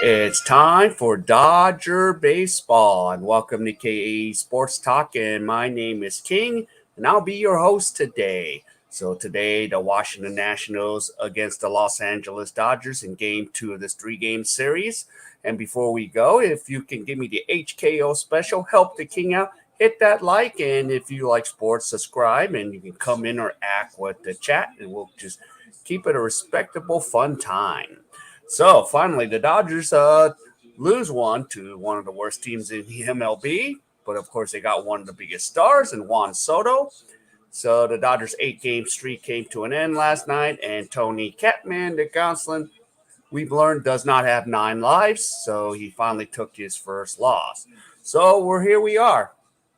It's time for Dodger Baseball, and welcome to K.A.E Sports Talk. And my name is King, and I'll be your host today. So today, the Washington Nationals against the Los Angeles Dodgers in Game 2 of this three-game series. And before we go, if you can give me the HKO special, help the King out, hit that like, and if you like sports, subscribe, and you can come in or act with the chat, and we'll just keep it a respectable, fun time. So finally, the Dodgers lose one to one of the worst teams in the MLB, but of course they got one of the biggest stars in Juan Soto. So the Dodgers' 8-game streak came to an end last night, and Tony Catman, the Gonsolin, we've learned does not have 9 lives, so he finally took his first loss. So here we are.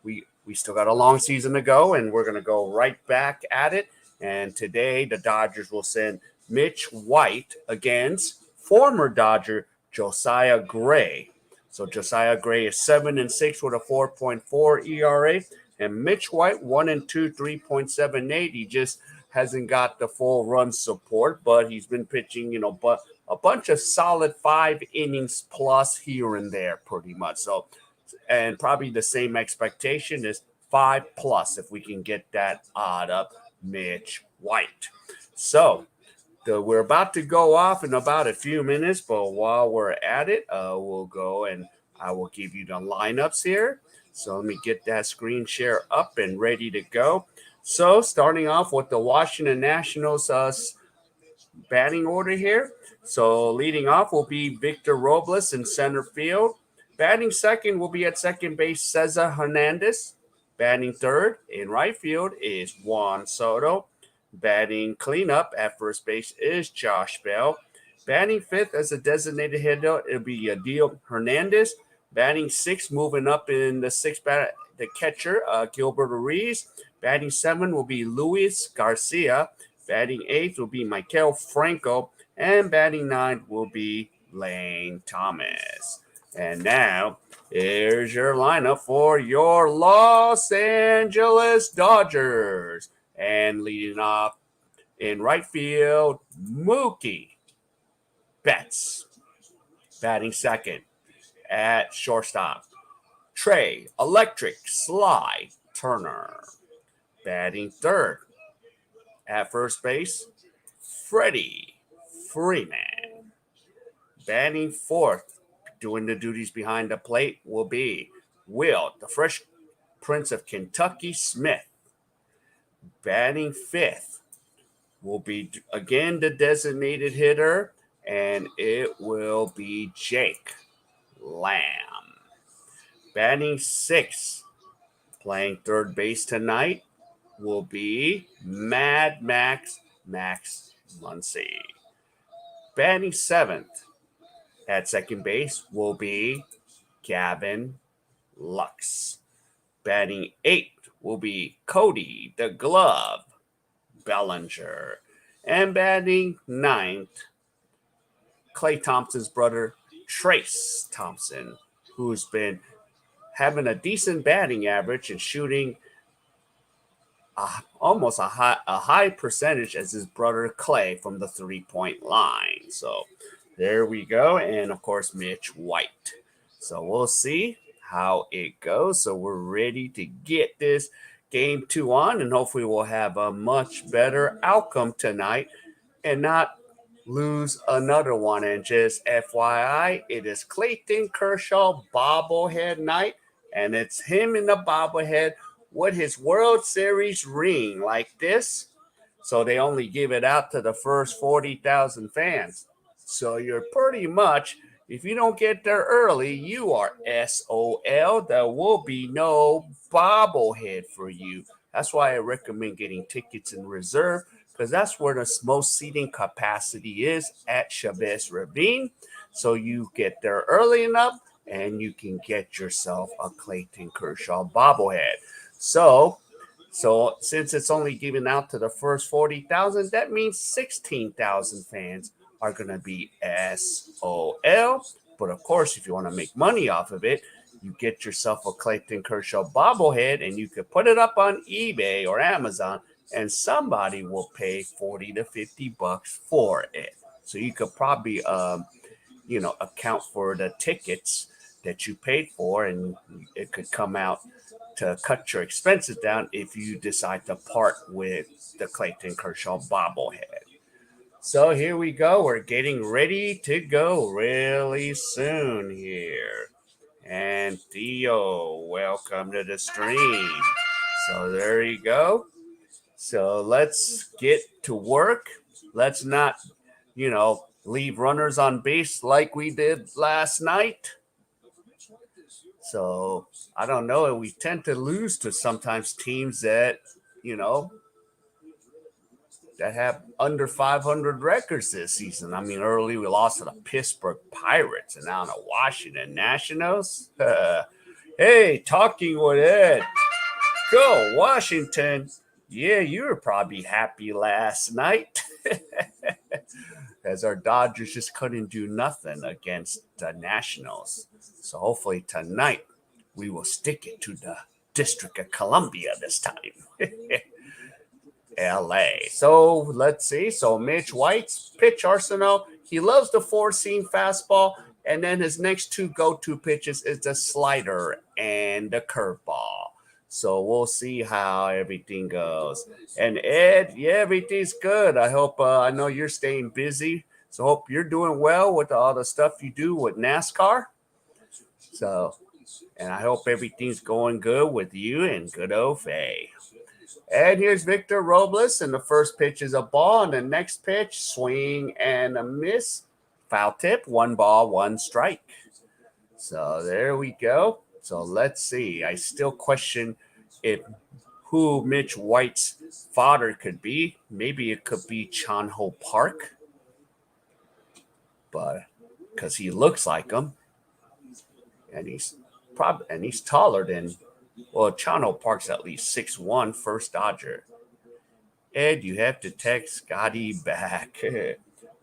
We still got a long season to go, and we're going to go right back at it. And today the Dodgers will send Mitch White against former Dodger Josiah Gray. So Josiah Gray is 7-6 with a 4.4 ERA, and Mitch White 1-2, 3.78. He just hasn't got the full run support, but he's been pitching, but a bunch of solid 5 innings plus here and there, pretty much. So, and probably the same expectation is 5 plus if we can get that out of Mitch White. So we're about to go off in about a few minutes, but while we're at it, we'll go and I will give you the lineups here. So let me get that screen share up and ready to go. So starting off with the Washington Nationals batting order here. So leading off will be Victor Robles in center field. Batting second will be at second base Cesar Hernandez. Batting third in right field is Juan Soto. Batting cleanup at first base is Josh Bell. Batting fifth as a designated hitter, it'll be Yadiel Hernandez. Batting sixth, moving up in the sixth bat, the catcher, Gilbert Ruiz. Batting seven will be Luis Garcia. Batting eighth will be Michael Franco. And batting ninth will be Lane Thomas. And now, here's your lineup for your Los Angeles Dodgers. And leading off in right field, Mookie Betts. Batting second at shortstop, Trey Electric Slide Turner. Batting third at first base, Freddie Freeman. Batting fourth, doing the duties behind the plate, will be Will, the Fresh Prince of Kentucky Smith. Batting fifth will be, again, the designated hitter, and it will be Jake Lamb. Batting sixth, playing third base tonight, will be Mad Max Muncy. Batting seventh at second base will be Gavin Lux. Batting eighth will be Cody the Glove Bellinger. And batting ninth, Klay Thompson's brother, Trace Thompson, who's been having a decent batting average and shooting almost a high percentage as his brother Klay from the 3-point line. So there we go. And of course, Mitch White. So we'll see how it goes. So we're ready to get this game 2 on, and hopefully we'll have a much better outcome tonight and not lose another one. And just FYI, it is Clayton Kershaw bobblehead night, and it's him in the bobblehead with his World Series ring like this. So they only give it out to the first 40,000 fans. So you're pretty much, if you don't get there early, you are SOL. There will be no bobblehead for you. That's why I recommend getting tickets in reserve, because that's where the most seating capacity is at Chavez Ravine. So you get there early enough and you can get yourself a Clayton Kershaw bobblehead. So since it's only given out to the first 40,000, that means 16,000 fans are going to be SOL. But of course, if you want to make money off of it, you get yourself a Clayton Kershaw bobblehead and you could put it up on eBay or Amazon, and somebody will pay $40 to $50 for it. So you could probably account for the tickets that you paid for, and it could come out to cut your expenses down if you decide to part with the Clayton Kershaw bobblehead. So here we go. We're getting ready to go really soon here. And Theo, welcome to the stream. So there you go. So let's get to work. Let's not, leave runners on base like we did last night. So I don't know. We tend to lose to sometimes teams that, you know, that have under 500 records this season. I mean, early we lost to the Pittsburgh Pirates and now the Washington Nationals. Hey, talking with Ed. Go, Washington. Yeah, you were probably happy last night as our Dodgers just couldn't do nothing against the Nationals. So hopefully tonight we will stick it to the District of Columbia this time. LA. So let's see. So Mitch White's pitch arsenal. He loves the four-seam fastball. And then his next two go-to pitches is the slider and the curveball. So we'll see how everything goes. And Ed, yeah, everything's good. I hope, I know you're staying busy. So hope you're doing well with all the stuff you do with NASCAR. So, and I hope everything's going good with you and good old Faye. And here's Victor Robles, and the first pitch is a ball, and the next pitch, swing and a miss. Foul tip, 1 ball, 1 strike. So there we go. So let's see. I still question who Mitch White's father could be. Maybe it could be Chan-Ho Park, but because he looks like him, and he's taller than. Well, Chan-Ho Park's at least 6'1", first Dodger. Ed, you have to text Scotty back.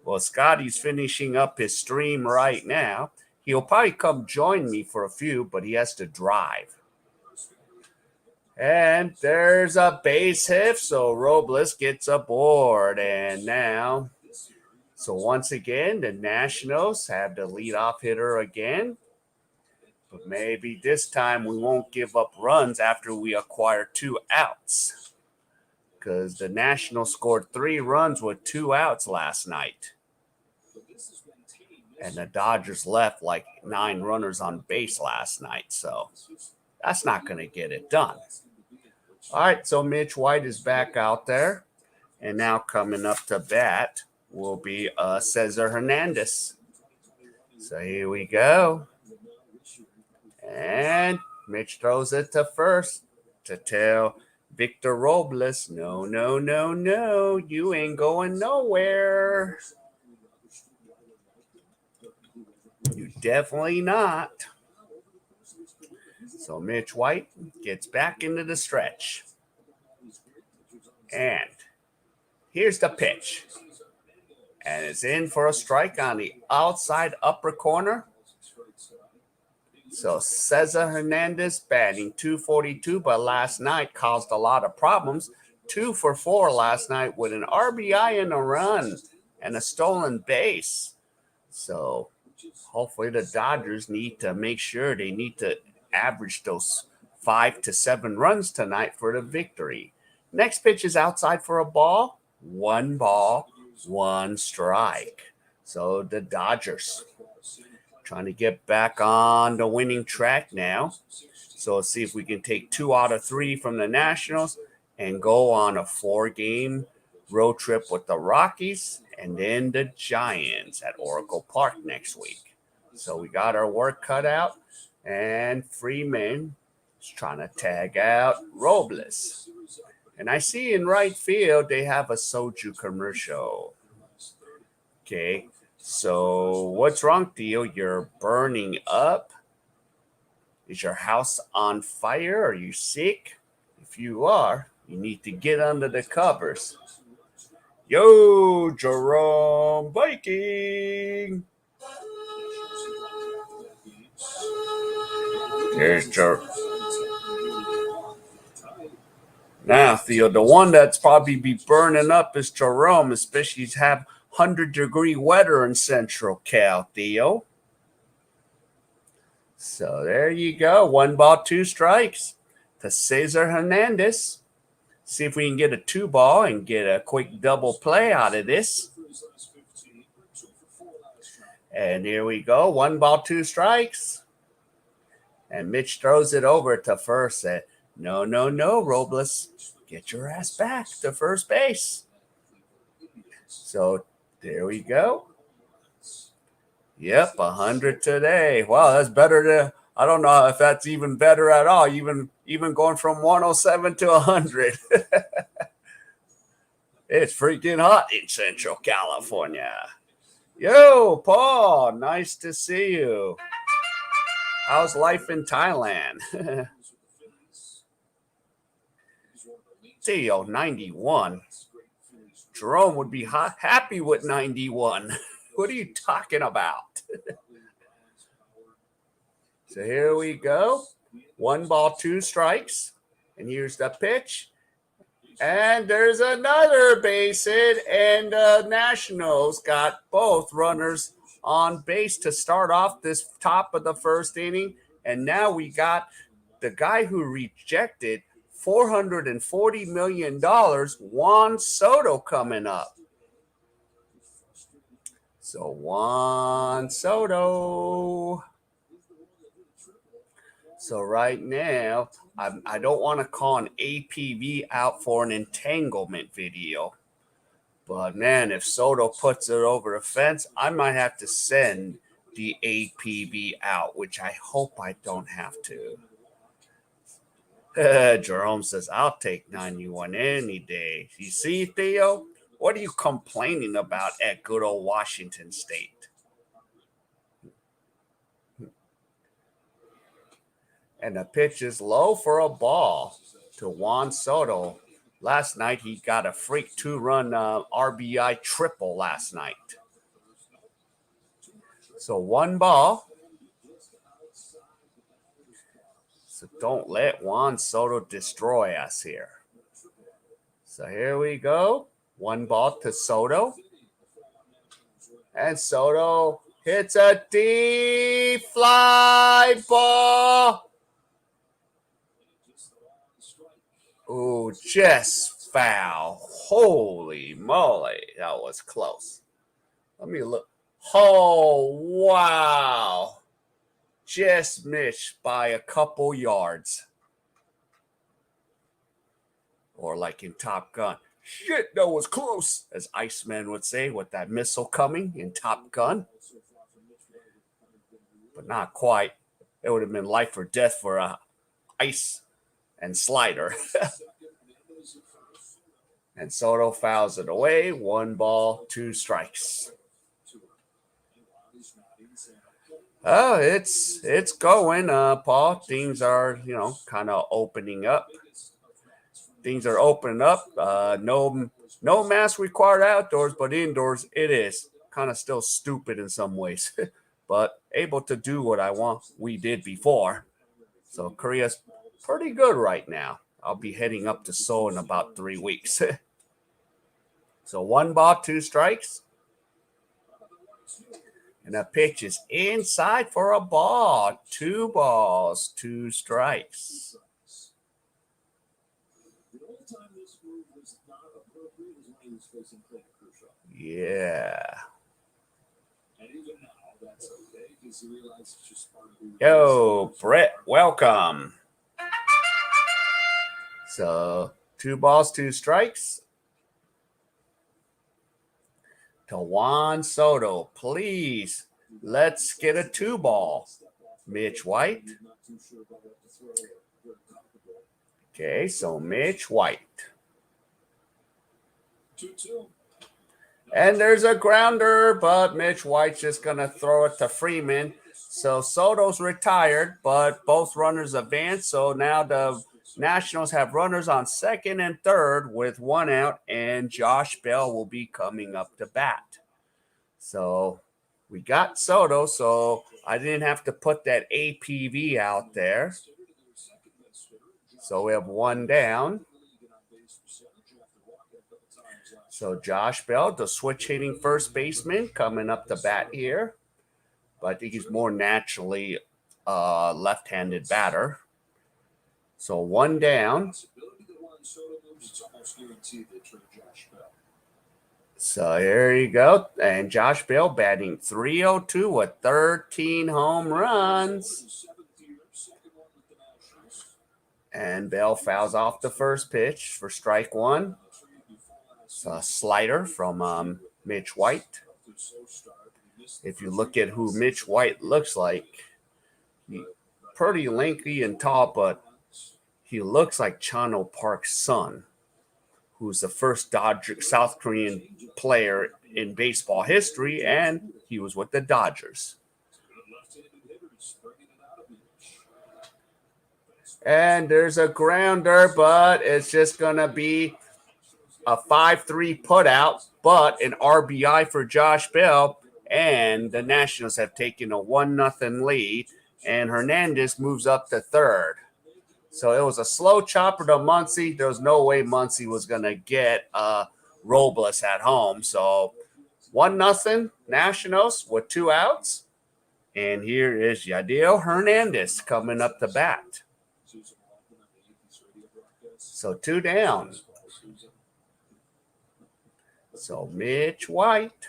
Well, Scotty's finishing up his stream right now. He'll probably come join me for a few, but he has to drive. And there's a base hit, so Robles gets aboard. And now, so once again, the Nationals have the leadoff hitter again. But maybe this time we won't give up runs after we acquire 2 outs. Because the Nationals scored 3 runs with 2 outs last night. And the Dodgers left like 9 runners on base last night. So that's not going to get it done. All right, so Mitch White is back out there. And now coming up to bat will be Cesar Hernandez. So here we go. And Mitch throws it to first to tell Victor Robles, no, no, no, no, you ain't going nowhere. You definitely not. So Mitch White gets back into the stretch. And here's the pitch. And it's in for a strike on the outside upper corner. So Cesar Hernandez batting .242, but last night caused a lot of problems. 2 for 4 last night with an RBI and a run and a stolen base. So hopefully the Dodgers need to make sure they need to average those 5 to 7 runs tonight for the victory. Next pitch is outside for a ball. 1 ball, 1 strike. So the Dodgers trying to get back on the winning track now. So let's see if we can take 2 out of 3 from the Nationals and go on a 4-game road trip with the Rockies and then the Giants at Oracle Park next week. So we got our work cut out, and Freeman is trying to tag out Robles. And I see in right field they have a soju commercial. Okay. So what's wrong, Theo? You're burning up? Is your house on fire? Are you sick? If you are, you need to get under the covers. Yo, Jerome Viking. There's Jerome. Now, Theo, the one that's probably be burning up is Jerome, especially have 100-degree weather in Central Cal, Theo. So there you go. 1 ball, 2 strikes to Cesar Hernandez. See if we can get a 2 ball and get a quick double play out of this. And here we go. 1 ball, 2 strikes. And Mitch throws it over to first. No, Robles. Get your ass back to first base. So there we go. Yep, 100 today. Wow, that's better than, I don't know if that's even better at all. Even going from 107 to 100. It's freaking hot in Central California. Yo, Paul, nice to see you. How's life in Thailand? Theo, 91. Jerome would be happy with 91. What are you talking about? So here we go. 1 ball, 2 strikes. And here's the pitch. And there's another base hit. And the Nationals got both runners on base to start off this top of the first inning. And now we got the guy who rejected $440 million, Juan Soto, coming up. So Juan Soto. So right now, I don't want to call an APV out for an entanglement video. But man, if Soto puts it over the fence, I might have to send the APV out, which I hope I don't have to. Jerome says, I'll take 91 any day. You see, Theo? What are you complaining about at good old Washington State? And the pitch is low for a ball to Juan Soto. Last night, he got a freak 2-run RBI triple last night. So 1 ball. So don't let Juan Soto destroy us here. So here we go. 1 ball to Soto. And Soto hits a deep fly ball. Ooh, just foul. Holy moly. That was close. Let me look. Oh, wow. Just missed by a couple yards. Or like in Top Gun. Shit, that was close, as Iceman would say, with that missile coming in Top Gun. But not quite. It would have been life or death for a ice and slider. And Soto fouls it away. 1 ball, 2 strikes. Oh, it's going, Paul. Things are, kind of opening up. Things are opening up. No mask required outdoors, but indoors it is. Kind of still stupid in some ways, but able to do what we did before. So Korea's pretty good right now. I'll be heading up to Seoul in about 3 weeks. So 1 ball, 2 strikes. And the pitch is inside for a ball. 2 balls, 2 strikes. Yeah. Yo, Brett, welcome. So 2 balls, 2 strikes. To Juan Soto, please. Let's get a 2 ball. Mitch White. Okay, so Mitch White. 2-2. And there's a grounder, but Mitch White's just going to throw it to Freeman. So Soto's retired, but both runners advance. So now the Nationals have runners on second and third with 1 out, and Josh Bell will be coming up to bat. So we got Soto, so I didn't have to put that APV out there. So we have 1 down. So Josh Bell, the switch hitting first baseman, coming up the bat here. But I think he's more naturally left-handed batter. So one down. So here you go. And Josh Bell batting .302 with 13 home runs. And Bell fouls off the first pitch for strike one. It's a slider from Mitch White. If you look at who Mitch White looks like, he's pretty lanky and tall, but he looks like Chano Park's son, who's the first South Korean player in baseball history, and he was with the Dodgers. And there's a grounder, but it's just going to be a 5-3 putout, but an RBI for Josh Bell. And the Nationals have taken a 1-0 lead, and Hernandez moves up to third. So it was a slow chopper to Muncy. There was no way Muncy was going to get Robles at home. So 1-0 Nationals with 2 outs. And here is Yadiel Hernandez coming up the bat. So 2 down. So Mitch White.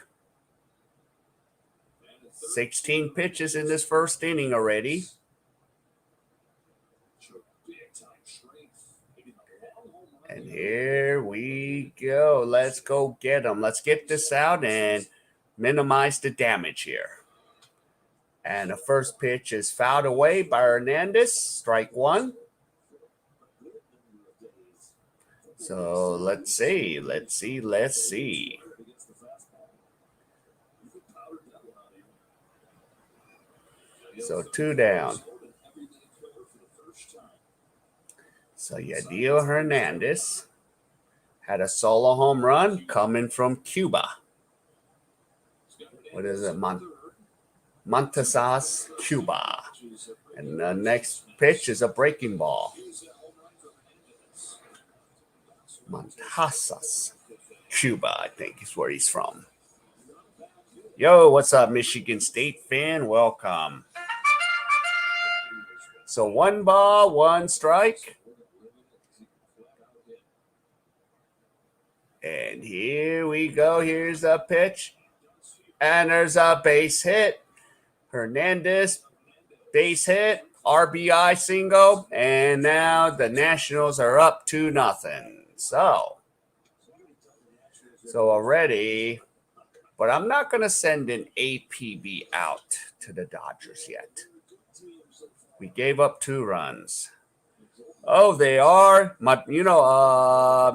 16 pitches in this first inning already. And here we go. Let's go get them. Let's get this out and minimize the damage here. And the first pitch is fouled away by Hernandez. Strike one. So let's see. So 2 down. So Yadiel Hernandez had a solo home run coming from Cuba. What is it? Montesas, Cuba. And the next pitch is a breaking ball. Montesas, Cuba, I think is where he's from. Yo, what's up, Michigan State fan? Welcome. So 1 ball, 1 strike. And here we go. Here's a pitch. And there's a base hit. Hernandez, base hit, RBI single. And now the Nationals are up 2-0. So already, but I'm not going to send an APB out to the Dodgers yet. We gave up 2 runs. Oh, they are.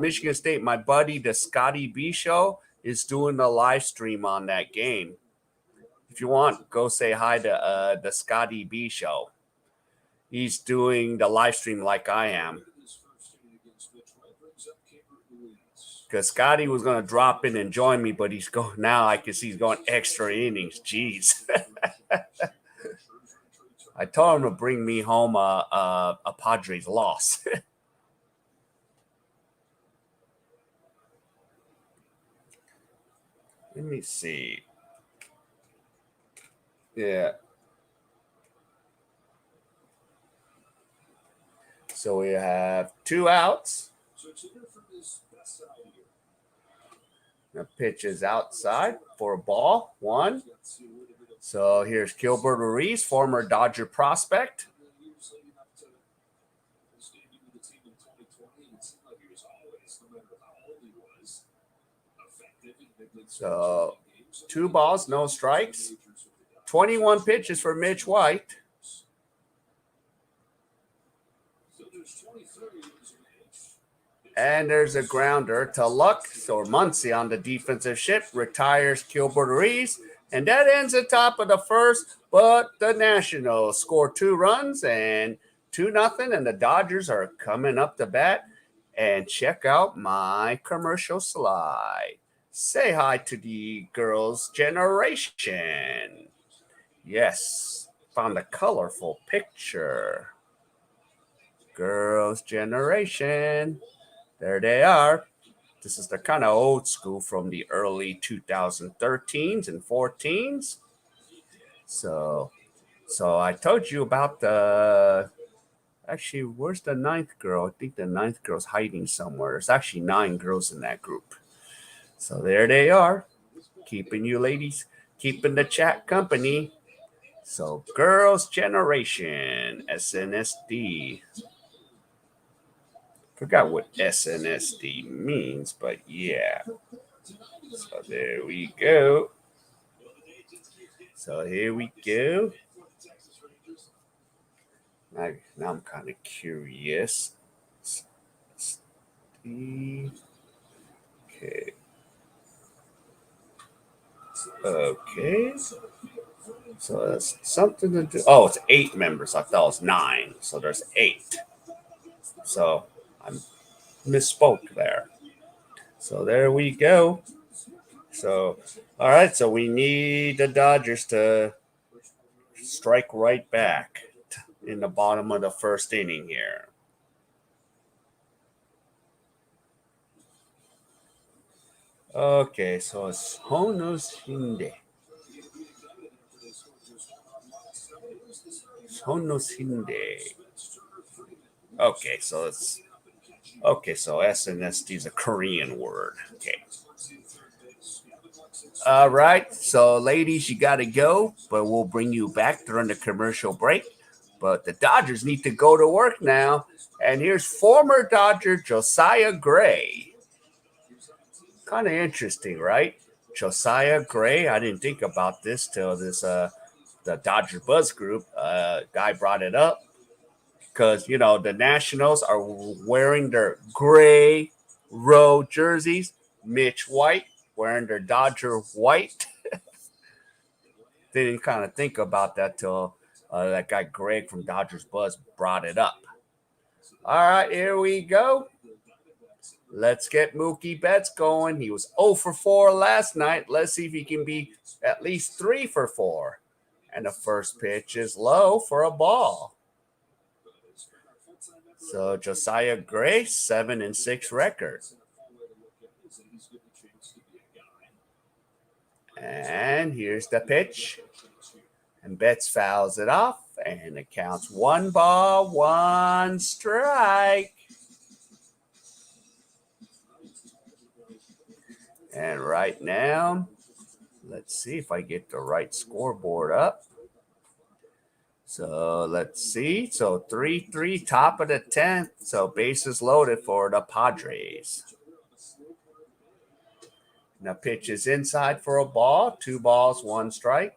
Michigan State, my buddy, the Scotty B Show, is doing the live stream on that game. If you want, go say hi to the Scotty B Show. He's doing the live stream like I am. Because Scotty was going to drop in and join me, but he's going now. I can see he's going extra innings. Jeez. I told him to bring me home a Padres loss. Let me see. Yeah. So we have 2 outs. The pitch is outside for a ball. 1. So here's Gilbert Ruiz, former Dodger prospect. So 2 balls, no strikes. 21 pitches for Mitch White. And there's a grounder to Luck. So Muncy on the defensive shift retires Gilbert Ruiz. And that ends the top of the first. But the Nationals score 2 runs and 2-0. And the Dodgers are coming up the bat. And check out my commercial slide. Say hi to the girls' generation. Yes, found a colorful picture. Girls' generation. There they are. This is the kind of old school from the early 2013s and 14s. So I told you about the. Actually, where's the ninth girl? I think the ninth girl's hiding somewhere. There's actually 9 girls in that group. So there they are, keeping you ladies, keeping the chat company. So Girls' Generation, SNSD. Forgot what SNSD means, but yeah. So there we go. So here we go. Now I'm kind of curious. Okay. Okay. So that's something to do. Oh, it's 8 members. I thought it was 9. So there's 8. So I misspoke there. So there we go. So, all right. So we need the Dodgers to strike right back in the bottom of the first inning here. Okay, so it's Honosinde. Honosinde. Okay, so it's so SNSD is a Korean word. Okay. All right, so ladies, you got to go, but we'll bring you back during the commercial break. But the Dodgers need to go to work now. And here's former Dodger Josiah Gray. Kind of interesting, right? Josiah Gray. I didn't think about this till the Dodger Buzz Group guy brought it up because the Nationals are wearing their gray row jerseys. Mitch White wearing their Dodger white. Didn't kind of think about that till that guy Greg from Dodgers Buzz brought it up. All right, here we go. Let's get Mookie Betts going. He was 0 for 4 last night. Let's see if he can be at least 3 for 4. And the first pitch is low for a ball. So Josiah Gray, 7-6 record. And here's the pitch. And Betts fouls it off. And it counts 1 ball, 1 strike. And right now, let's see if I get the right scoreboard up. So let's see. So 3-3, top of the 10th. So bases loaded for the Padres. And the pitch is inside for a ball. 2 balls, 1 strike.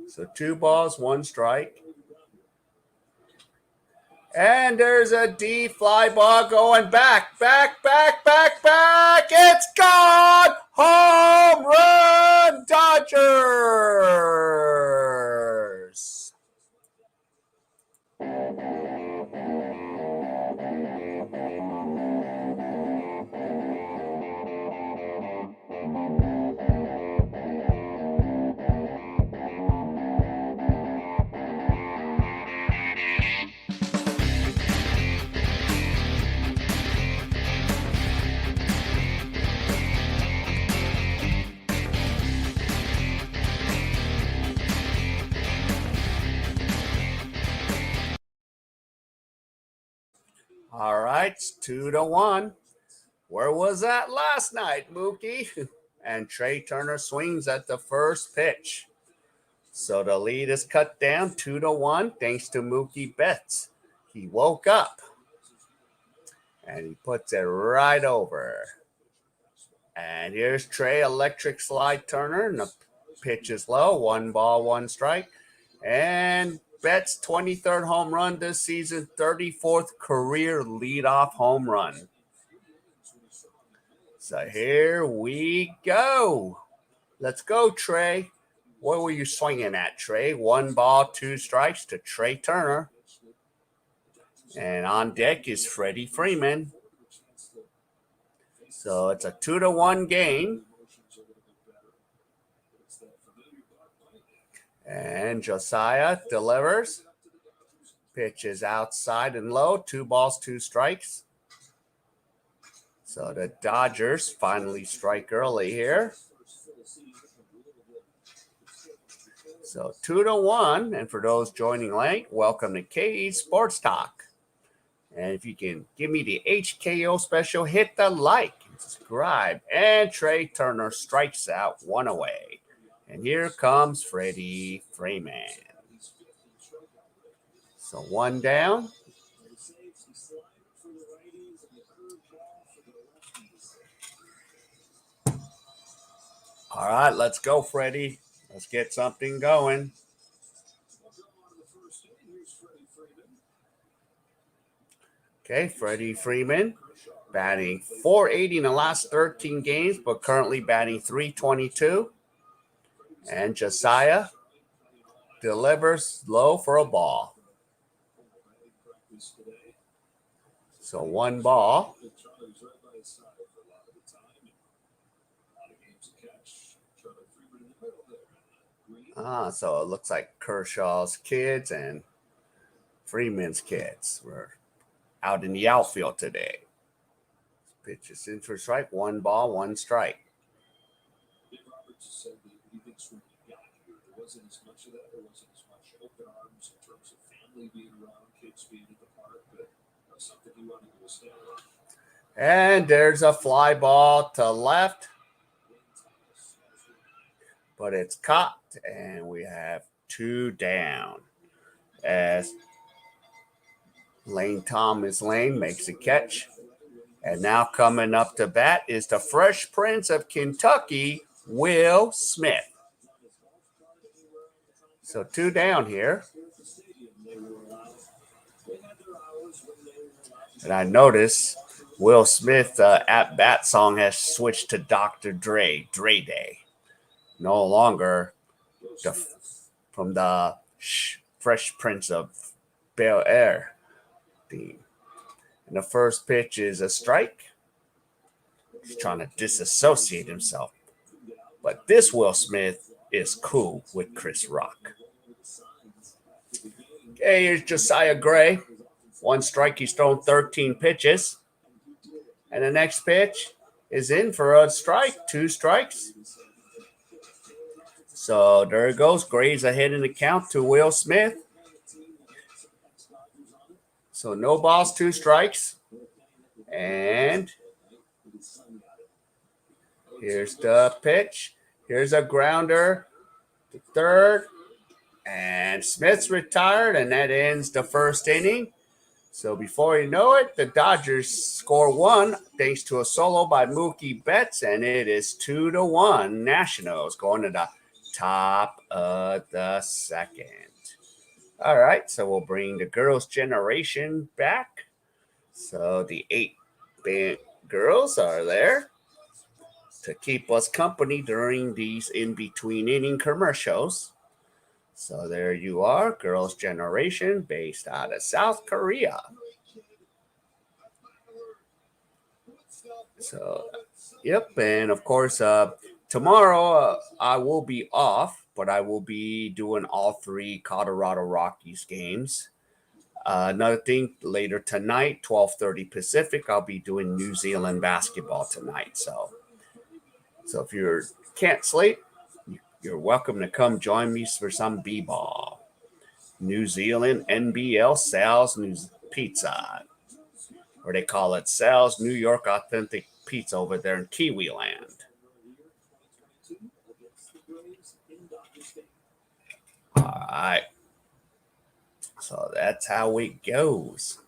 So 2 balls, 1 strike. And there's a D fly ball going back. It's gone! Home run, Dodgers! All right, 2-1. Where was that last night, Mookie? And Trey Turner swings at the first pitch. So the lead is cut down 2-1 thanks to Mookie Betts. He woke up and he puts it right over. And here's Trey Electric Slide Turner, and the pitch is low. 1 ball, 1 strike. And Betts' 23rd home run this season, 34th career leadoff home run. So here we go. Let's go, Trey. What were you swinging at, Trey? 1 ball, 2 strikes to Trey Turner. And on deck is Freddie Freeman. So it's a 2-1 game. And Josiah delivers. Pitch is outside and low. 2 balls, 2 strikes. So the Dodgers finally strike early here. So 2-1. And for those joining late, welcome to K.A.E Sports Talk. And if you can give me the HKO special, hit the like and subscribe. And Trey Turner strikes out 1 away. And here comes Freddie Freeman. So 1 down. All right, let's go, Freddie. Let's get something going. Okay, Freddie Freeman batting .480 in the last 13 games, but currently batting .322. And Josiah delivers low for a ball. So 1 ball. So it looks like Kershaw's kids and Freeman's kids were out in the outfield today. Pitch is in for strike. 1 ball, 1 strike. Dave Roberts said that he thinks when he got here, there wasn't as much of that. There wasn't as much open arms in terms of family being around, kids being at the park, but something he wanted to establish. And there's a fly ball to left, but it's caught, and we have 2 down as Thomas Lane makes a catch. And now coming up to bat is the Fresh Prince of Kentucky, Will Smith. So 2 down here. And I notice Will Smith at bat song has switched to Dr. Dre Day. No longer from the Fresh Prince of Bel-Air theme. And the first pitch is a strike. He's trying to disassociate himself. But this Will Smith is cool with Chris Rock. Okay, here's Josiah Gray. 1 strike, he's thrown 13 pitches. And the next pitch is in for a strike, 2 strikes. So there it goes. Gray's ahead in the count to Will Smith. So no balls, 2 strikes. And here's the pitch. Here's a grounder to third. And Smith's retired, and that ends the first inning. So before you know it, the Dodgers score 1 thanks to a solo by Mookie Betts, and it is 2-1 Nationals going to the top of the second. All right, so we'll bring the girls' generation back. So the 8 girls are there to keep us company during these in-between inning commercials. So there you are, girls' generation based out of South Korea. So, yep, and of course, tomorrow I will be off, but I will be doing all 3 Colorado Rockies games. Another thing, later tonight, 12:30 Pacific, I'll be doing New Zealand basketball tonight. So if you can't sleep, you're welcome to come join me for some b-ball. New Zealand NBL Sal's Pizza, or they call it Sal's New York Authentic Pizza over there in Kiwi Land. All right. So that's how it goes.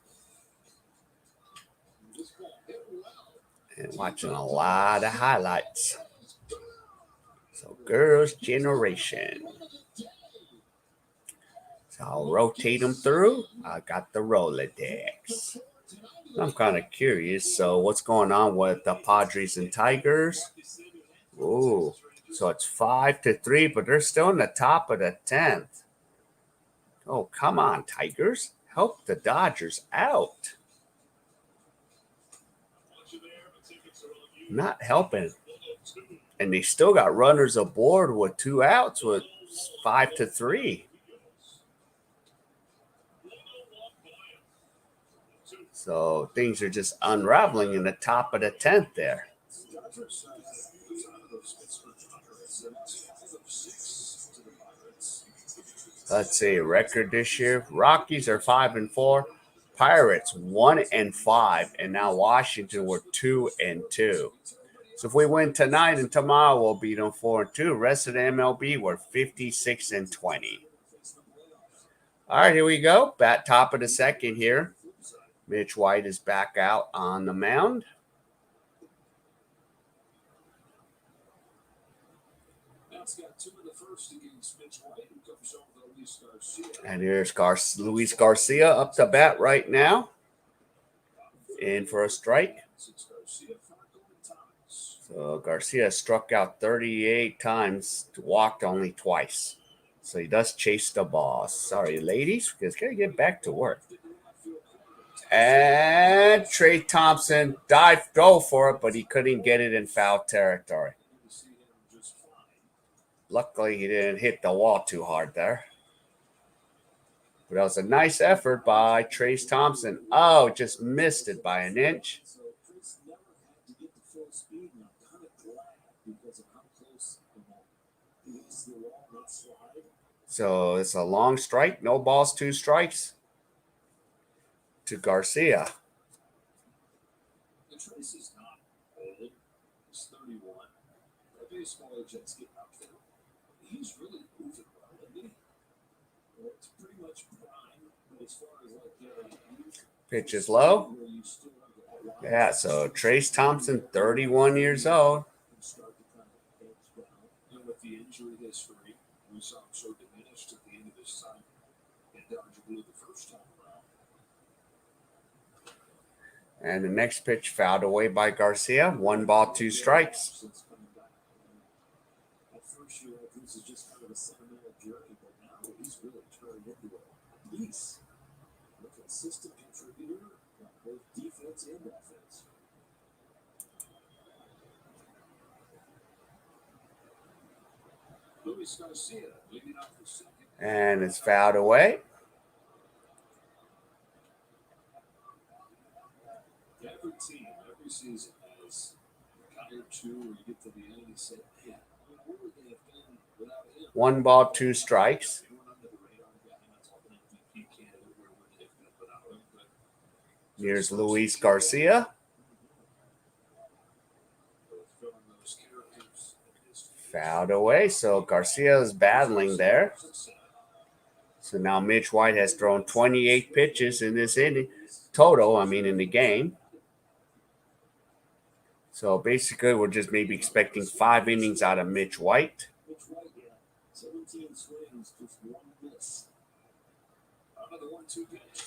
And watching a lot of highlights. So girls' generation. So I'll rotate them through. I got the Rolodex. I'm kind of curious. So what's going on with the Padres and Tigers? Ooh, so it's 5-3, but they're still in the top of the 10th. Oh, come on, Tigers. Help the Dodgers out. Not helping. And they still got runners aboard with 2 outs with 5-3. So things are just unraveling in the top of the 10th there. Let's see, record this year. Rockies are 5-4. Pirates 1-5. And now Washington were 2-2. So if we win tonight and tomorrow, we'll beat them 4-2. Rest of the MLB were 56-20. All right, here we go. Bat top of the second here. Mitch White is back out on the mound. And here's Luis Garcia up to bat right now. In for a strike. So Garcia struck out 38 times, walked only twice. So he does chase the ball. Sorry, ladies, because gotta get back to work. And Trey Thompson go for it, but he couldn't get it in foul territory. Luckily, he didn't hit the wall too hard there. But that was a nice effort by Trey Thompson. Oh, just missed it by an inch. So it's a long strike. No balls, 2 strikes to Garcia. Trace is not old. He's 31. That baseball agent's getting up there. He's really moving well, isn't he? Well, it's pretty much prime, but as far as like pitch is low. Yeah, so Trace Thompson, 31 years old. And with the injury history, we saw him so diminished at the end of his time in Dodger Blue the first time around. And the next pitch fouled away by Garcia. 1 ball, 2 strikes. At first, you know, this is just kind of a sentimental journey, but now he's really turned into a piece, a consistent contributor on both defense and offense. Luis Garcia leading out for second. And it's fouled away. Every team, every season has a guy or two where you get to the end and you say, man, where would they have been without him? 1 ball, 2 strikes. Here's Luis Garcia. Fouled away. So Garcia is battling there. So now Mitch White has thrown 28 pitches in this inning. Total, in the game. So basically, we're just maybe expecting 5 innings out of Mitch White. 17 swings, just 1 miss. Another 1-2 pitch.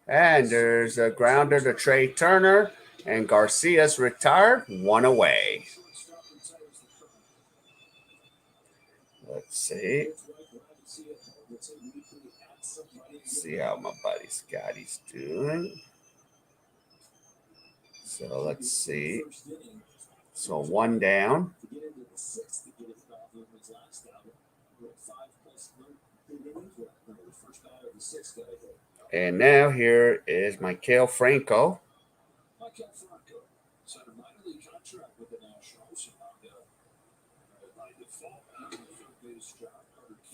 And there's a grounder to Trey Turner. And Garcia's retired, 1 away. Let's see. See how my buddy Scotty's doing. So let's see. So 1 down. And now here is Maikel Franco.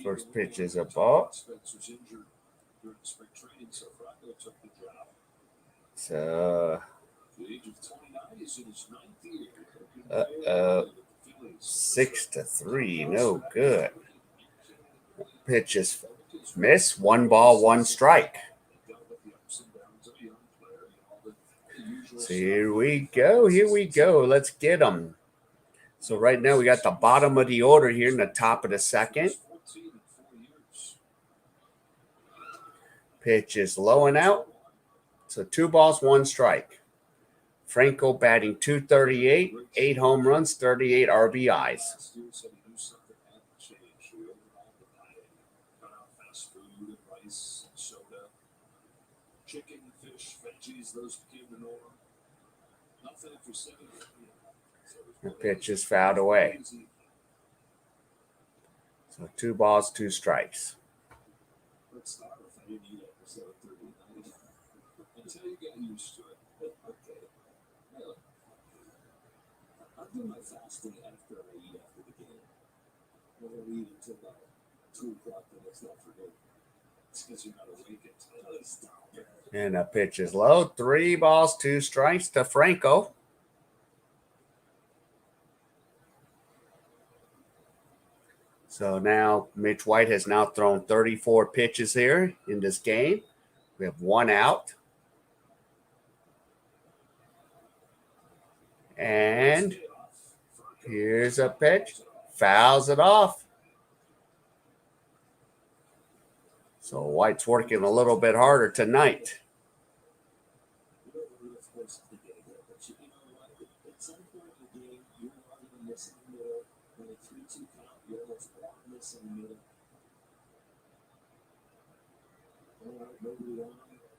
First pitch is a ball. So 6-3, no good. Pitch is miss. 1 ball, 1 strike. So here we go. Let's get them. So right now we got the bottom of the order here in the top of the second. Pitch is low and out. So 2 balls, 1 strike. Franco batting .238, 8 home runs, 38 RBIs. Chicken, fish, veggies, those became the norm. Nothing after 7 p.m. So there's The pitch is fouled away. So 2 balls, 2 strikes. Let's start with I didn't eat episode 39 until you get used to it. Okay. Now, I'll do my fasting after I eat after the game. I don't eat until about 2 o'clock the next afternoon. It's because you're not awake until stop it. And the pitch is low. 3 balls, 2 strikes to Franco. So now Mitch White has now thrown 34 pitches here in this game. We have 1 out. And here's a pitch. Fouls it off. So White's working a little bit harder tonight.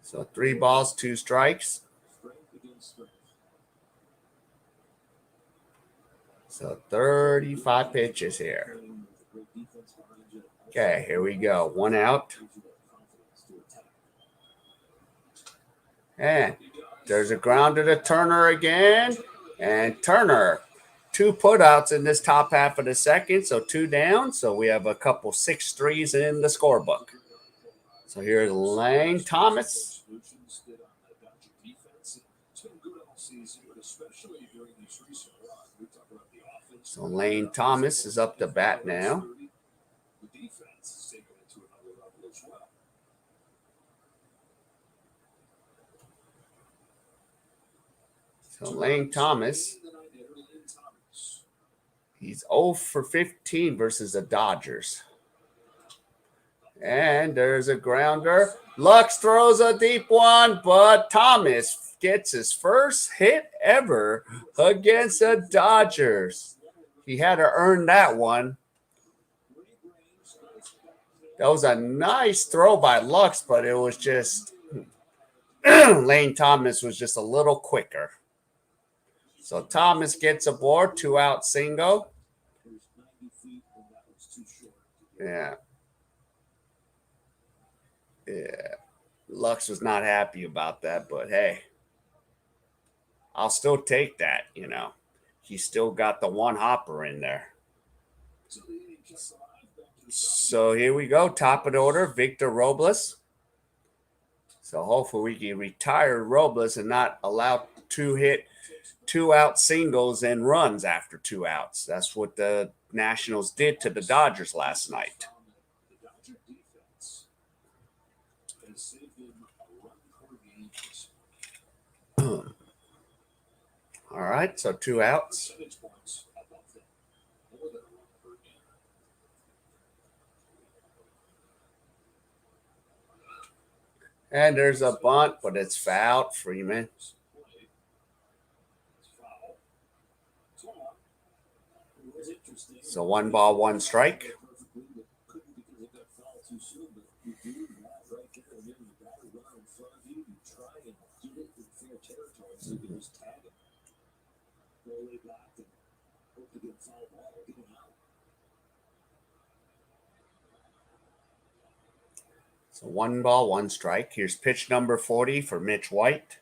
So 3 balls, 2 strikes. So 35 pitches here. Okay, here we go. 1 out. And there's a grounder to Turner again. And Turner, 2 putouts in this top half of the second. So 2 down. So we have a couple 6-3s in the scorebook. So here's Lane Thomas. So Lane Thomas is up to bat now. So Lane Thomas, he's 0 for 15 versus the Dodgers. And there's a grounder. Lux throws a deep one, but Thomas gets his first hit ever against the Dodgers. He had to earn that one. That was a nice throw by Lux, but it was just Lane Thomas was just a little quicker. So Thomas gets aboard, 2 out single. Yeah. Lux was not happy about that, but hey, I'll still take that, you know. He still got the 1 hopper in there. So here we go, top of the order, Victor Robles. So hopefully we can retire Robles and not allow 2 out singles and runs after 2 outs. That's what the Nationals did to the Dodgers last night. All right, so 2 outs. And there's a bunt, but it's fouled. Freeman. So 1 ball, 1 strike. So 1 ball, 1 strike. Here's pitch number 40 for Mitch White.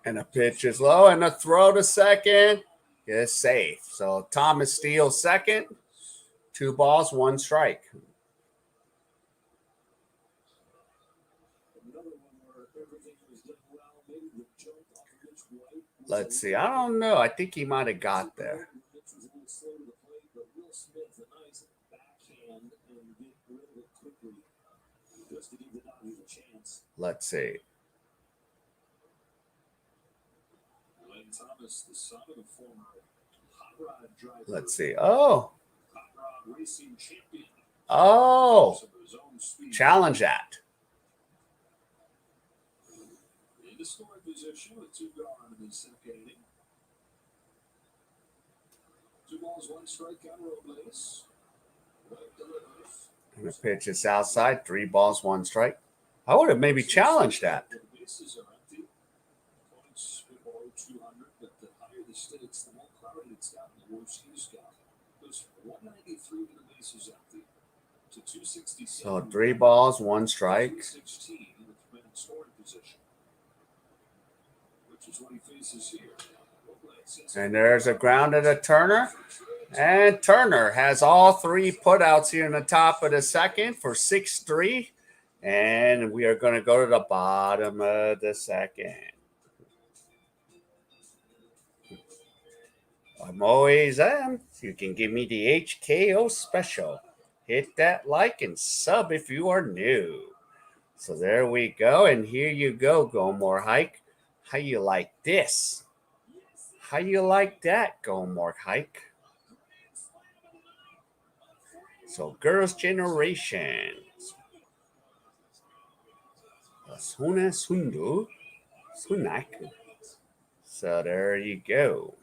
And a pitch is low, and a throw to second is safe. So Thomas steals second. 2 balls, 1 strike. Let's see. I don't know. I think he might have got there. Let's see. Let's see. Oh. Challenge that. In the scoring position with 2 gone in the second inning. 2 balls, 1 strike on Robles. And the pitch is outside. 3 balls, 1 strike. I would have maybe challenged that. The bases are empty. Points below 200, but the higher the stakes, the more crowded it's gotten, the worse he's got. It was 193 with the bases empty to 267. So 3 balls, 1 strike. 16 with men in scoring position, which is what he faces here. And there's a ground to Turner. And Turner has all 3 putouts here in the top of the second for 6-3. And we are going to go to the bottom of the second. I'm always you can give me the HKO special. Hit that like and sub if you are new. So there we go. And here you go, Gomor Hike. How you like this? How you like that, Gomor Hike? So Girls' Generation. Suna Sundu. Sunak. So there you go.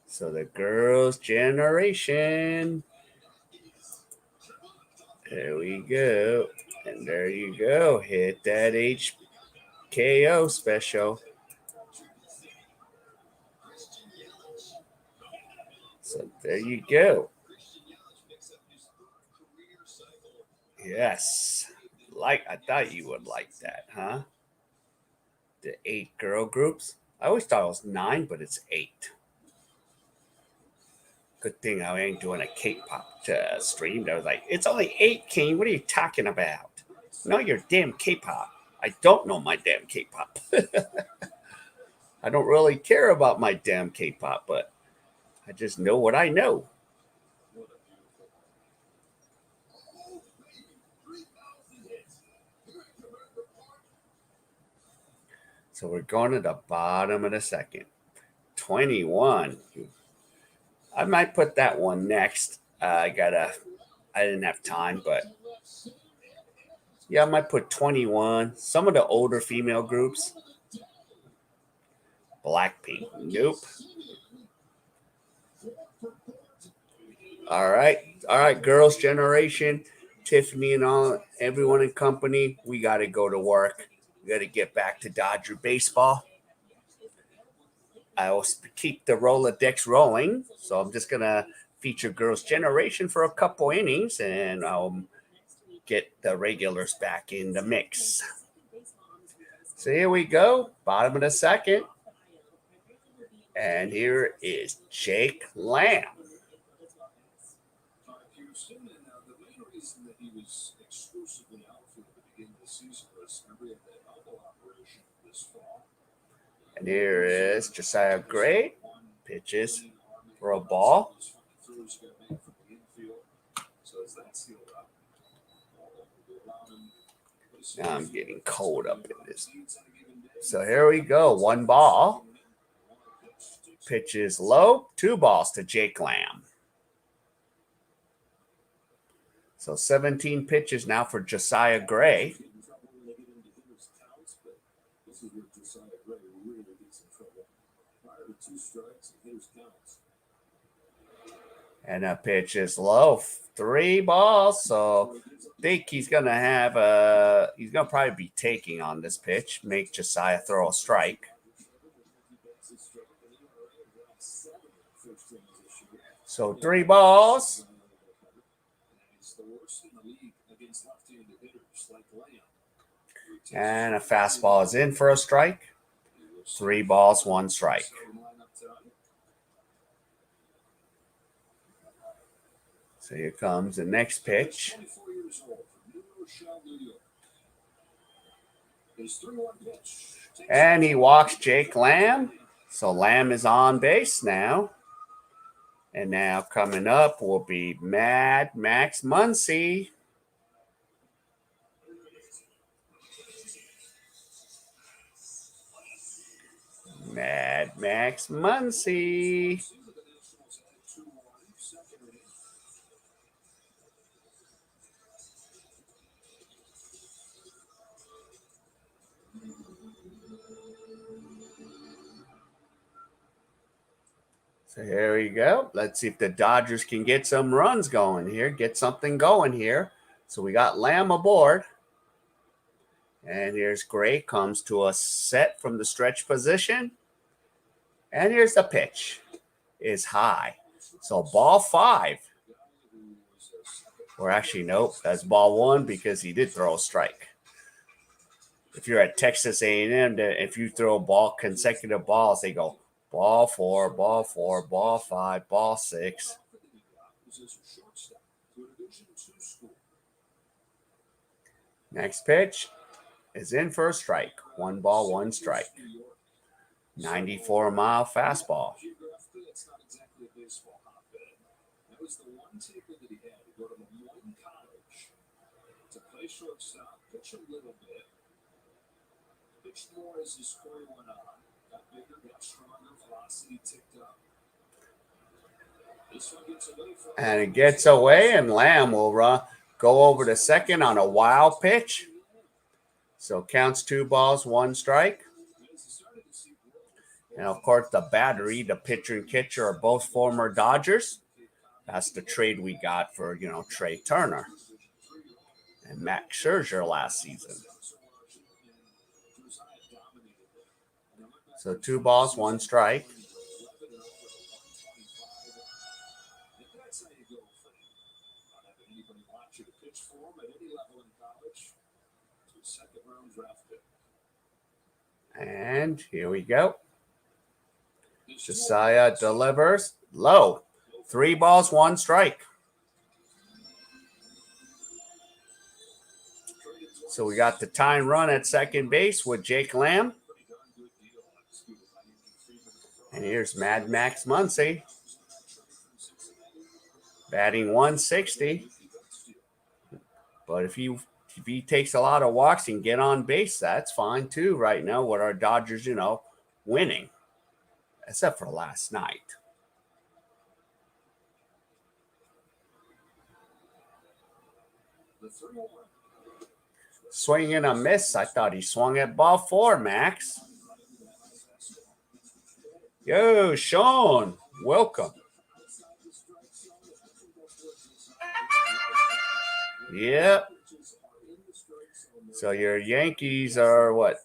So the Girls' Generation. There we go. And there you go. Hit that HKO special. So there you go. Yes. I thought you would like that, huh? The 8 girl groups. I always thought it was 9, but it's 8. Good thing I ain't doing a K-pop stream. I was like, it's only 8, King. What are you talking about? Know your damn K-pop. I don't know my damn K-pop. I don't really care about my damn K-pop, but I just know what I know. So we're going to the bottom of the second. 21. I might put that one next. I didn't have time, but yeah, I might put 21. Some of the older female groups. Blackpink. Nope. All right, Girls' Generation. Tiffany and all, everyone in company, we got to go to work. We got to get back to Dodger baseball. I will keep the Rolodex rolling, so I'm just gonna feature Girls' Generation for a couple innings, and I'll get the regulars back in the mix. So here we go, bottom of the second, and here is Jake Lamb. The main reason that he was exclusively outfield at the beginning of the season was remember he had that elbow operation this fall. And here is Josiah Gray. Pitches for a ball. Now I'm getting cold up in this. So here we go. 1 ball. Pitches low. 2 balls to Jake Lamb. So 17 pitches now for Josiah Gray. And a pitch is low. 3 balls. So I think he's going to have he's going to probably be taking on this pitch. Make Josiah throw a strike. So 3 balls. And a fastball is in for a strike. 3 balls, 1 strike. So here comes the next pitch. And he walks Jake Lamb. So Lamb is on base now. And now coming up will be Mad Max Muncy. Mad Max Muncy. So here we go. Let's see if the Dodgers can get some runs going here, get something going here. So we got Lamb aboard. And here's Gray, comes to a set from the stretch position. And here's the pitch. Is high. So ball 5. Or actually, nope, that's ball 1 because he did throw a strike. If you're at Texas A&M, if you throw consecutive balls, they go ball 4, ball 4, ball 5, ball 6. Next pitch is in for a strike. 1 ball, 1 strike. 94-mile fastball. That was the one taper that he had to go to Lemoyne College to play shortstop, pitch a little bit, pitched more as his career went on, got bigger, got stronger, velocity ticked up. This one gets away from and it gets away, and Lamb will go over to second on a wild pitch. So counts 2 balls, 1 strike. And of course, the battery, the pitcher and catcher, are both former Dodgers. That's the trade we got for, Trey Turner and Max Scherzer last season. So 2 balls, 1 strike. And here we go. Josiah delivers low. 3 balls, 1 strike. So we got the tying run at second base with Jake Lamb. And here's Mad Max Muncy, batting 160. But if he takes a lot of walks and get on base, that's fine too right now with our Dodgers, winning. Except for last night. Swing and a miss. I thought he swung at ball 4, Max. Yo, Sean, welcome. Yep. So your Yankees are what?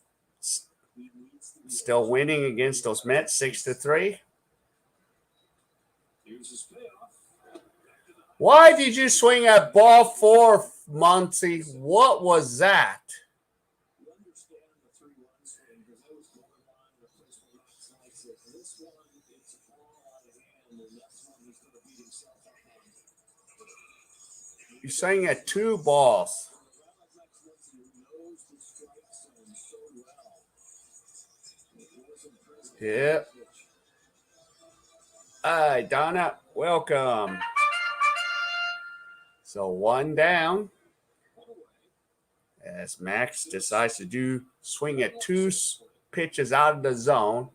Still winning against those Mets 6-3. Why did you swing at ball 4, Muncy? What was that? You swing at 2 balls. Yep. Hi, Donna. Welcome. So 1 down. As Max decides to swing at 2 pitches out of the zone.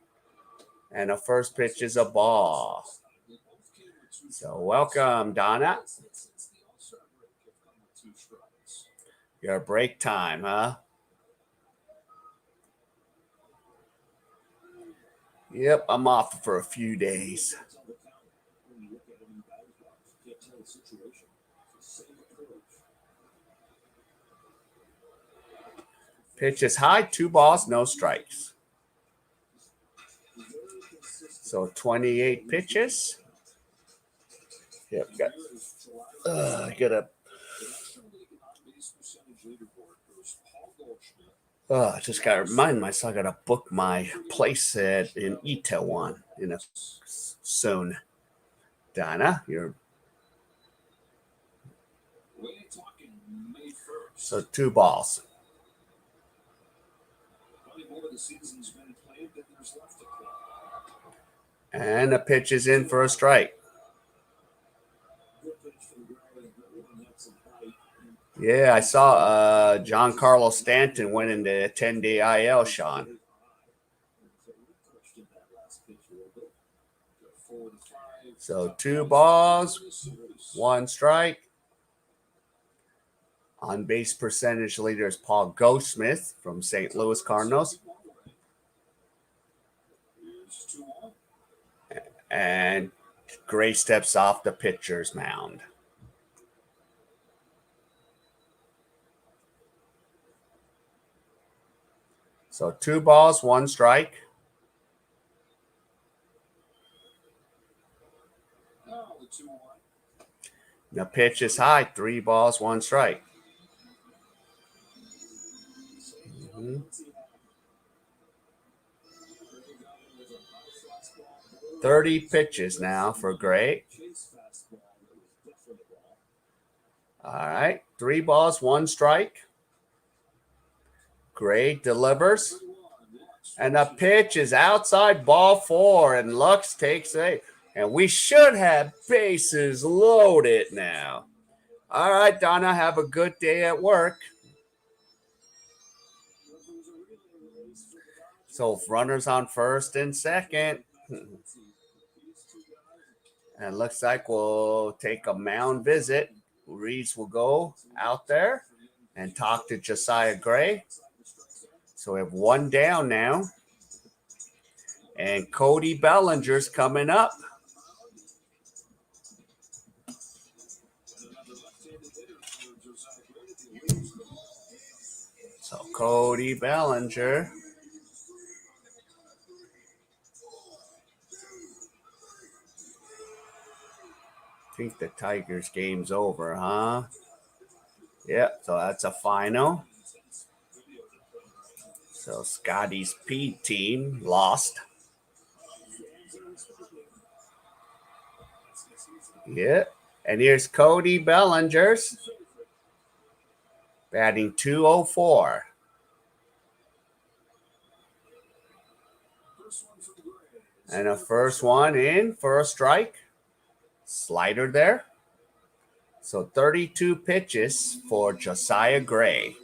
And the first pitch is a ball. So welcome, Donna. Your break time, huh? Yep, I'm off for a few days. Pitch is high, 2 balls, no strikes. So 28 pitches. Yep, I just got to remind myself I got to book my place in Itaewon soon. Donna, so 2 balls. And the pitch is in for a strike. Yeah, I saw Giancarlo Stanton went into a 10-day IL, Sean. So 2 balls, 1 strike. On base percentage leader is Paul Goldschmidt from St. Louis Cardinals. And Gray steps off the pitcher's mound. So 2 balls, 1 strike. Now the 2-1. The pitch is high, 3 balls, 1 strike. 30 pitches now for Gray. All right, 3 balls, 1 strike. Gray delivers. And the pitch is outside, ball 4, and Lux takes a. And we should have bases loaded now. All right, Donna, have a good day at work. So runners on first and second. And looks like we'll take a mound visit. Reese will go out there and talk to Josiah Gray. So we have 1 down now. And Cody Bellinger's coming up. So Cody Bellinger. I think the Tigers game's over, huh? Yep, so that's a final. So Scotty's P team lost. Yeah, and here's Cody Bellinger's batting .204. And a first one in for a strike. Slider there. So 32 pitches for Josiah Gray.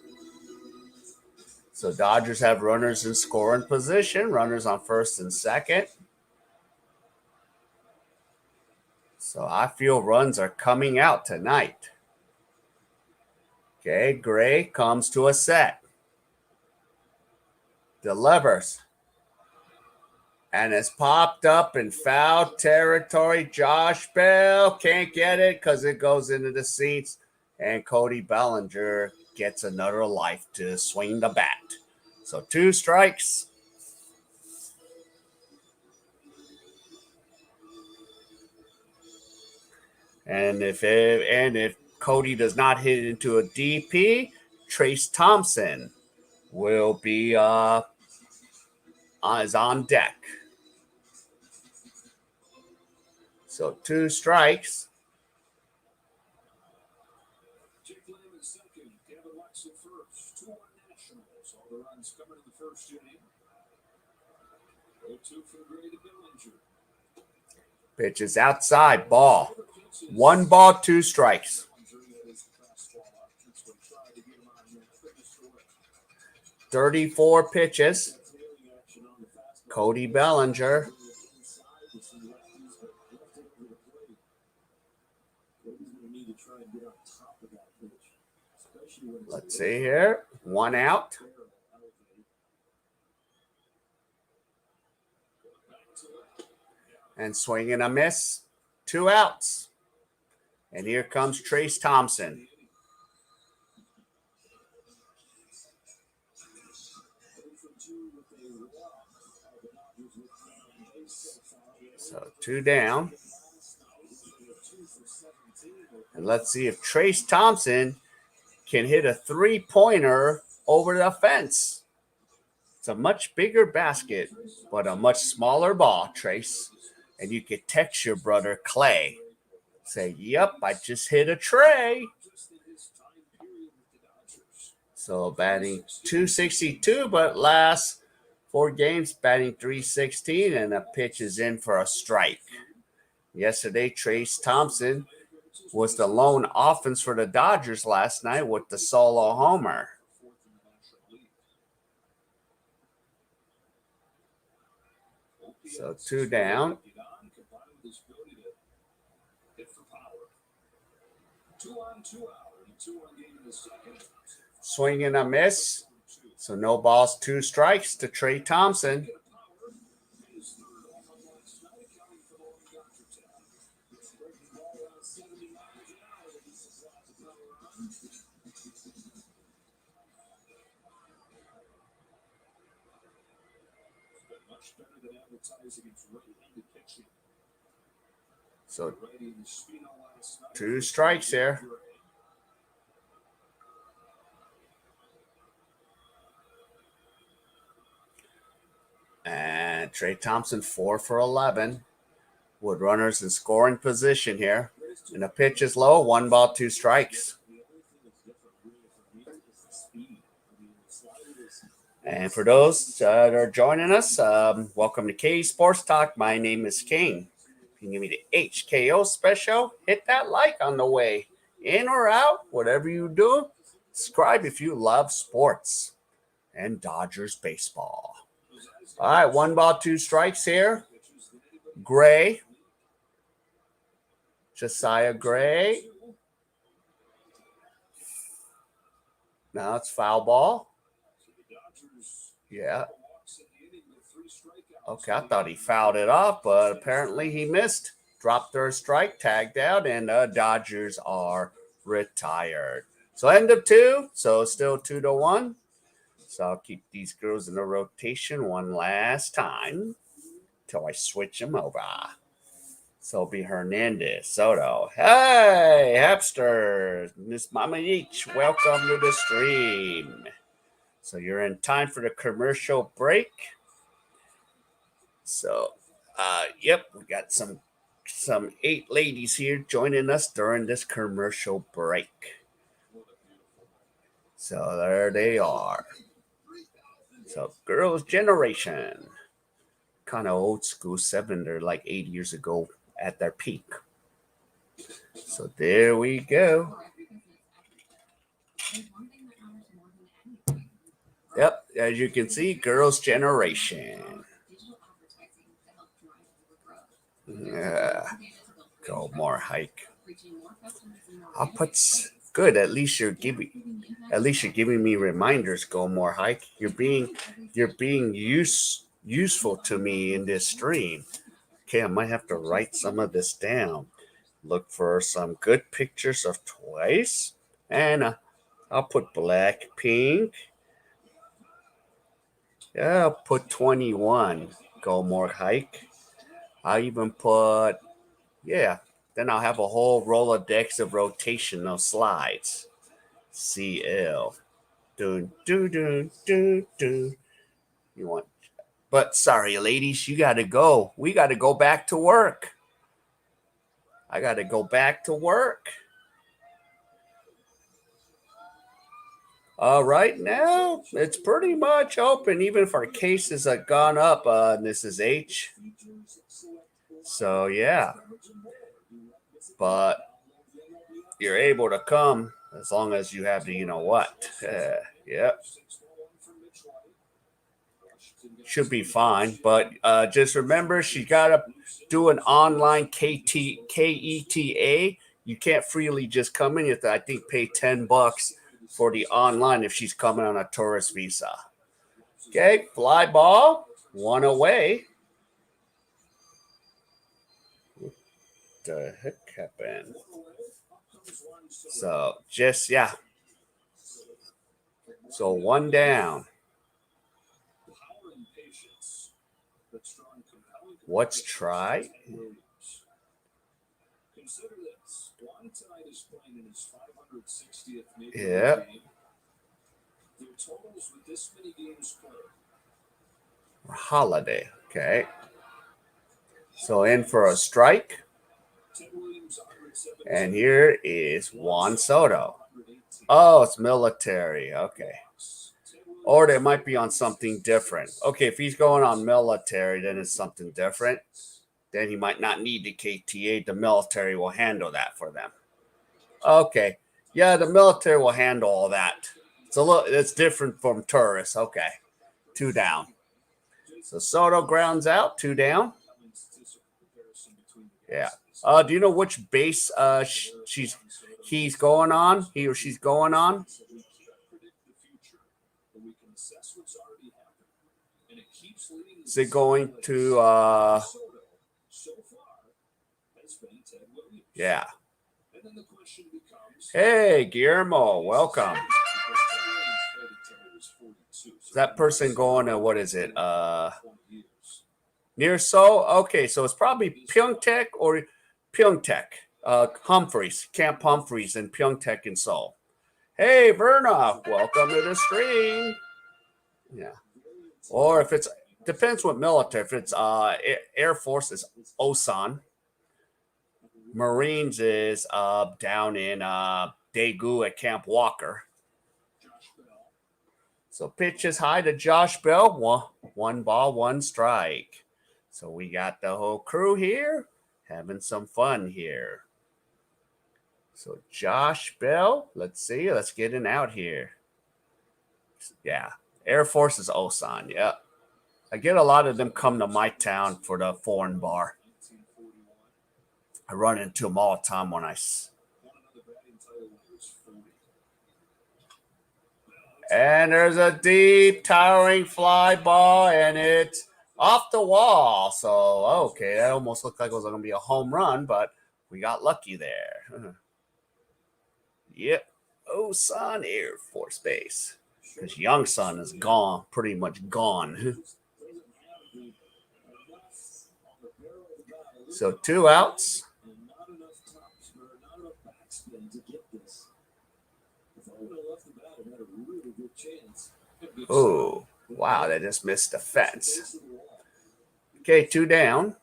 So Dodgers have runners in scoring position, runners on first and second. So I feel runs are coming out tonight. Okay, Gray comes to a set. Delivers. And it's popped up in foul territory. Josh Bell can't get it because it goes into the seats. And Cody Bellinger gets another life to swing the bat. So 2 strikes. And if Cody does not hit into a DP, Trace Thompson will be is on deck. So 2 strikes. Jake Lamb in second, Gavin Lux at first. 2-1 Nationals. All the runs coming in the first inning. 0-2 from Gray to Bellinger. Pitch is outside, ball. 1 ball, 2 strikes. 34 pitches. Cody Bellinger. Let's see here. 1 out. And swing and a miss. 2 outs. And here comes Trace Thompson. So 2 down. And let's see if Trace Thompson can hit a 3-pointer over the fence. It's a much bigger basket, but a much smaller ball, Trace. And you could text your brother Clay. Say, yep, I just hit a tray. So batting .262, but last 4 games batting .316, and a pitch is in for a strike. Yesterday, Trace Thompson was the lone offense for the Dodgers last night with the solo homer. So 2 down. Swing and a miss. So no balls, 2 strikes to Trey Thompson. much better than advertising its right-handed pitching. So Righty in Espino last night. 2 strikes there. And Trey Thompson 4 for 11. With runners in scoring position here. And the pitch is low. 1 ball, 2 strikes. And for those that are joining us, welcome to K.A.E Sports Talk. My name is King. If you can give me the HKO special, hit that like on the way. In or out, whatever you do, subscribe if you love sports and Dodgers baseball. All right, 1 ball, 2 strikes here. Gray. Josiah Gray. Now it's foul ball. Yeah. Okay, I thought he fouled it off, but apparently he missed. Dropped their strike, tagged out, and the Dodgers are retired. So end of 2, so still 2-1. So I'll keep these girls in the rotation one last time till I switch them over. So it'll be Hernandez, Soto. Hey, Hapsters, Miss Mama Each, welcome to the stream. So you're in time for the commercial break. So, yep, we got some 8 ladies here joining us during this commercial break. So there they are. So Girls' Generation. Kind of old school 7. They're like 8 years ago at their peak. So there we go. Yep, as you can see, Girls' Generation. Yeah, go more hike. I'll put good. At least you're giving me reminders. Go more hike. You're being useful to me in this stream. Okay, I might have to write some of this down. Look for some good pictures of Twice, and I'll put black, pink. Yeah, I'll put 21. Go more hike. I'll even put, yeah. Then I'll have a whole Rolodex of rotational slides. CL. Dun, dun, dun, dun, dun. You want, but sorry, ladies, you got to go. We got to go back to work. I got to go back to work. Right now, it's pretty much open, even if our cases have gone up. This is H. So, yeah. But you're able to come as long as you have the, you know what. Yep. Should be fine. But just remember, she got to do an online KETA. You can't freely just come in. You have to, I think, pay $10 for the online if she's coming on a tourist visa. Okay, fly ball, 1 away. What the heck happened? So, just, yeah. So, 1 down. What's try? Consider this. Juan tonight is playing in his 560th major Yeah. game. Their totals with this many games played. Holiday. Okay. So in for a strike. And here is Juan Soto. Oh, it's military. Okay. Or they might be on something different. Okay, if he's going on military, then it's something different. Then he might not need the KTA. The military will handle that for them. Okay. Yeah, the military will handle all that. It's different from tourists. Okay. 2 down. So Soto grounds out, 2 down. Yeah. Do you know which base he's going on? He or she's going on? Is it going to yeah. Hey, Guillermo, welcome. Is that person going to, what is it? Near Seoul? Okay, so it's probably Pyeongtaek or Pyeongtaek. Humphreys, Camp Humphreys in Pyeongtaek in Seoul. Hey, Verna, welcome to the stream. Yeah. Or if it's, depends what military. If it's Air Force is Osan. Marines is down in Daegu at Camp Walker. So pitch is high to Josh Bell. One ball, one strike. So we got the whole crew here having some fun here. So Josh Bell, let's see. Let's get it out here. Yeah. Air Force is Osan. Yeah. I get a lot of them come to my town for the foreign bar. I run into them all the time when I. And there's a deep, towering fly ball, and it's off the wall. So, okay, that almost looked like it was going to be a home run, but we got lucky there. Yep. Osan Air Force Base. Because Young Sun is gone, pretty much gone. So 2 outs. Oh, wow, that just missed the fence. Okay, 2 down.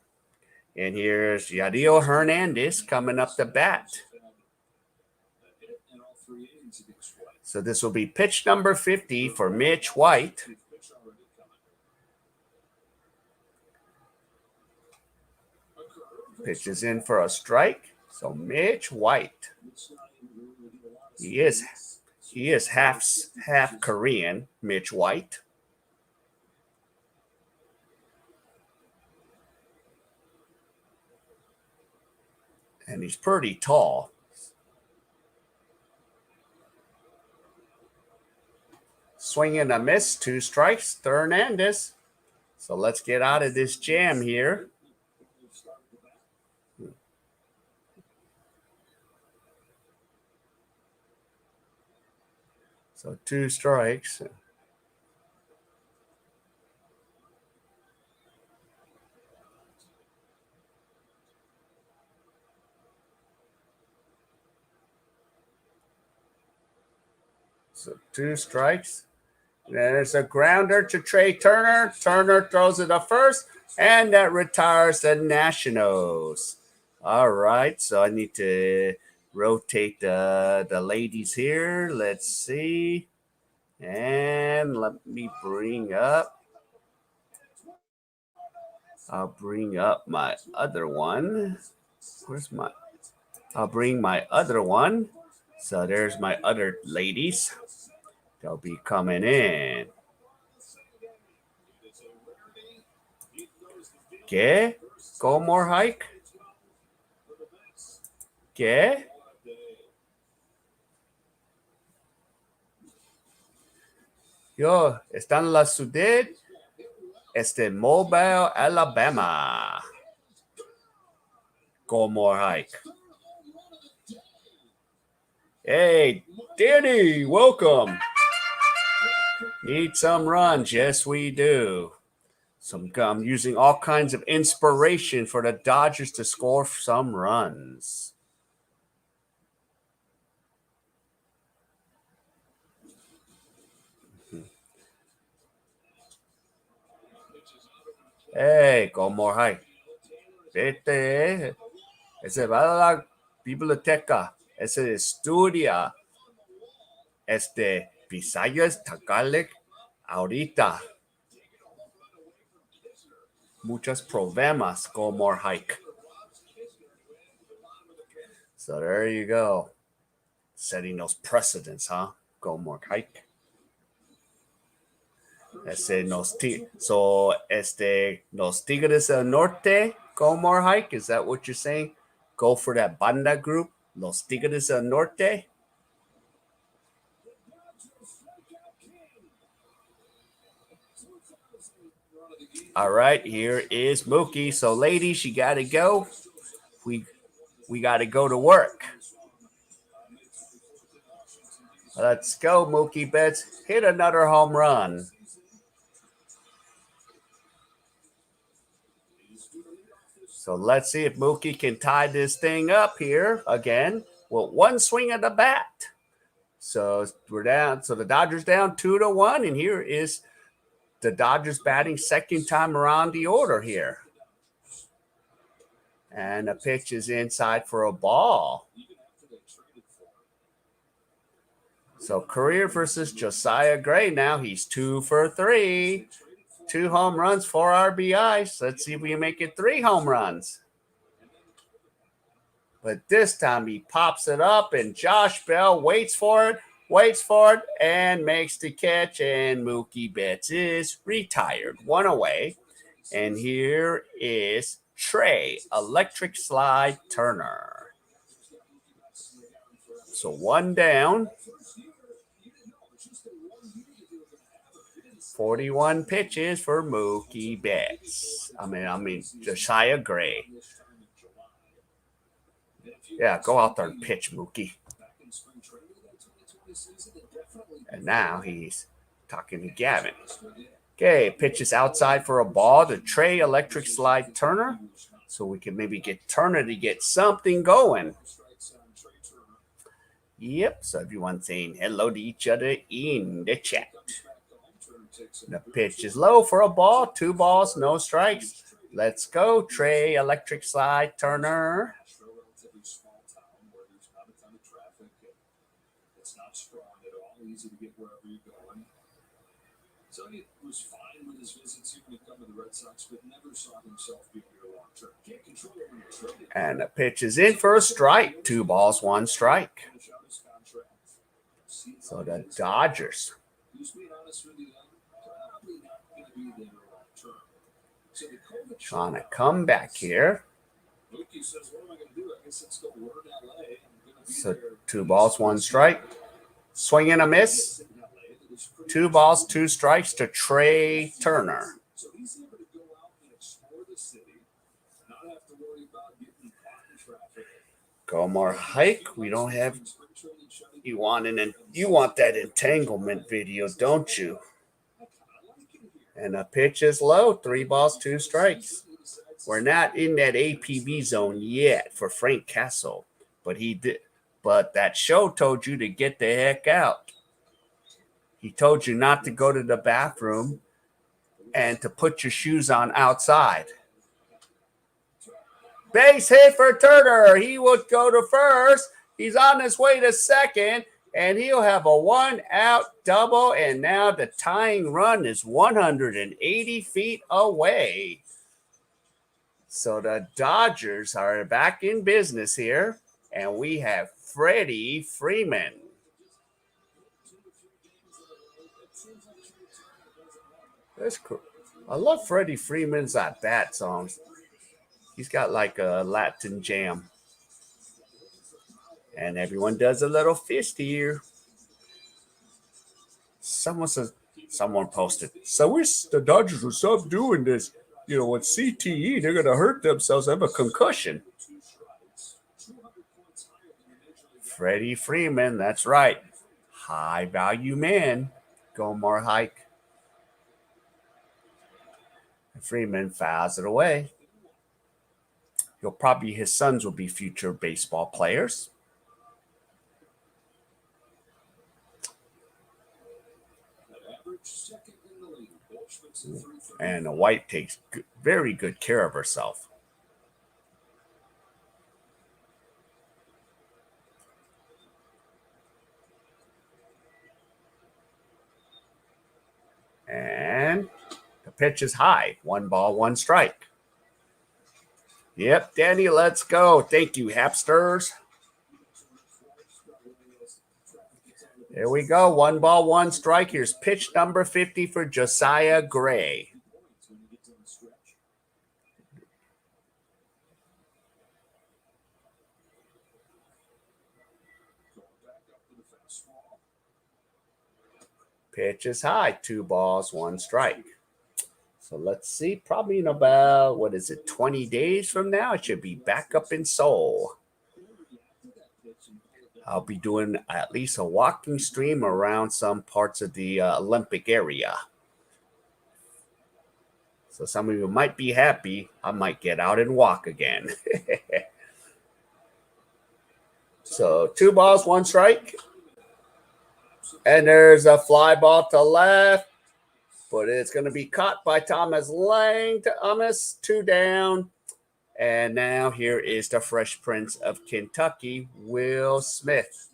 And here's Yadiel Hernandez coming up the bat. So this will be pitch number 50 for Mitch White. Pitches in for a strike. So Mitch White. He is half Korean, Mitch White. And he's pretty tall. Swing and a miss, 2 strikes, Hernandez. So let's get out of this jam here. So 2 strikes. So 2 strikes. There's a grounder to Trey Turner. Turner throws it to first, and that retires the Nationals. All right, so I need to rotate the ladies here. Let's see. And let me bring up. I'll bring up my other one. I'll bring my other one. So there's my other ladies. They'll be coming in. ¿Qué? Go more hike? ¿Qué? Yo, está en la ciudad Mobile, Alabama. Go more hike. Hey, Danny, welcome. Need some runs? Yes, we do. I'm using all kinds of inspiration for the Dodgers to score some runs. Hey, go more high. Vete. Ese va a la biblioteca. Ese estudia. Visayas Tagalog ahorita. Muchos problemas. Go more hike. So there you go. Setting those precedents, huh? Go more hike. Nos Tigres del Norte, go more hike. Is that what you're saying? Go for that banda group, Los Tigres del Norte. All right, here is Mookie. So, ladies, you got to go. We got to go to work. Let's go, Mookie Betts. Hit another home run. So let's see if Mookie can tie this thing up here again with one swing of the bat. So we're down. So the Dodgers down 2-1, and here is the Dodgers batting second time around the order here. And the pitch is inside for a ball. So Career versus Josiah Gray. Now he's 2 for 3. 2 home runs, 4 RBIs. Let's see if we can make it 3 home runs. But this time he pops it up, and Josh Bell waits for it, and makes the catch. And Mookie Betts is retired. 1 away. And here is Trey Electric Slide Turner. So 1 down. 41 pitches for Mookie Betts. I mean, Josiah Gray. Yeah, go out there and pitch, Mookie. And now he's talking to Gavin. Okay, pitches outside for a ball to Trey Electric Slide Turner. So we can maybe get Turner to get something going. Yep, so everyone's saying hello to each other in the chat. The pitch is low for a ball. 2 balls, no strikes. Let's go, Trey Electric Slide Turner. Easy to get wherever you're going. So he was fine with his visits here when he come to the Red Sox, but never saw himself being here long term. Can't control it when you're traded. And the pitch is in for a strike. 2 balls, 1 strike. So the Dodgers. Trying to come back here. So 2 balls, 1 strike. Swing and a miss. 2 balls, 2 strikes to Trey Turner. Go more hike. We don't have. You want that entanglement video, don't you? And the pitch is low. 3 balls, 2 strikes. We're not in that APB zone yet for Frank Castle, but he did. But that show told you to get the heck out. He told you not to go to the bathroom and to put your shoes on outside. Base hit for Turner. He would go to first. He's on his way to second, and he'll have a 1-out double. And now the tying run is 180 feet away. So the Dodgers are back in business here, and we have Freddie Freeman. That's cool. I love Freddie Freeman's at bat songs. He's got like a Latin jam. And everyone does a little fist here. Someone posted, so wish the Dodgers would stop doing this. You know, with CTE, they're going to hurt themselves, have a concussion. Freddie Freeman, that's right. High value man. Go more hike. Freeman fouls it away. His sons will be future baseball players. And the White takes very good care of herself. And the pitch is high. 1 ball, 1 strike. Yep, Danny, let's go. Thank you, Hapsters. There we go. 1 ball, 1 strike. Here's pitch number 50 for Josiah Gray. Pitch is high. 2 balls, 1 strike. So let's see. Probably in about, 20 days from now, it should be back up in Seoul. I'll be doing at least a walking stream around some parts of the Olympic area. So some of you might be happy I might get out and walk again. So 2 balls, 1 strike. And there's a fly ball to left, but it's going to be caught by Thomas Lang to Thomas, 2 down. And now here is the Fresh Prince of Kentucky, Will Smith.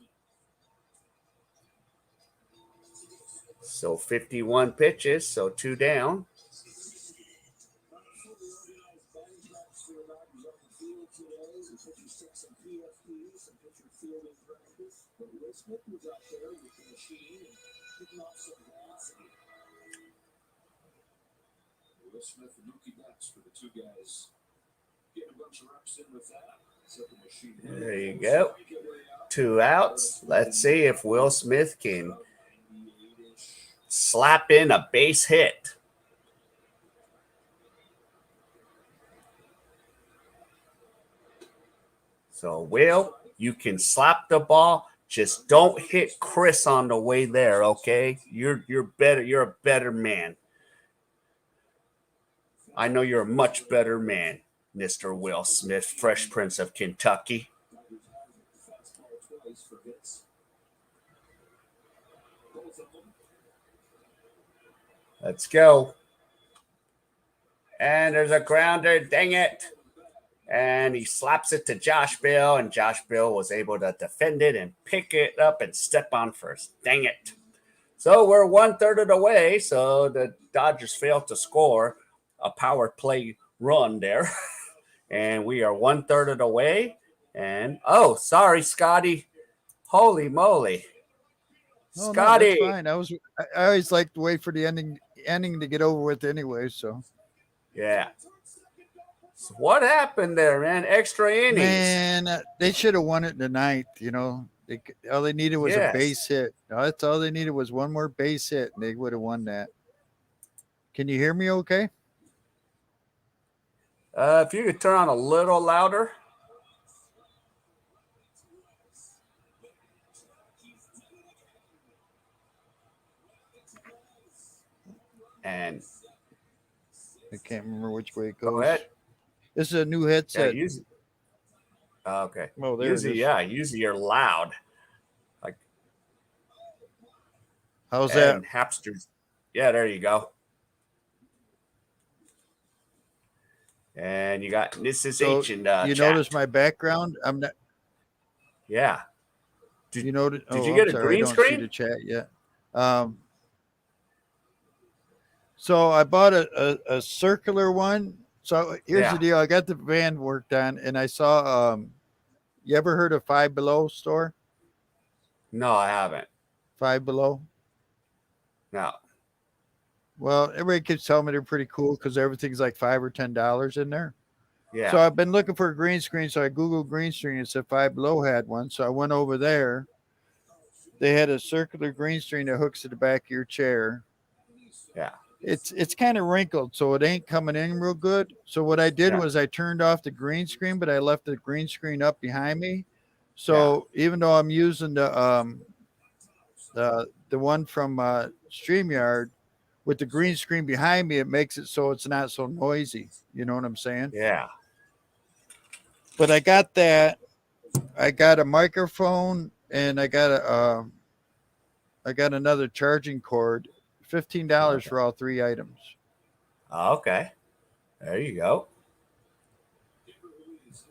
So 51 pitches, so 2 down. Will Smith and Mookie Betts for the two guys getting a bunch of reps in with that. There you go. 2 outs. Let's see if Will Smith can slap in a base hit. So, Will, you can slap the ball. Just don't hit Chris on the way there, okay? You're better. You're a better man. I know you're a much better man, Mr. Will Smith, Fresh Prince of Kentucky. Let's go. And there's a grounder. Dang it. And he slaps it to Josh Bell, and Josh Bell was able to defend it and pick it up and step on first. Dang it. So we're 1/3 of the way. So the Dodgers failed to score a power play run there. And we are 1/3 of the way. And, oh, sorry, Scotty. Holy moly. Oh, Scotty. no, that's fine. I always like to wait for the ending to get over with anyway. So Yeah. So what happened there, man? Extra innings. Man, they should have won it tonight. You know, all they needed was a base hit. That's all they needed was one more base hit, and they would have won that. Can you hear me? Okay. If you could turn on a little louder. And I can't remember which way it goes. Go ahead. This is a new headset. Yeah, okay. Oh, there usually, it is. Usually you're loud. Like, how's that? Hapsters. Yeah, there you go. And you got Mrs. H in the you chat. notice my background? I'm not. Yeah. Did you notice? Did you get a green screen? I don't see the chat yet. So I bought a circular one. So here's the deal. I got the van worked on, and I saw. You ever heard of Five Below store? No, I haven't. Five Below? No. Well, everybody keeps telling me they're pretty cool because everything's like $5 or $10 in there. Yeah. So I've been looking for a green screen. So I Googled green screen and said Five Below had one. So I went over there. They had a circular green screen that hooks to the back of your chair. Yeah. It's kind of wrinkled, so it ain't coming in real good. So what I did was I turned off the green screen, but I left the green screen up behind me. So even though I'm using the one from StreamYard with the green screen behind me, it makes it so it's not so noisy. You know what I'm saying? Yeah. But I got that. I got a microphone, and I got another charging cord. $15 for all 3 items. Okay. There you go.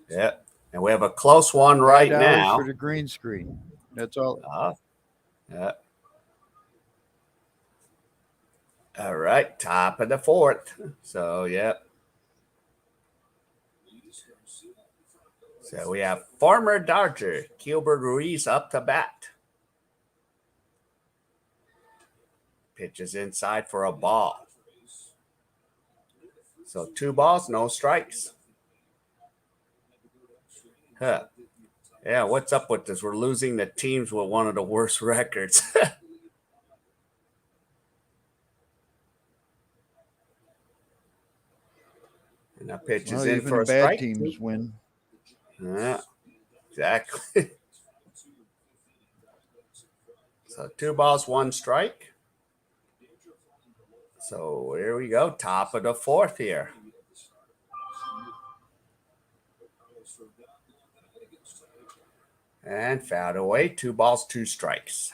Yep. And we have a close one right now. For the green screen. That's all. Yeah. All right. Top of the 4th. So, yep. So we have former Dodger Gilbert Ruiz up to bat. Pitches inside for a ball. So 2 balls, no strikes. Huh. Yeah, what's up with this? We're losing the teams with one of the worst records. And that pitch is in for a strike. Bad teams win. Yeah, exactly. So 2 balls, 1 strike. So here we go, top of the fourth here. And fouled away, 2 balls, 2 strikes.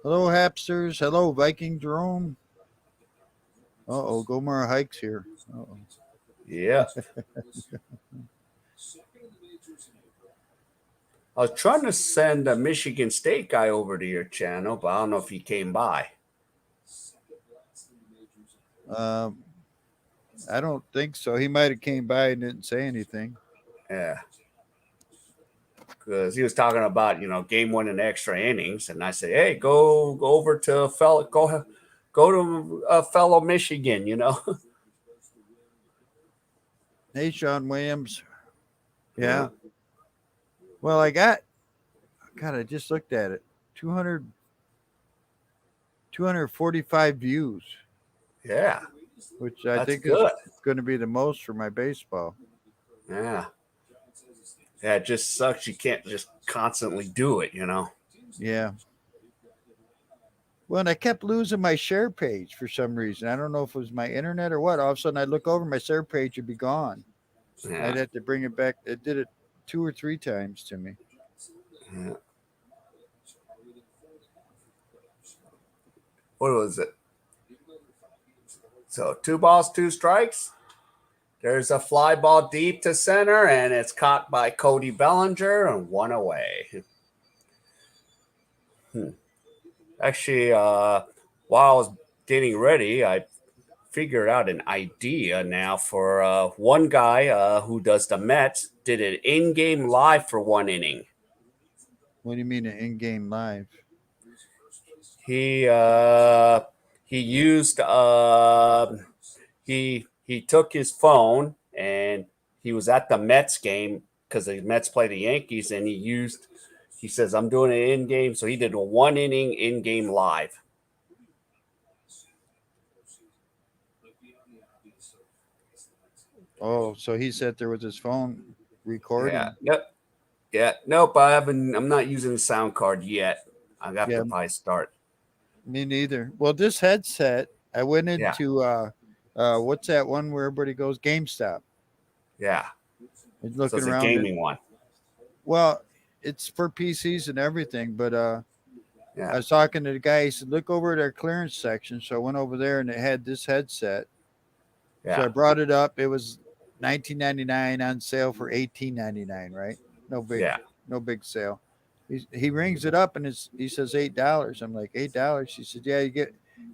Hello, Hapsters. Hello, Viking Jerome. Uh-oh, Gomar Hikes here. Uh-oh. Yep. I was trying to send a Michigan State guy over to your channel, but I don't know if he came by. I don't think so. He might have came by and didn't say anything. Yeah. Because he was talking about, game 1 in extra innings. And I said, hey, go over to go to fellow Michigan, Hey, Sean Williams. Yeah. Well, I just looked at it. 245 views. Yeah. Which I think good. is going to be the most for my baseball. Yeah. Yeah, it just sucks. You can't just constantly do it, Yeah. Well, and I kept losing my share page for some reason. I don't know if it was my internet or what. All of a sudden, I'd look over, my share page would be gone. Yeah. I'd have to bring it back. It did it 2 or 3 times to me. Yeah. What was it? So 2 balls, 2 strikes. There's a fly ball deep to center, and it's caught by Cody Bellinger and 1 away. Actually, while I was getting ready, I figured out an idea now for one guy who does the Mets, did an in-game live for 1 inning. What do you mean an in-game live? He used he took his phone and he was at the Mets game because the Mets play the Yankees, and he says, I'm doing it in game. So he did a 1 inning in game live. Oh, so he sat there with his phone recording. Yeah. Yep. Yeah. Nope. I'm not using the sound card yet. I got to probably start. Me neither. Well, this headset, I went into what's that one where everybody goes? GameStop. Yeah. It's looking So it's around. A gaming one. Well, it's for PCs and everything, but I was talking to the guy. He said, "Look over at our clearance section." So I went over there, and it had this headset. Yeah. So I brought it up. It was $19.99 on sale for $18.99. Right? No big sale. He rings it up and he says $8. I'm like, $8? He said, yeah,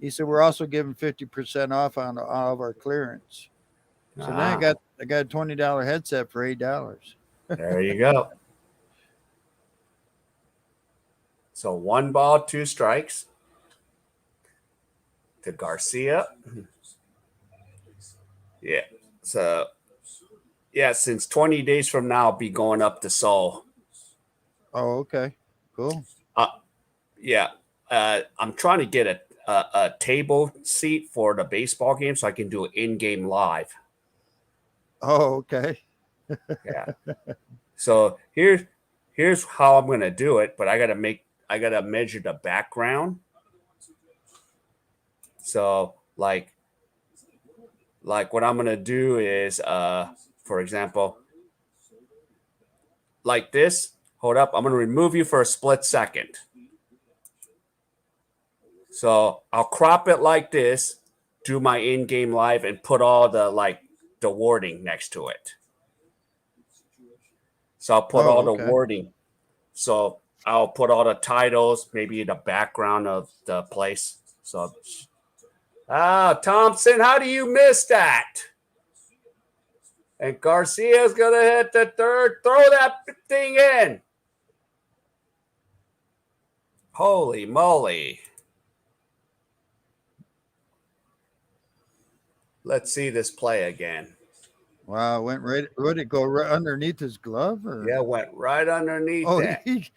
he said, we're also giving 50% off on all of our clearance. So then I got a $20 headset for $8. There you go. So 1 ball, 2 strikes to Garcia. Yeah. So since 20 days from now, I'll be going up to Seoul. Oh, okay. Cool. Yeah. I'm trying to get a table seat for the baseball game so I can do it in-game live. Oh, okay. Yeah. So here's how I'm gonna do it, but I gotta measure the background. So like what I'm gonna do is for example, like this. Hold up, I'm gonna remove you for a split second. So I'll crop it like this, do my in-game live, and put all the wording next to it. So I'll put all the wording. So I'll put all the titles, maybe the background of the place. So, Thompson, how do you miss that? And Garcia's going to hit the third. Throw that thing in. Holy moly. Let's see this play again. Wow, went right. Would it go right underneath his glove? Or? Yeah, went right underneath that.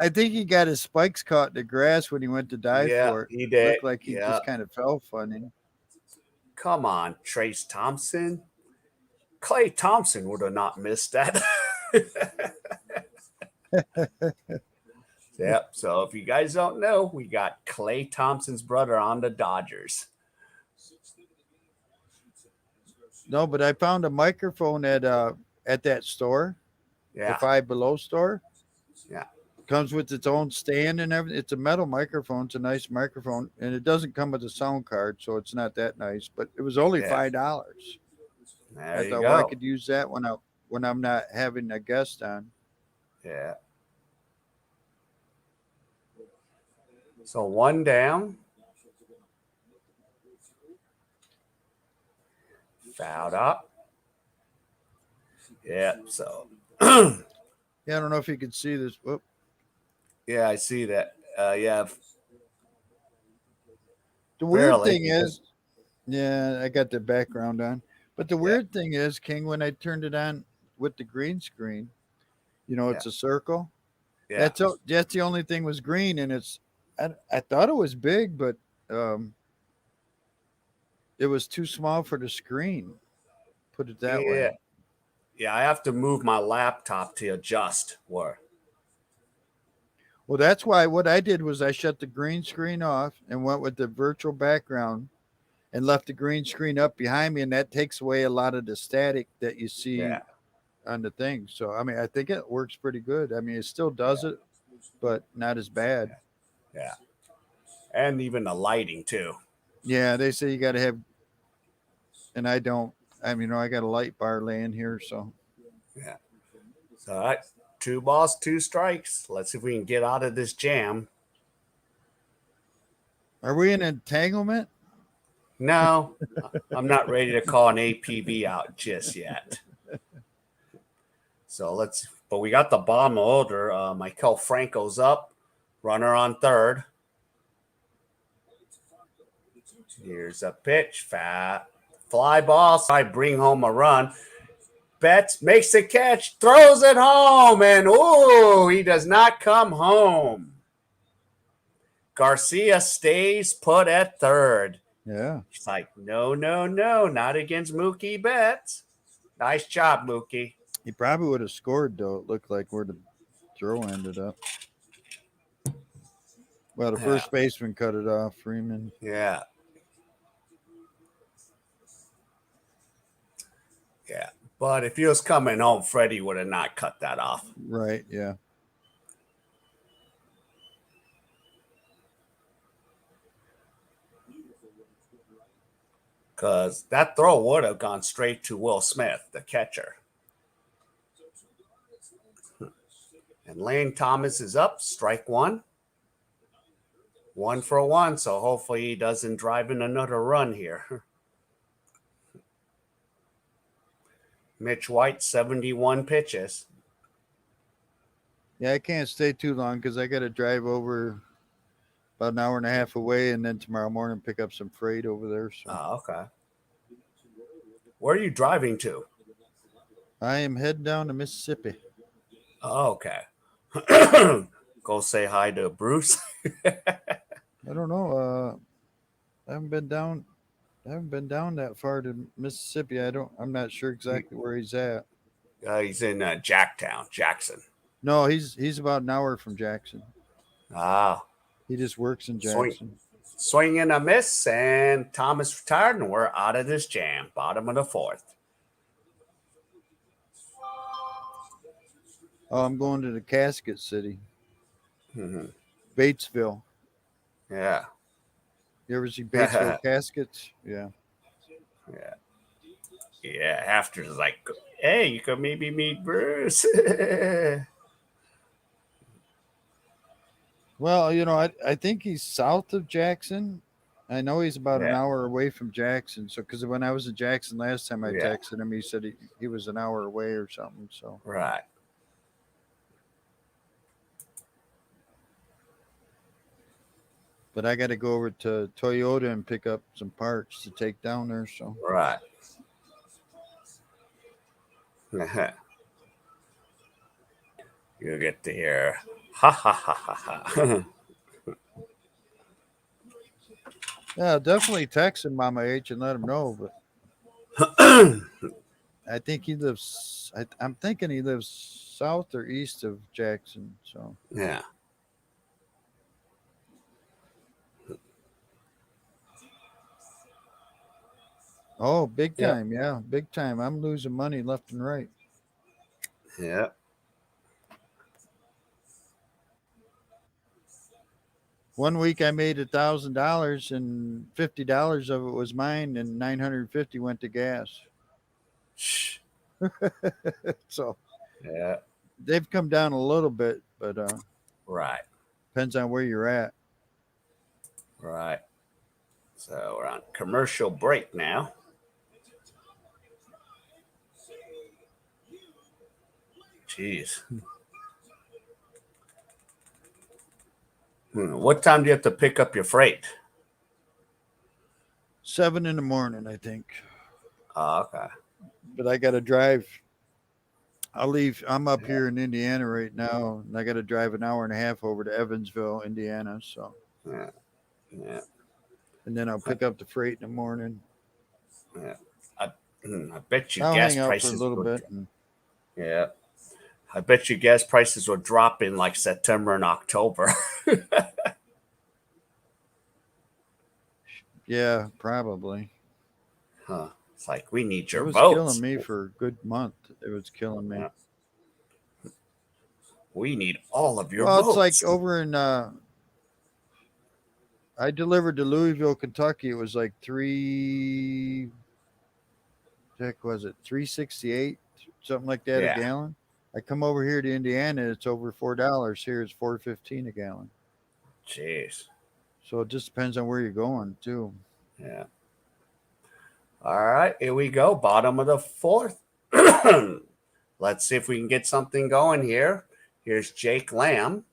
I think he got his spikes caught in the grass when he went to dive for it. He did. Looked like he just kind of fell funny. Come on, Trace Thompson. Clay Thompson would have not missed that. Yep. So if you guys don't know, we got Clay Thompson's brother on the Dodgers. No, but I found a microphone at that store, the Yeah. Five Below store. Yeah. Comes with its own stand and everything. It's a metal microphone. It's a nice microphone, and it doesn't come with a sound card, so it's not that nice. But it was only Yeah. $5. There I you thought, well, I go. could use that when I'm not having a guest on. Yeah. So one down. Fouled up. Yeah. So. Yeah, I don't know if you can see this. Whoop. Yeah, I see that. Yeah, The weird barely. thing is, yeah, I got the background on. But the Yeah. weird thing is, King, when I turned it on with the green screen, Yeah. it's a circle. Yeah. That's the only thing was green, and I thought it was big, but um, it was too small for the screen. Put it that way. Yeah. Yeah. I have to move my laptop to adjust. Where? Well, that's why what I did was I shut the green screen off and went with the virtual background and left the green screen up behind me, and that takes away a lot of the static that you see Yeah. on the thing. So I mean, I think it works pretty good. I mean, it still Yeah. does it, but not as bad. Yeah. And even the lighting too. Yeah, they say you got to have, and I don't. I mean, I got a light bar laying here, so Yeah. So, all right. 2 balls, 2 strikes. Let's see if we can get out of this jam. are we in entanglement? No, I'm not ready to call an APB out just yet. So but we got the bottom order. Michael Franco's up, runner on third. Here's a pitch, fat fly ball. So I bring home a run. Betts makes the catch, throws it home, and he does not come home. Garcia stays put at third. Yeah, He's like, no, no, no, not against Mookie Betts. Nice job, Mookie. he probably would have scored though. It looked like where the throw ended up. Well, the Yeah, first baseman cut it off. Freeman. yeah, yeah. But if he was coming home, Freddie would have not cut that off. Right. Yeah. Because that throw would have gone straight to Will Smith, the catcher. And Lane Thomas is up, strike one. 1-for-1, so hopefully he doesn't drive in another run here. Mitch White, 71 pitches. Yeah, I can't stay too long because I got to drive over about an hour and a half away, and then tomorrow morning pick up some freight over there. So Oh, okay. Where are you driving to? I am heading down to Mississippi. Oh, okay. Go say hi to Bruce. I don't know. I haven't been down. I haven't been down that far to Mississippi. I'm not sure exactly where he's at. He's in Jacktown, Jackson. No, he's about an hour from Jackson. Ah, He just works in swing, Jackson. swing and a miss, and Thomas retired, and we're out of this jam. Bottom of the fourth. Oh, I'm going to the Casket City, Mm-hmm. Batesville. Yeah. You ever see Batesville Caskets? Yeah. Yeah. Yeah. After like, hey, you could maybe meet Bruce. Well, I think he's south of Jackson. I know he's about an Yeah. hour away from Jackson. So, because when I was in Jackson last time I Yeah. texted him, he said he was an hour away or something. So, Right. but I got to go over to Toyota and pick up some parts to take down there. So, Right. You get to hear ha ha ha ha ha. yeah, definitely text him Mama H and let him know. But I think he lives. I'm thinking he lives south or east of Jackson. So, Yeah. Oh, big Yep. time. Yeah, big time. I'm losing money left and right. Yeah. One week I made $1,000 and $50 of it was mine, and 950 went to gas. Shh. So Yeah. they've come down a little bit, but Right. depends on where you're at. Right. So we're on commercial break now. Jeez. What time do you have to pick up your freight? 7 in the morning, I think. Oh, okay. But I got to drive. I'll leave. I'm up Yeah. here in Indiana right now, and I got to drive an hour and a half over to Evansville, Indiana. So, Yeah. Yeah. and then I'll I, pick up the freight in the morning. yeah. I, I bet you I'll gas hang out for a prices little would. bit. And Yeah. I bet you gas prices will drop in like September and October. yeah, probably. Huh. It's like we need It your was killing votes. me for a good month. It was killing me. Yeah. We need all of your Well, it's like votes. over in I delivered to Louisville, Kentucky. It was like heck was it 368, something like that a Yeah. gallon. I come over here to Indiana, it's over $4. Here it's 4.15 a gallon. Jeez. So it just depends on where you're going too. Yeah. All right. Here we go. Bottom of the fourth. Let's see if we can get something going here. Here's Jake Lamb.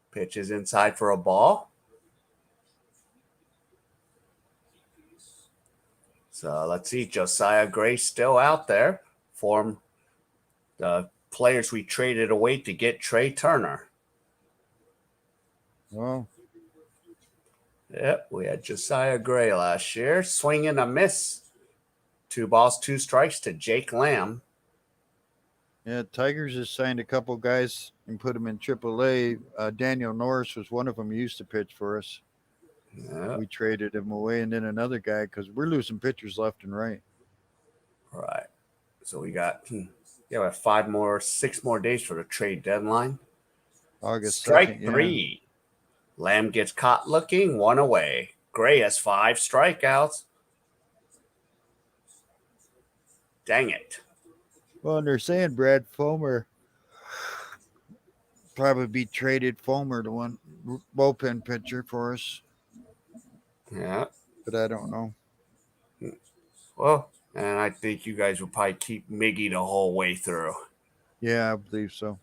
Pitches inside for a ball. So let's see. Josiah Gray still out there. Form the players we traded away to get Trey Turner. Well, Yep, we had Josiah Gray last year. Swing and a miss. 2 balls, 2 strikes to Jake Lamb. yeah, Tigers just signed a couple guys and put them in AAA. Daniel Norris was one of them. He used to pitch for us. Yep, We traded him away, and then another guy because we're losing pitchers left and right. right. So we got we have 5 more, 6 more days for the trade deadline. August 2nd, Strike yeah. 3. Lamb gets caught looking, 1 away. Gray has 5 strikeouts. Dang it. Well, and they're saying Brad Fulmer probably be traded. Fulmer, the one bullpen pitcher for us, Yeah. but I don't know. Well, and I think you guys will probably keep Miggy the whole way through. Yeah, I believe so.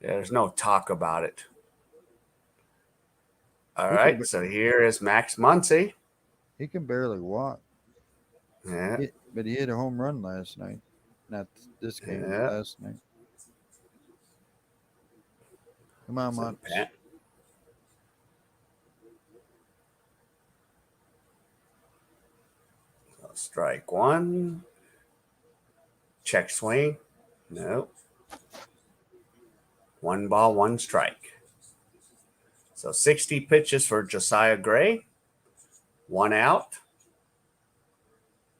Yeah, there's no talk about it. All He can right, so here is Max Muncy. he can barely walk. Yeah, But he hit a home run last night. Not this game, but yeah. last night. Come on, So, Munts. strike 1. Check swing. Nope. 1 ball, 1 strike. So 60 pitches for Josiah Gray. 1 out.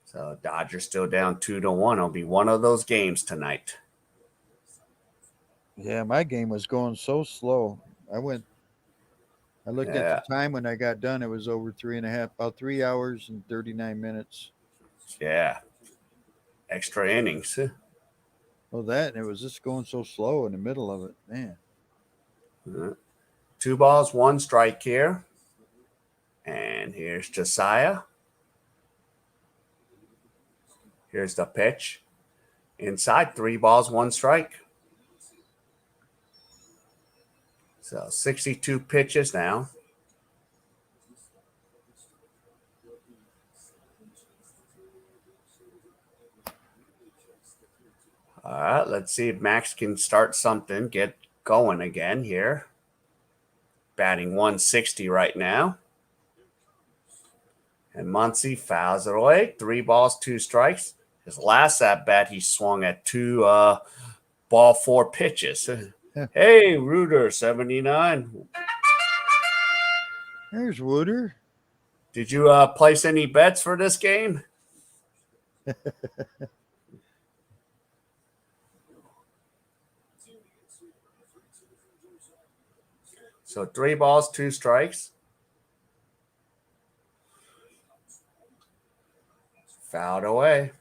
So Dodgers still down 2-1. It'll be one of those games tonight. Yeah, my game was going so slow. I looked at the Yeah, time when I got done. It was over 3.5, about 3 hours and 39 minutes. yeah. Extra innings. Oh, that, and it was just going so slow in the middle of it. Man. 2 balls, 1 strike here. And here's Josiah. Here's the pitch. Inside, 3 balls, 1 strike. So 62 pitches now. All right, let's see if Max can start something, get going again here. Batting 160 right now. And Muncy fouls it away. 3 balls, 2 strikes. His last at bat, he swung at 2 ball, 4 pitches. Hey, Reuter, 79. There's Wooder. Did you place any bets for this game? So 3 balls, 2 strikes. Fouled away.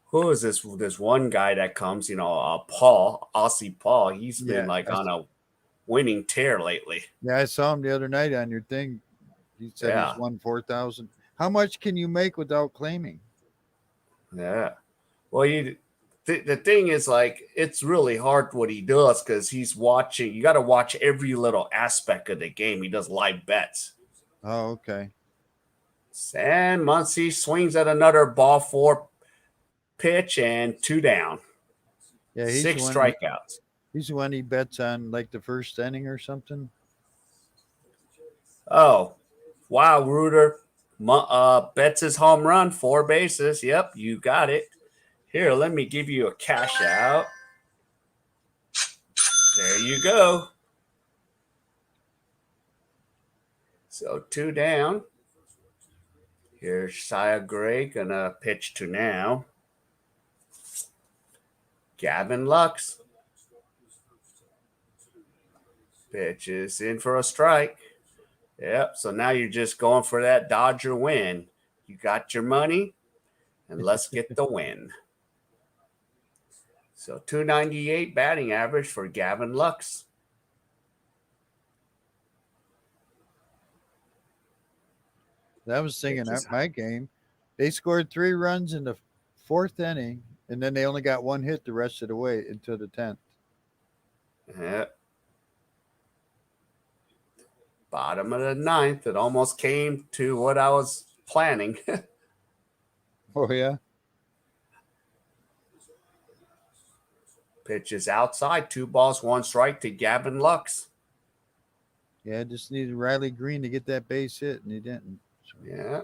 Who is this? This one guy that comes, Paul, Aussie Paul. He's been Yeah, like on a winning tear lately. yeah, I saw him the other night on your thing. He said he's Yeah, won 4,000. How much can you make without claiming? yeah. Well, the thing is, like, it's really hard what he does because he's watching. You got to watch every little aspect of the game. He does live bets. Oh, okay. And Muncie swings at another ball 4 pitch and 2 down. Yeah, he's the Six one. strikeouts. He's the one he bets on like the first inning or something. Oh, wow, Reuter bets his home run, 4 bases. Yep, you got it. Here, let me give you a cash out. There you go. So 2 down. Here's Shia Gray gonna pitch to now. Gavin Lux pitches in for a strike. Yep. So now you're just going for that Dodger win. You got your money, and let's get the win. So 298 batting average for Gavin Lux. I was thinking Pitches. at my game, they scored 3 runs in the fourth inning, and then they only got one hit the rest of the way until the 10th. Yep. Bottom of the ninth. It almost came to what I was planning. Oh yeah. Pitches outside. 2 balls, 1 strike to Gavin Lux. Yeah, just needed Riley Green to get that base hit, and he didn't. So. Yeah.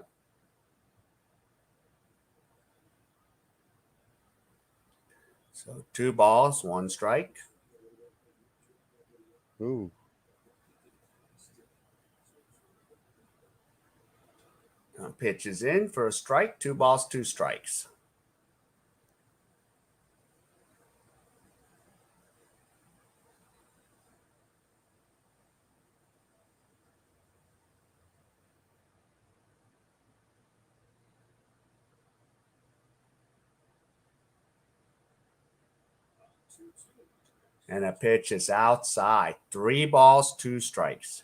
So 2 balls, 1 strike. Ooh. Pitches in for a strike. 2 balls, 2 strikes. And a pitch is outside. 3 balls, 2 strikes.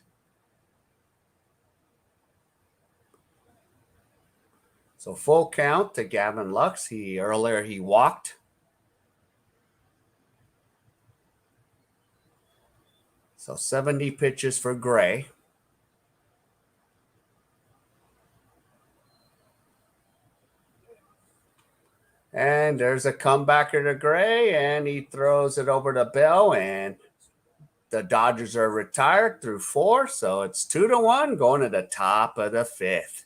So full count to Gavin Lux. Earlier he walked. So 70 pitches for Gray. And there's a comebacker to Gray, and he throws it over to Bell, and the Dodgers are retired through 4, so it's 2-1 going to the top of the 5th.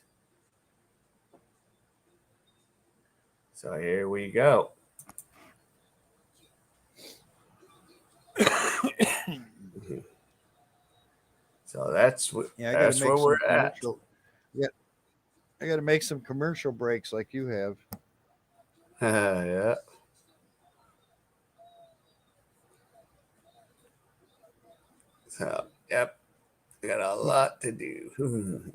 So here we go. So that's where we're at. Yeah, I got to make some commercial breaks like you have. Yeah. So, yep. I got a lot to do.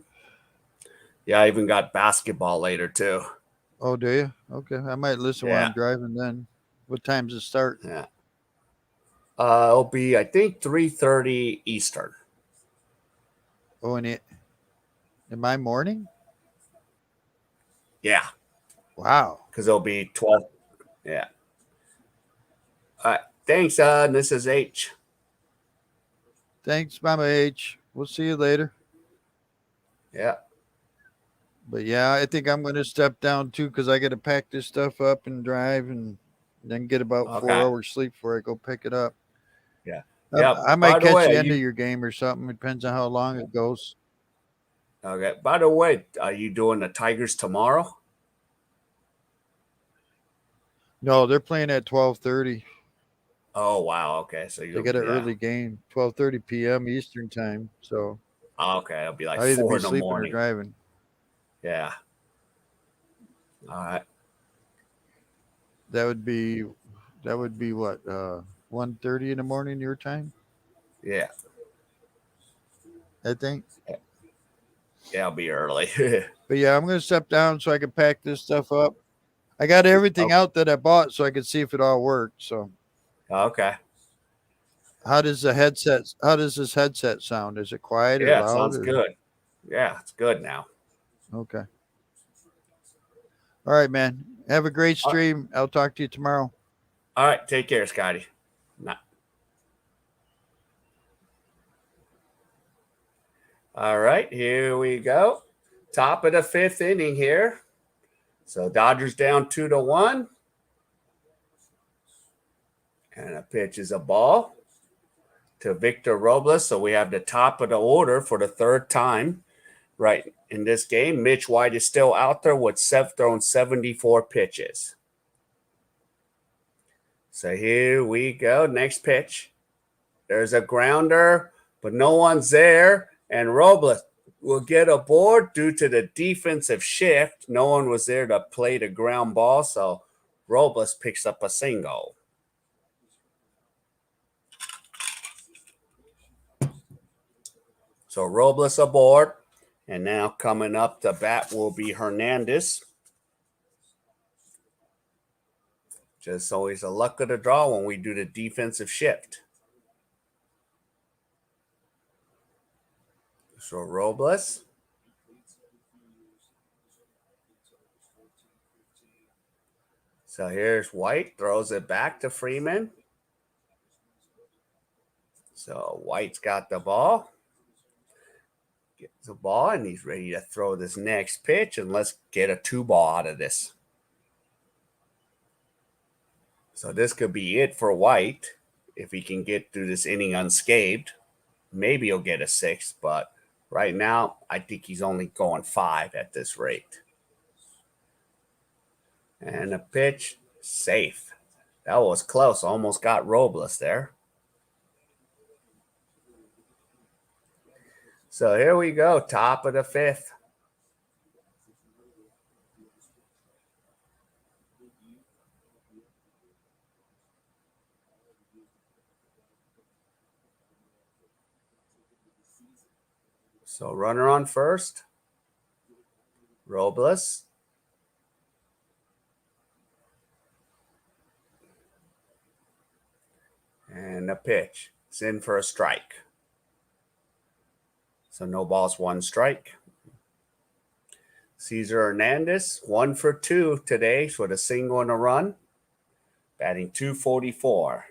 Yeah, I even got basketball later too. Oh, do you? Okay, I might listen while I'm driving. Then, what time's it start? Yeah. It'll be, I think, 3:30 Eastern. Oh, and in my morning? Yeah. Wow. Because it'll be 12. Yeah. All right. Thanks, this is H. Thanks, Mama H. We'll see you later. Yeah. But yeah, I think I'm going to step down too because I got to pack this stuff up and drive and then get about 4 hours sleep before I go pick it up. Yeah. Yeah. I might catch the end of your game or something. It depends on how long it goes. Okay. By the way, are you doing the Tigers tomorrow? No, they're playing at 12:30. Oh wow. Okay. So they got an early game, 12:30 p.m. Eastern time. So okay, it'll be like I'll either 4 be in the sleeping or morning. driving. Yeah. All right. That would be what 1:30 in the morning your time, Yeah. I think. Yeah, I'll be early. But yeah, I'm gonna step down so I can pack this stuff up. I got everything Oh, out that I bought so I could see if it all worked. So okay. how does this headset sound? Is it quiet or Yeah, it loud sounds or good. Yeah, it's good now. okay? All right, man. Have a great All stream. I'll talk to you tomorrow. all right. Take care, Scotty. Nah. All right. Here we go. Top of the fifth inning here. So Dodgers down 2-1. And a pitch is a ball to Victor Robles. So we have the top of the order for the third time right in this game. Mitch White is still out there with thrown 74 pitches. So here we go. Next pitch. There's a grounder, but no one's there. And Robles will get aboard due to the defensive shift. No one was there to play the ground ball. So Robles picks up a single. So Robles aboard. And now coming up to bat will be Hernandez. Just always a luck of the draw when we do the defensive shift. So Robles. So here's White, throws it back to Freeman. So White's got the ball. Gets the ball, and he's ready to throw this next pitch, and let's get a 2-ball out of this. So this could be it for White if he can get through this inning unscathed. Maybe he'll get a 6, but right now I think he's only going 5 at this rate. And a pitch, safe. That was close. Almost got Robles there. So here we go, top of the fifth. So runner on first. Robles. And a pitch. It's in for a strike. So no balls, 1 strike. Cesar Hernandez, 1 for 2 today with a single and a run. Batting .244.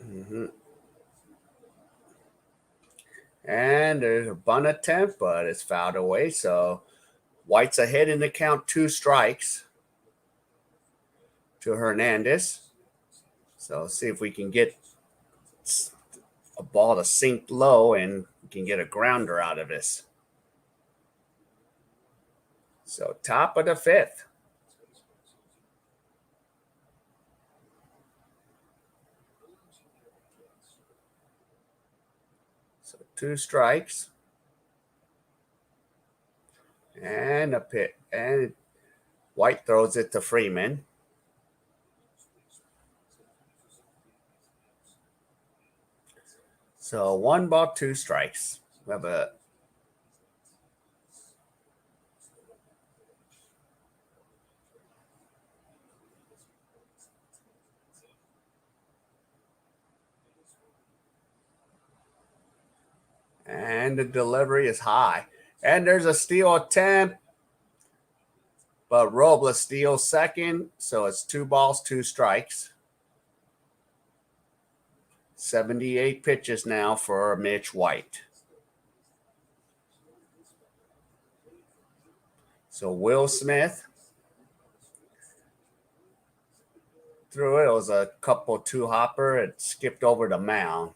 Mm-hmm. And there's a bunt attempt, but it's fouled away. So White's ahead in the count, 2 strikes to Hernandez. So see if we can get a ball to sink low and we can get a grounder out of this. So top of the fifth. So 2 strikes. And a pit. And White throws it to Freeman. So 1 ball, 2 strikes. We have a and the delivery is high. And there's a steal attempt, but Robles steals second. So it's 2 balls, 2 strikes. 78 pitches now for Mitch White. So Will Smith threw it. It was a couple 2-hopper. It skipped over the mound.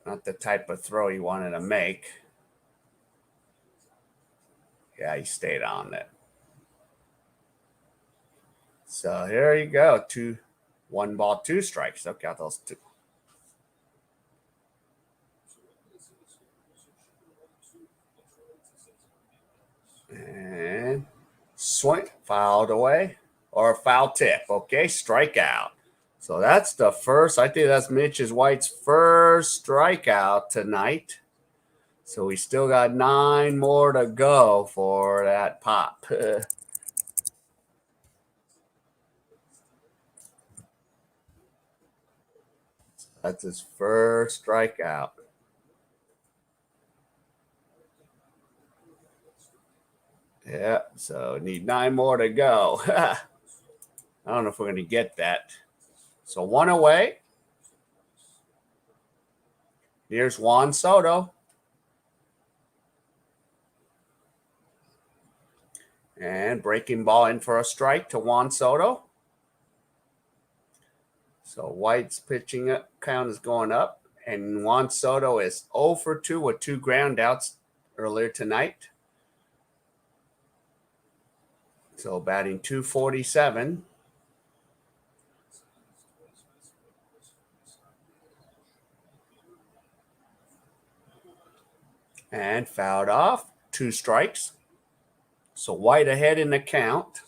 Not the type of throw he wanted to make. Yeah, he stayed on it. So here you go. 1 ball, 2 strikes. Look out those 2. And swing, fouled away, or foul tip. Okay, strikeout. So that's the first. I think that's Mitch's White's first strikeout tonight. So we still got 9 more to go for that pop. That's his first strikeout. Yeah, so need 9 more to go. I don't know if we're going to get that. So 1 away. Here's Juan Soto. And breaking ball in for a strike to Juan Soto. So White's pitching count is going up. And Juan Soto is 0 for 2 with 2 ground outs earlier tonight. So batting .247. And fouled off. 2 strikes. So White ahead in the count.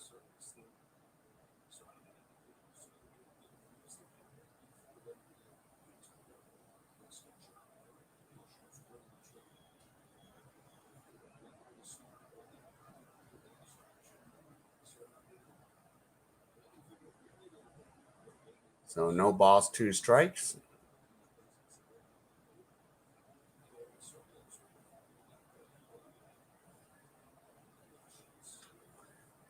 So no balls, 2 strikes.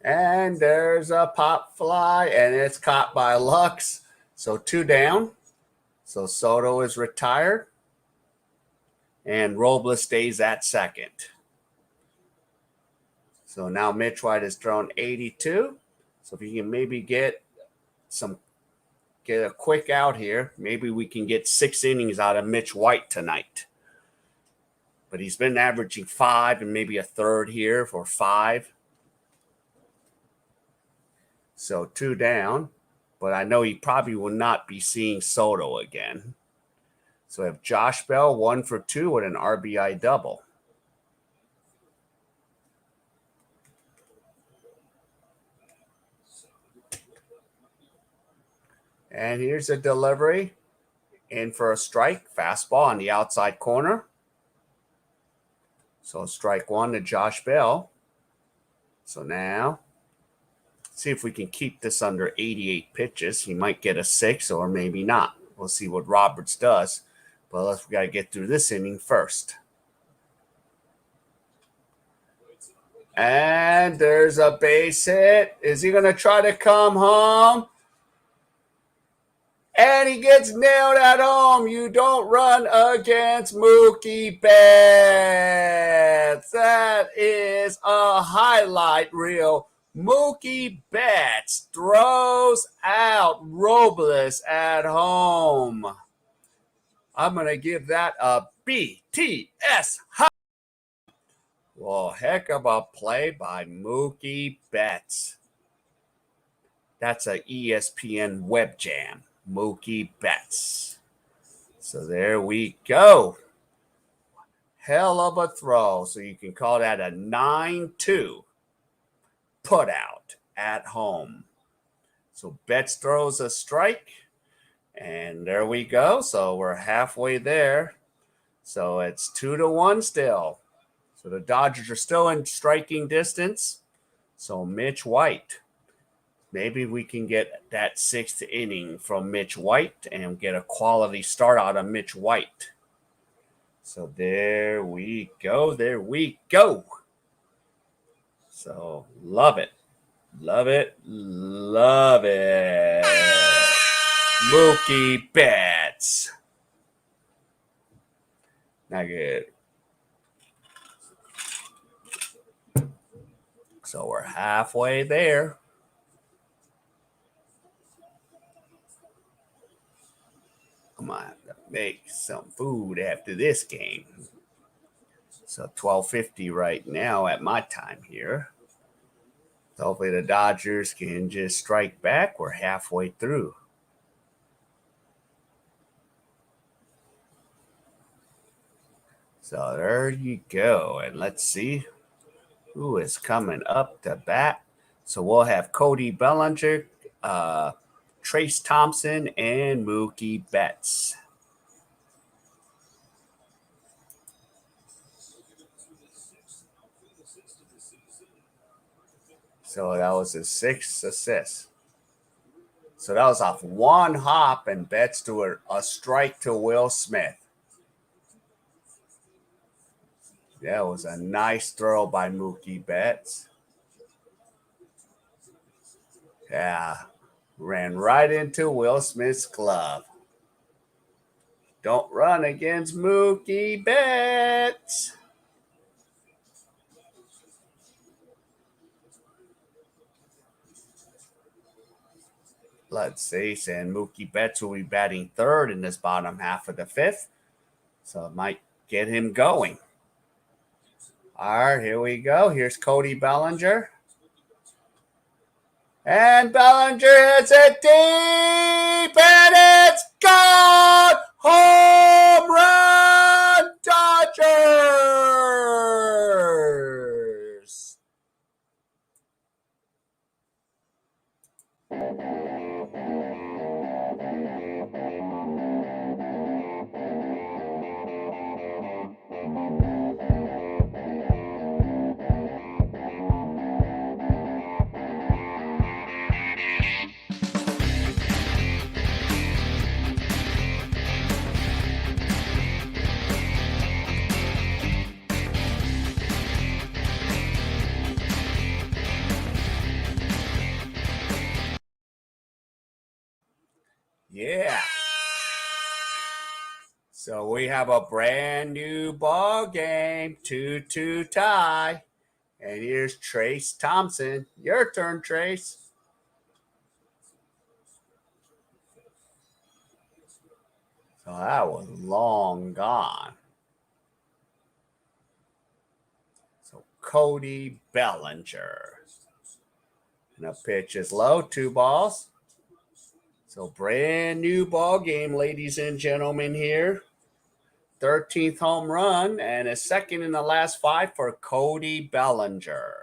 And there's a pop fly, and it's caught by Lux. So 2 down. So Soto is retired. And Robles stays at second. So now Mitch White has thrown 82. So if you can maybe get a quick out here, maybe we can get 6 innings out of Mitch White tonight. But he's been averaging 5 and maybe a third here for 5. So 2 down. But I know he probably will not be seeing Soto again. So we have Josh Bell 1 for 2 with an RBI double. And here's a delivery in for a strike. Fastball on the outside corner. So strike 1 to Josh Bell. So now, see if we can keep this under 88 pitches. He might get a 6 or maybe not. We'll see what Roberts does. But we got to get through this inning first. And there's a base hit. Is he going to try to come home? And he gets nailed at home. You don't run against Mookie Betts. That is a highlight reel. Mookie Betts throws out Robles at home. I'm going to give that a BTS. Well, heck of a play by Mookie Betts. That's a ESPN web jam. Mookie Betts. So there we go. Hell of a throw. So you can call that a 9-2 put out at home. So Betts throws a strike. And there we go. So we're halfway there. So it's 2-1 still. So the Dodgers are still in striking distance. So Mitch White. Maybe we can get that 6th inning from Mitch White and get a quality start out of Mitch White. So there we go. There we go. So love it. Love it. Love it. Mookie Betts. Not good. So we're halfway there. I'm going to have to make some food after this game. So 12:50 right now at my time here. Hopefully the Dodgers can just strike back. We're halfway through. So there you go. And let's see who is coming up to bat. So we'll have Cody Bellinger, Trace Thompson, and Mookie Betts. So that was his 6th assist. So that was off one hop, and Betts threw a strike to Will Smith. That was a nice throw by Mookie Betts. Yeah, ran right into Will Smith's glove. Don't run against Mookie Betts. Let's see, and Mookie Betts will be batting third in this bottom half of the 5th. So it might get him going. All right, here we go. Here's Cody Bellinger. And Bellinger hits it deep, and it's gone! Home run, Dodgers! Yeah. So we have a brand new ball game, 2-2 tie. And here's Trace Thompson. Your turn, Trace. So that was long gone. So Cody Bellinger. And the pitch is low, 2 balls. So brand new ball game, ladies and gentlemen, here. 13th home run and a second in the last 5 for Cody Bellinger.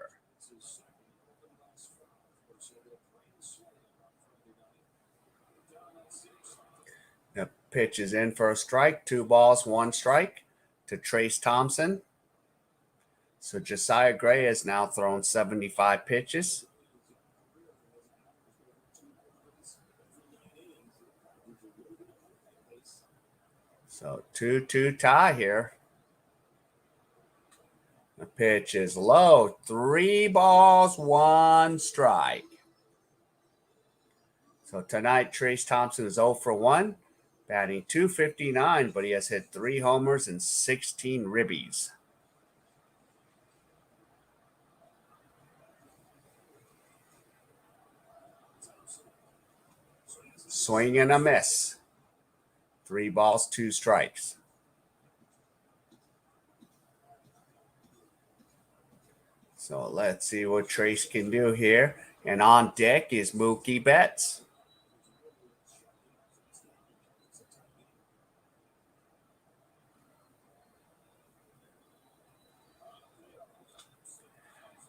The pitch is in for a strike, 2 balls, 1 strike to Trace Thompson. So Josiah Gray has now thrown 75 pitches. So 2-2 tie here. The pitch is low. 3 balls, 1 strike. So tonight, Trace Thompson is 0 for 1, batting .259, but he has hit 3 homers and 16 ribbies. Swing and a miss. 3 balls, 2 strikes. So let's see what Trace can do here. And on deck is Mookie Betts.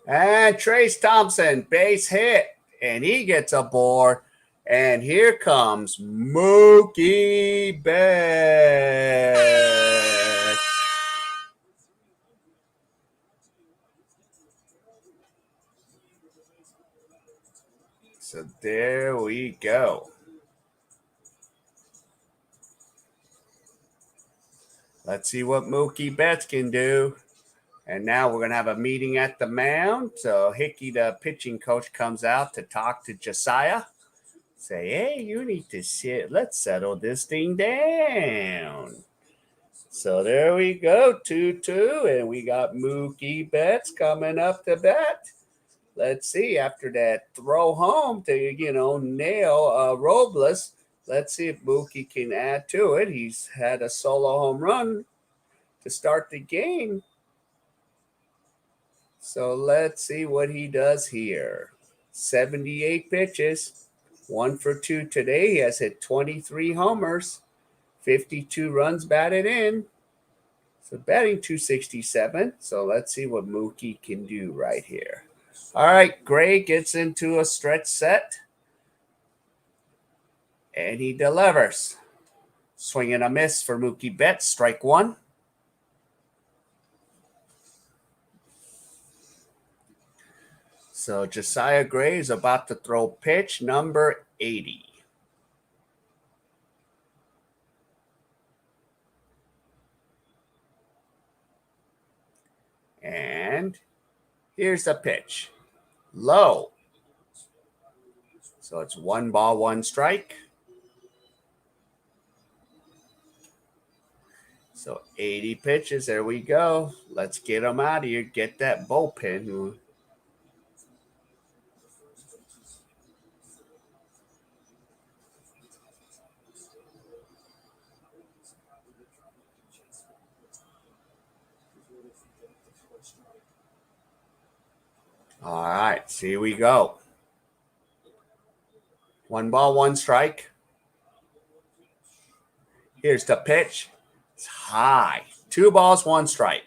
And Trace Thompson, base hit. And he gets aboard. And here comes Mookie Betts. So there we go. Let's see what Mookie Betts can do. And now we're going to have a meeting at the mound. So Hickey, the pitching coach, comes out to talk to Josiah. Say, hey, you need to sit. Let's settle this thing down. So there we go, 2-2. And we got Mookie Betts coming up to bat. Let's see, after that throw home to, nail Robles, let's see if Mookie can add to it. He's had a solo home run to start the game. So let's see what he does here. 78 pitches, 1 for 2 today. He has hit 23 homers, 52 runs batted in. So batting 267. So let's see what Mookie can do right here. All right, Gray gets into a stretch set. And he delivers. Swing and a miss for Mookie Betts. Strike one. So Josiah Gray is about to throw pitch number 80. And here's the pitch. Low. So it's 1 ball, 1 strike. So 80 pitches. There we go. Let's get them out of here. Get that bullpen. All right, here we go. 1 ball, 1 strike. Here's the pitch. It's high. 2 balls, 1 strike.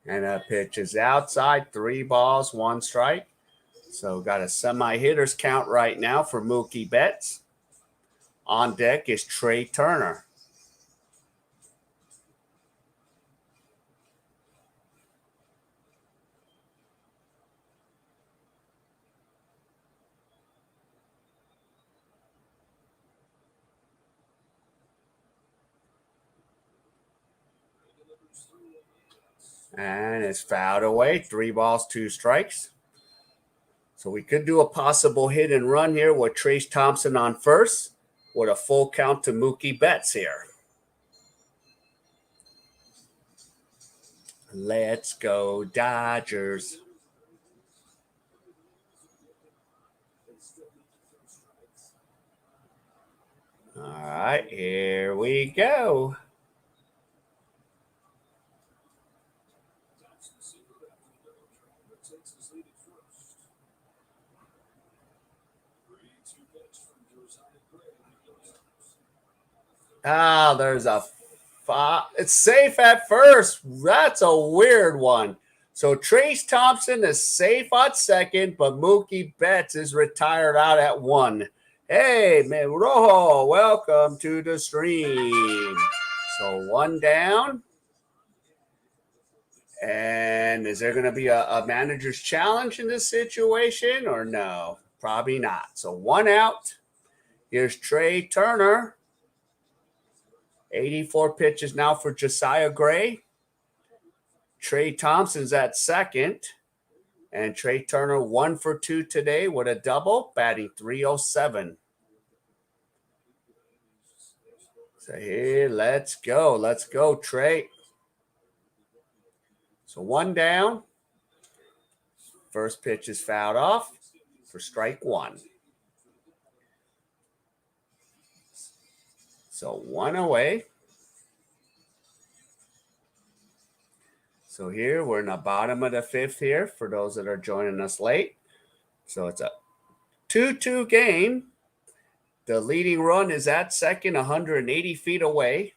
And that pitch is outside. 3 balls, 1 strike. So got a semi-hitters count right now for Mookie Betts. On deck is Trey Turner. And it's fouled away. 3 balls, 2 strikes. So we could do a possible hit and run here with Trayce Thompson on first with a full count to Mookie Betts here. Let's go Dodgers. All right, here we go. Ah, there's a it's safe at first. That's a weird one. So Trayce Thompson is safe at second, but Mookie Betts is retired out at 1. Hey, man, Rojo, welcome to the stream. So 1 down. And is there going to be a manager's challenge in this situation or no? Probably not. So 1 out. Here's Trey Turner. 84 pitches now for Josiah Gray. Trey Thompson's at second. And Trey Turner 1 for 2 today with a double, batting 307. So here, let's go. Let's go, Trey. So 1 down. First pitch is fouled off for strike 1. So 1 away. So here we're in the bottom of the 5th here for those that are joining us late. So it's a 2-2 game. The leading run is at second, 180 feet away.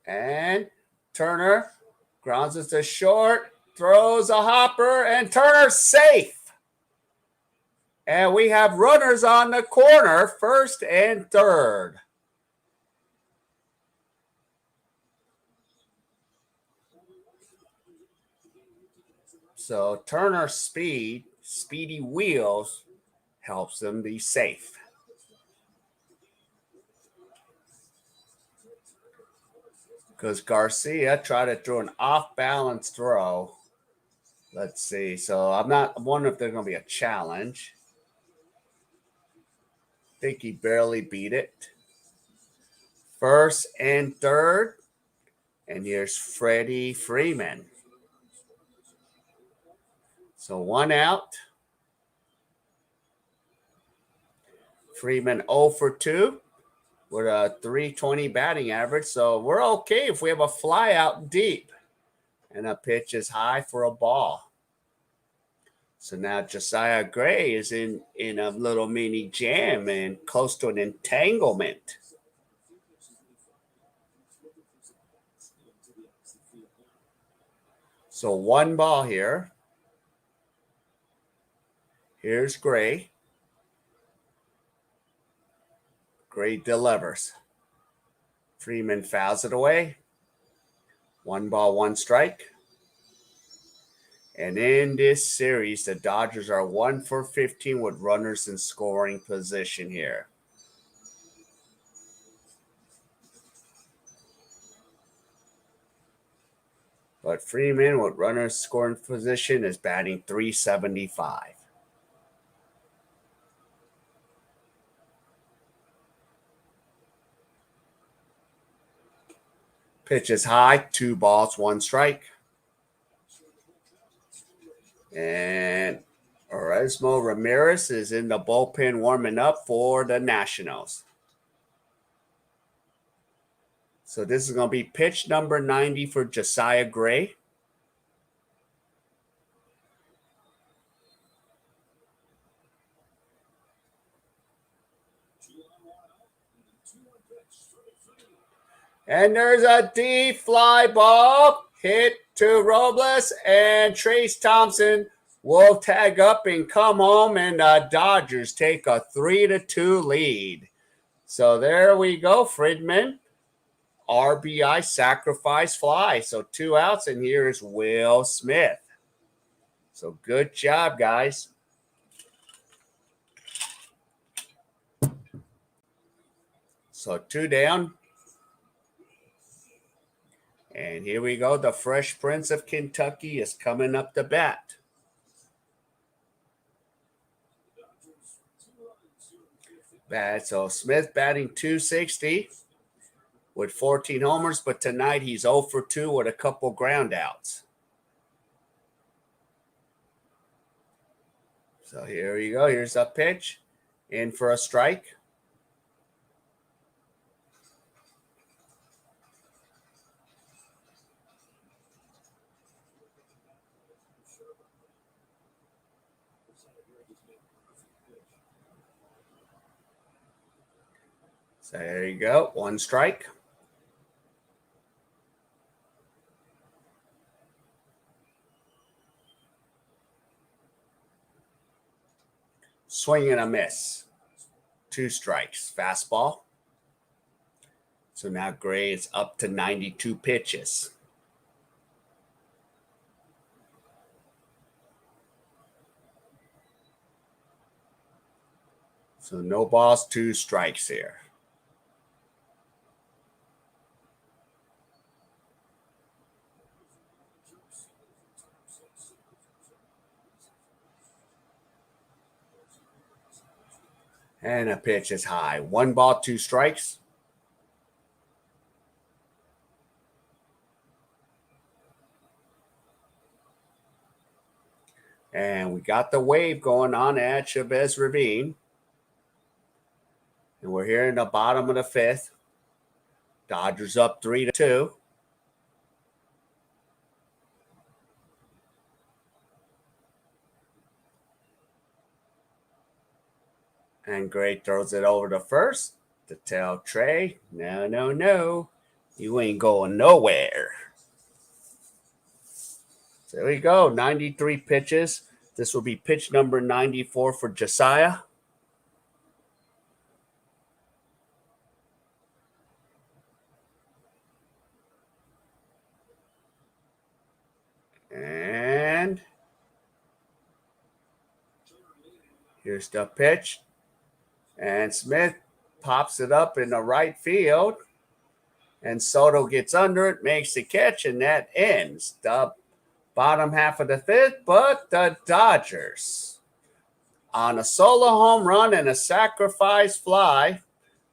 And Turner grounds it to short, throws a hopper, and Turner's safe. And we have runners on the corner, first and third. So Turner's speedy wheels, helps them be safe. Because Garcia tried to throw an off-balance throw. Let's see. So I'm wondering if there's going to be a challenge. I think he barely beat it. First and third. And here's Freddie Freeman. So 1 out. Freeman 0 for 2 with a 320 batting average. So we're okay if we have a fly out deep. And a pitch is high for a ball. So now Josiah Gray is in a little mini jam and close to an entanglement. So 1 ball here. Here's Gray. Gray delivers. Freeman fouls it away. 1 ball, 1 strike. And in this series, the Dodgers are 1 for 15 with runners in scoring position here. But Freeman with runners scoring position is batting .375. Pitch is high, 2 balls, 1 strike. And Erasmo Ramirez is in the bullpen warming up for the Nationals. So this is going to be pitch number 90 for Josiah Gray. And there's a deep fly ball hit to Robles, and Trace Thompson will tag up and come home, and the Dodgers take a 3-2 lead. So there we go, Friedman. RBI sacrifice fly. So 2 outs, and here's Will Smith. So good job, guys. So 2 down. And here we go. The Fresh Prince of Kentucky is coming up to bat. So Smith batting .260 with 14 homers, but tonight he's 0 for 2 with a couple ground outs. So here you go. Here's a pitch. In for a strike. So there you go. 1 strike. Swing and a miss. 2 strikes. Fastball. So now Gray is up to 92 pitches. So no balls, 2 strikes here. And a pitch is high. 1 ball, 2 strikes. And we got the wave going on at Chavez Ravine. And we're here in the bottom of the 5th. Dodgers up 3-2. And Gray throws it over to first to tell Trey, no. You ain't going nowhere. So there we go. 93 pitches. This will be pitch number 94 for Josiah. And here's the pitch. And Smith pops it up in the right field. And Soto gets under it, makes the catch, and that ends the bottom half of the fifth, but the Dodgers on a solo home run and a sacrifice fly,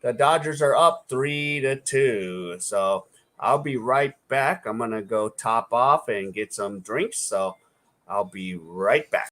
the Dodgers are up 3-2. So I'll be right back. I'm going to go top off and get some drinks. So I'll be right back.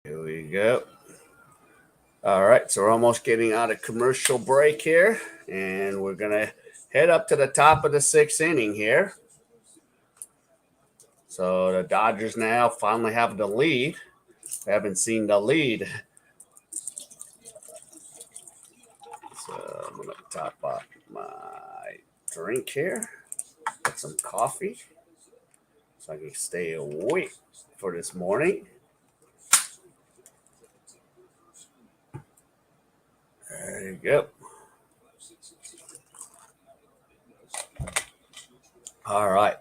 Here we go. All right, so we're almost getting out of commercial break here, and we're going to head up to the top of the sixth inning here. So the Dodgers now finally have the lead. We haven't seen the lead. So I'm going to top up my drink here. Get some coffee so I can stay awake for this morning. There you go. All right.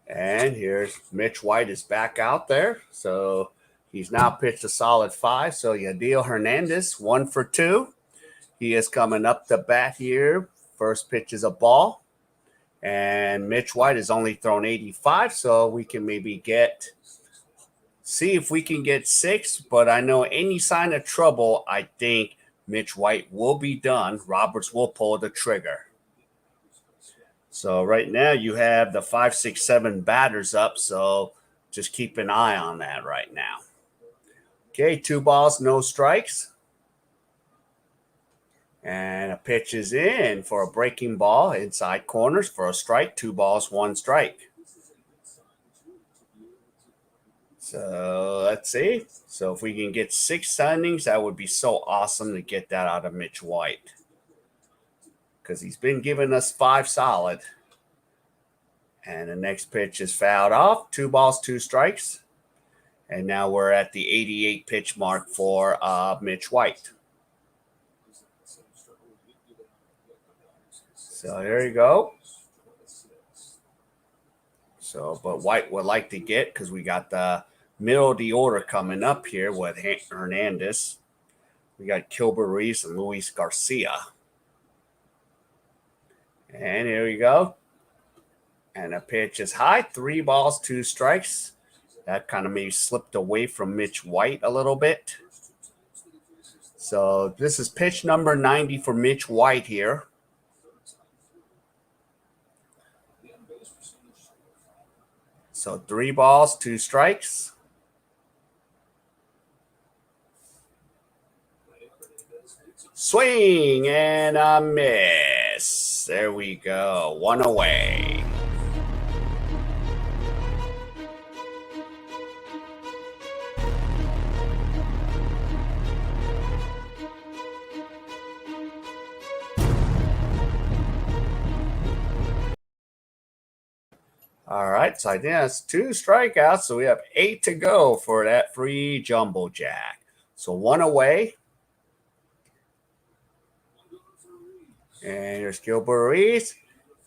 And here's Mitch White is back out there. So he's now pitched a solid 5. So Yadiel Hernandez, 1 for 2. He is coming up the bat here. First pitch is a ball. And Mitch White has only thrown 85. So we can maybe see if we can get 6. But I know any sign of trouble, I think Mitch White will be done. Roberts will pull the trigger. So right now you have the 5, 6, 7 batters up. So just keep an eye on that right now. Okay, 2 balls, no strikes. And a pitch is in for a breaking ball inside corners for a strike. 2 balls, 1 strike. So let's see. So if we can get 6 innings, that would be so awesome to get that out of Mitch White. Because he's been giving us 5 solid. And the next pitch is fouled off. 2 balls, 2 strikes. And now we're at the 88 pitch mark for Mitch White. So there you go. So, but White would like to get, because we got the middle of the order coming up here with Hernandez. We got Kilber Reese and Luis Garcia. And here we go. And the pitch is high. 3 balls, 2 strikes. That kind of maybe slipped away from Mitch White a little bit. So this is pitch number 90 for Mitch White here. So 3 balls, 2 strikes. Swing and a miss. There we go. 1 away. All right, so I think that's 2 strikeouts. So we have 8 to go for that free jumbo jack. So 1 away. And here's Gilbert Ruiz.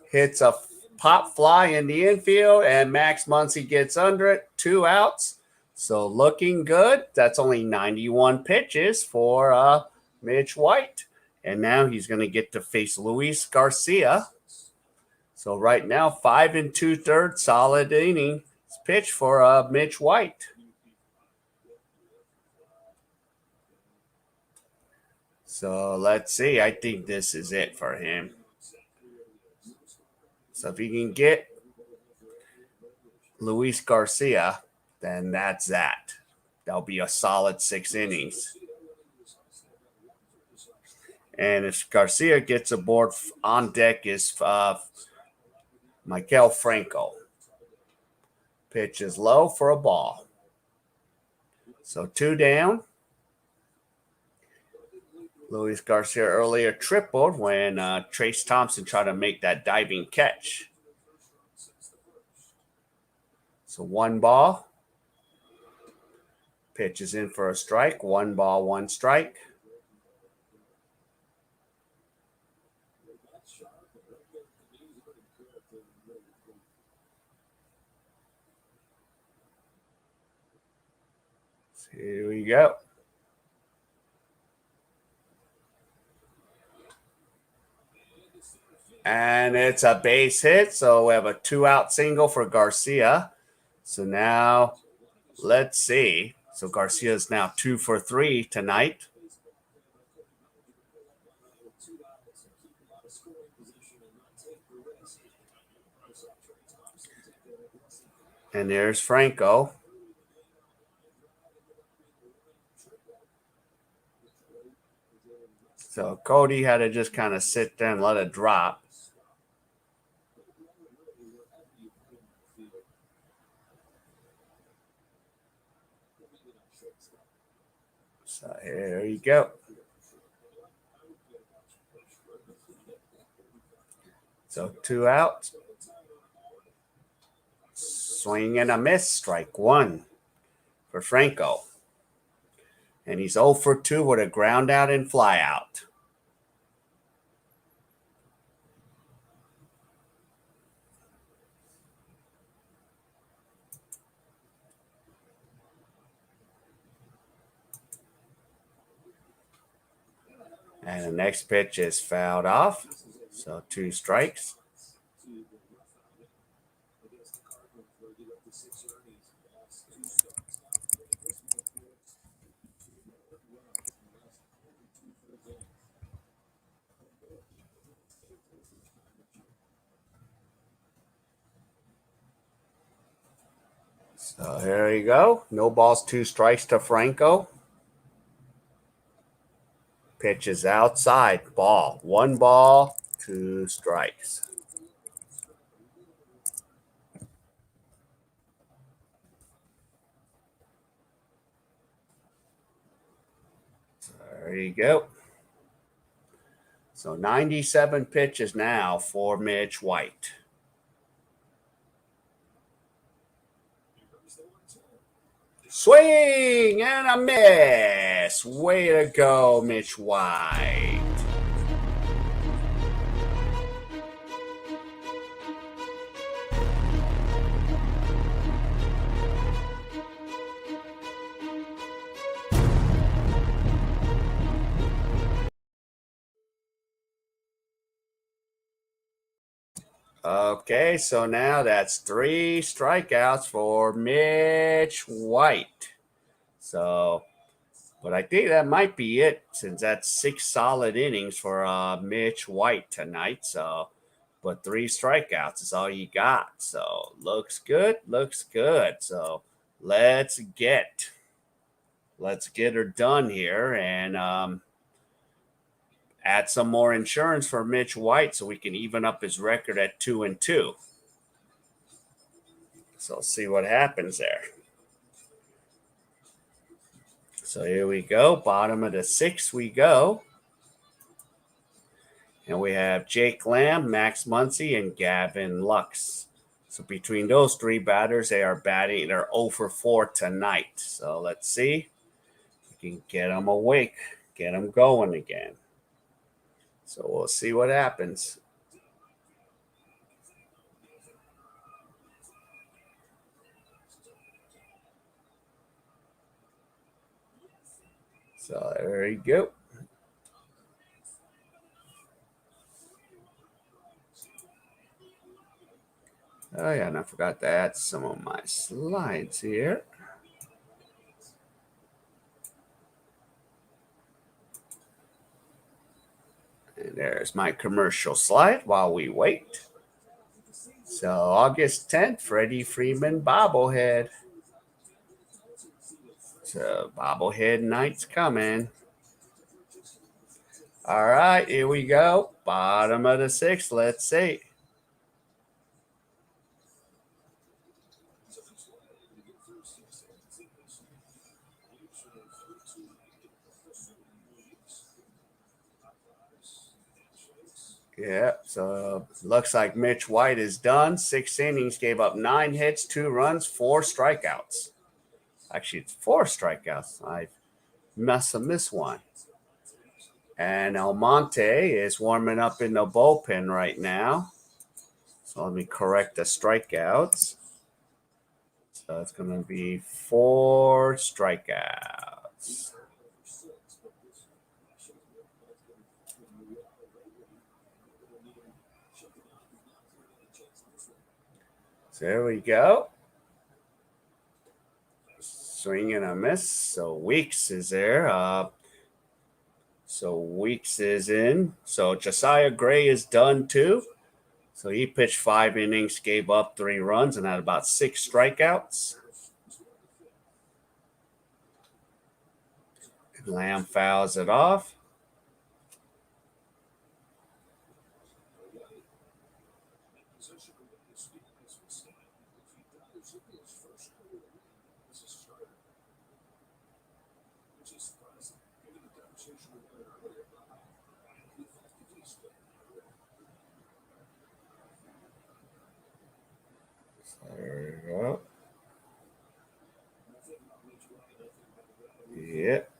Hits a pop fly in the infield, and Max Muncy gets under it. 2 outs. So looking good. That's only 91 pitches for Mitch White. And now he's going to get to face Luis Garcia. So right now, 5 2/3, solid inning pitch for Mitch White. So let's see. I think this is it for him. So if he can get Luis Garcia, then that's that. That'll be a solid 6 innings. And if Garcia gets aboard, on deck is Maikel Franco. Pitch is low for a ball. So 2 down. Luis Garcia earlier tripled when Trace Thompson tried to make that diving catch. So 1 ball. Pitch is in for a strike. 1 ball, 1 strike. So here we go. And it's a base hit. So we have a 2-out single for Garcia. So now let's see. So Garcia is now 2 for 3 tonight. And there's Franco. So Cody had to just kind of sit there and let it drop. So here you go. So 2 outs. Swing and a miss. Strike 1 for Franco. And he's 0 for 2 with a ground out and fly out. And the next pitch is fouled off. So 2 strikes. So here you go. No balls, 2 strikes to Franco. Pitch is outside. Ball. 1 ball, 2 strikes. So there you go. So 97 pitches now for Mitch White. Swing and a miss. Way to go, Mitch White. Okay, so now that's 3 strikeouts for Mitch White. So, but I think that might be it since that's 6 solid innings for Mitch White tonight. So, but 3 strikeouts is all you got. So, looks good, looks good. So, let's get her done here and add some more insurance for Mitch White so we can even up his record at 2-2. So let's see what happens there. So here we go. Bottom of the 6th we go. And we have Jake Lamb, Max Muncy, and Gavin Lux. So between those 3 batters, they're 0 for 4 tonight. So let's see if we can get them awake, get them going again. So we'll see what happens. So there you go. Oh yeah, and I forgot to add some of my slides here. And there's my commercial slide while we wait. So August 10th, Freddie Freeman bobblehead. So bobblehead night's coming. All right, here we go. Bottom of the sixth. Let's see. Yeah, so looks like Mitch White is done. 6 innings, gave up 9 hits, 2 runs, 4 strikeouts. Actually, it's 4 strikeouts. I must have missed one. And Almonte is warming up in the bullpen right now. So let me correct the strikeouts. So it's going to be 4 strikeouts. So there we go. Swing and a miss. So Weeks is there. So Weeks is in. So Josiah Gray is done too. So he pitched 5 innings, gave up 3 runs, and had about 6 strikeouts. Lamb fouls it off. There we go. Yep.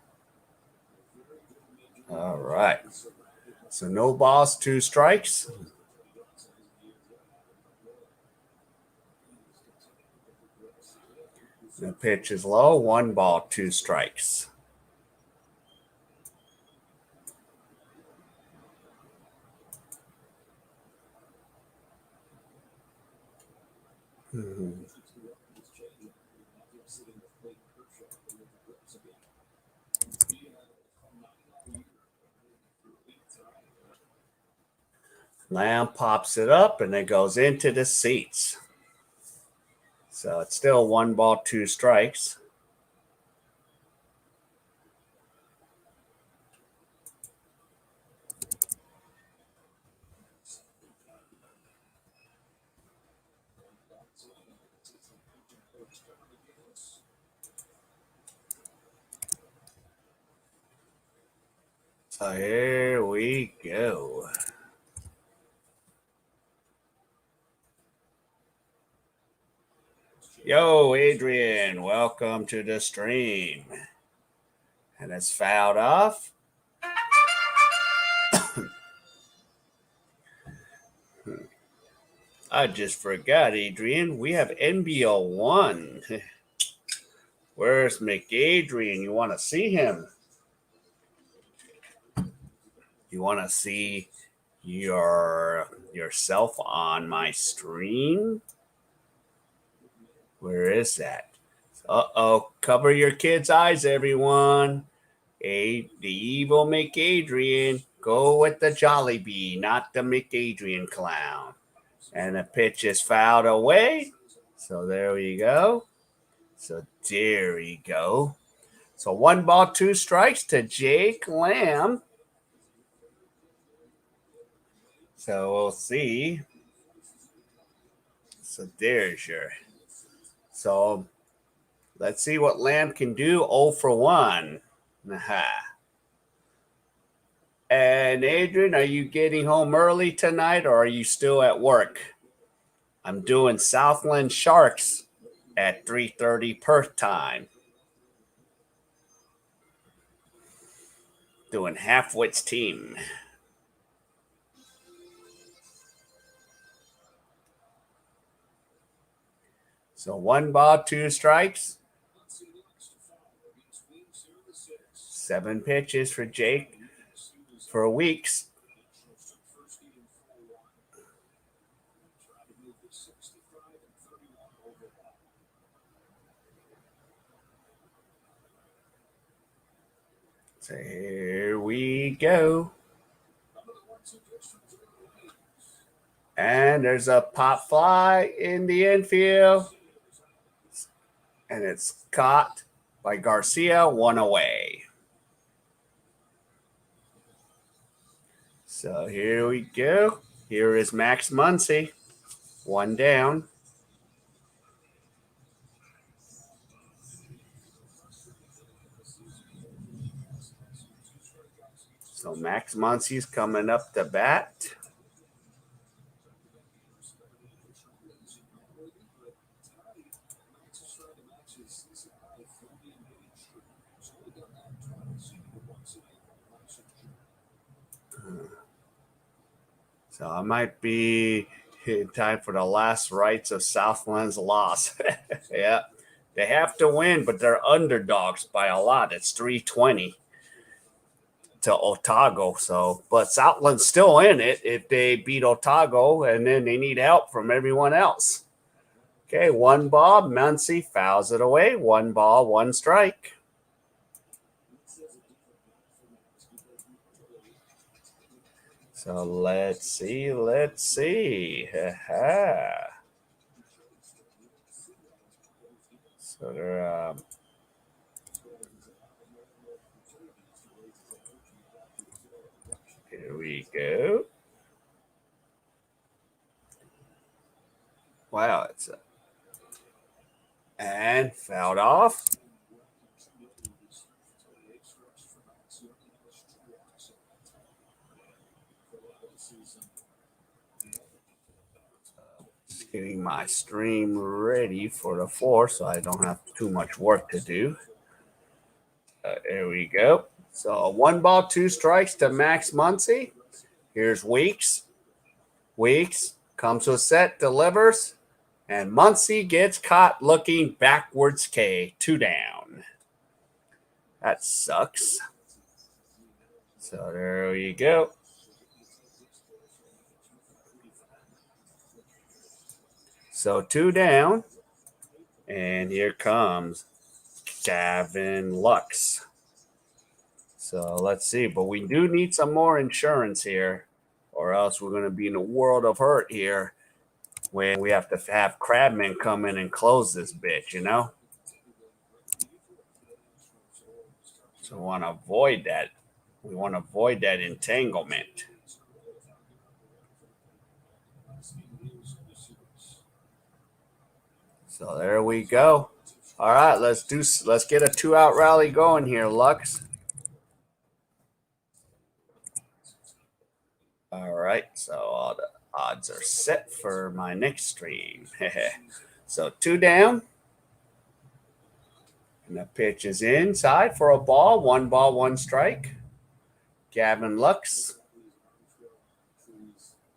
All right. So no balls, 2 strikes. The pitch is low. 1 ball, 2 strikes. Lamb pops it up and it goes into the seats. So it's still 1 ball, 2 strikes. So here we go. Yo, Adrian, welcome to the stream. And it's fouled off. I just forgot, Adrian. We have NBL 1. Where's McAdrian? You want to see him? You want to see yourself on my stream? Where is that? Uh-oh. Cover your kids' eyes, everyone. The evil McAdrian. Go with the Jollibee, not the McAdrian clown. And the pitch is fouled away. So there we go. So there we go. So 1 ball, 2 strikes to Jake Lamb. So we'll see. So there's your. So let's see what Lamb can do. 0 for 1. Aha. And Adrian, are you getting home early tonight or are you still at work? I'm doing Southland Sharks at 3:30 Perth time. Doing Halfwit's team. So 1 ball, 2 strikes. 7 pitches for Jake for Weeks. So here we go. And there's a pop fly in the infield. And it's caught by Garcia, 1 away. So here we go. Here is Max Muncy, 1 down. So Max Muncy's coming up to bat. So I might be in time for the last rites of Southland's loss. Yeah, they have to win, but they're underdogs by a lot. It's 320 to Otago. So, but Southland's still in it if they beat Otago, and then they need help from everyone else. Okay, 1 ball. Muncy fouls it away. 1 ball, 1 strike. So let's see. So they're here we go. Wow, and fouled off. Getting my stream ready for the 4th so I don't have too much work to do. There we go. So 1 ball, 2 strikes to Max Muncy. Here's Weeks. Weeks comes to a set, delivers, and Muncy gets caught looking backwards. K, 2 down. That sucks. So there you go. So 2 down, and here comes Gavin Lux. So let's see, but we do need some more insurance here, or else we're going to be in a world of hurt here when we have to have Crabman come in and close this bitch, you know? So we want to avoid that. We want to avoid that entanglement. So there we go. All right, let's get a 2-out rally going here, Lux. All right, so all the odds are set for my next stream. So 2 down. And the pitch is inside for a ball. 1 ball, 1 strike. Gavin Lux.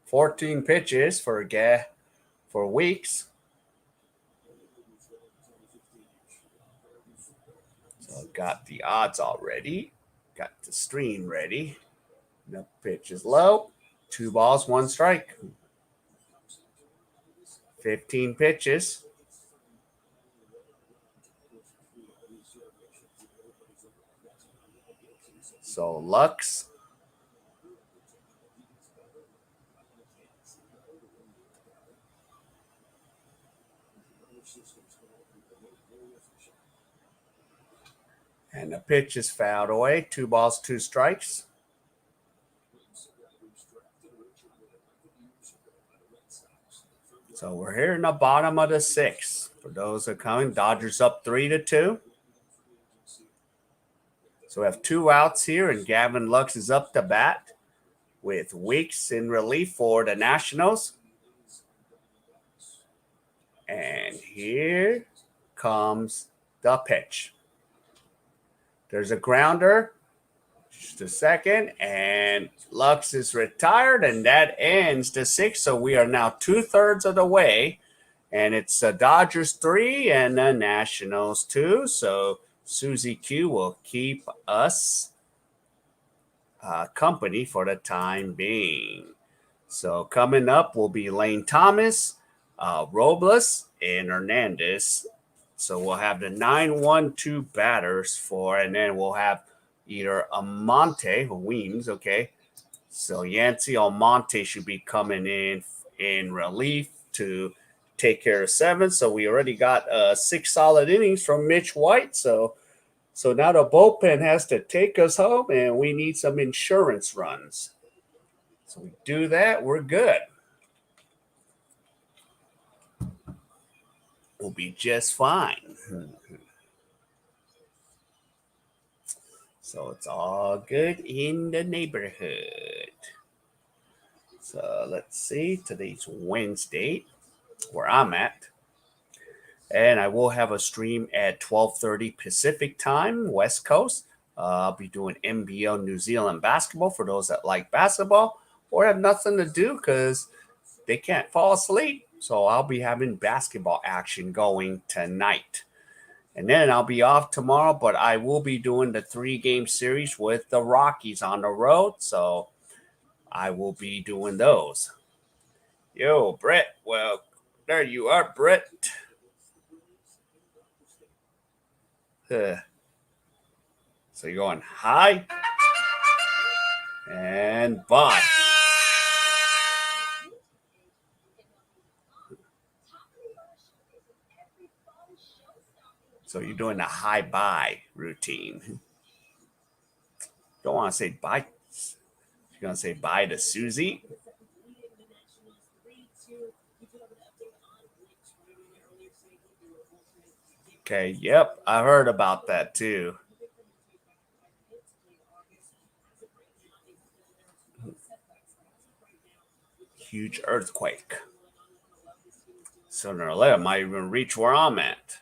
14 pitches for Weeks. So got the odds already. Got the stream ready. The pitch is low. 2 balls, 1 strike. 15 pitches. So Lux. And the pitch is fouled away. 2 balls, 2 strikes. So we're here in the bottom of the 6th. For those that are coming, Dodgers up 3-2. So we have 2 outs here, and Gavin Lux is up to bat with Weeks in relief for the Nationals. And here comes the pitch. There's a grounder, just a second, and Lux is retired, and that ends the 6th. So we are now 2/3 of the way And it's the Dodgers 3 and the Nationals 2. So Susie Q will keep us company for the time being. So coming up will be Lane Thomas, Robles, and Hernandez. So we'll have the 9-1-2 batters for, and then we'll have either Almonte or Weems, okay? So Yancey Almonte should be coming in relief to take care of 7. So we already got 6 solid innings from Mitch White. So now the bullpen has to take us home, and we need some insurance runs. So we do that, we're good. We'll be just fine. So it's all good in the neighborhood. So let's see. Today's Wednesday, where I'm at. And I will have a stream at 12:30 Pacific time, West Coast. I'll be doing NBL New Zealand basketball for those that like basketball or have nothing to do because they can't fall asleep. So I'll be having basketball action going tonight. And then I'll be off tomorrow, but I will be doing the 3-game series with the Rockies on the road. So I will be doing those. Yo, Brett. Well, there you are, Brett. So you're going hi and bye. So you're doing the hi bye routine. Don't want to say bye. You're going to say bye to Susie. Okay, yep, I heard about that too. Huge earthquake. Sooner or later, might even reach where I'm at.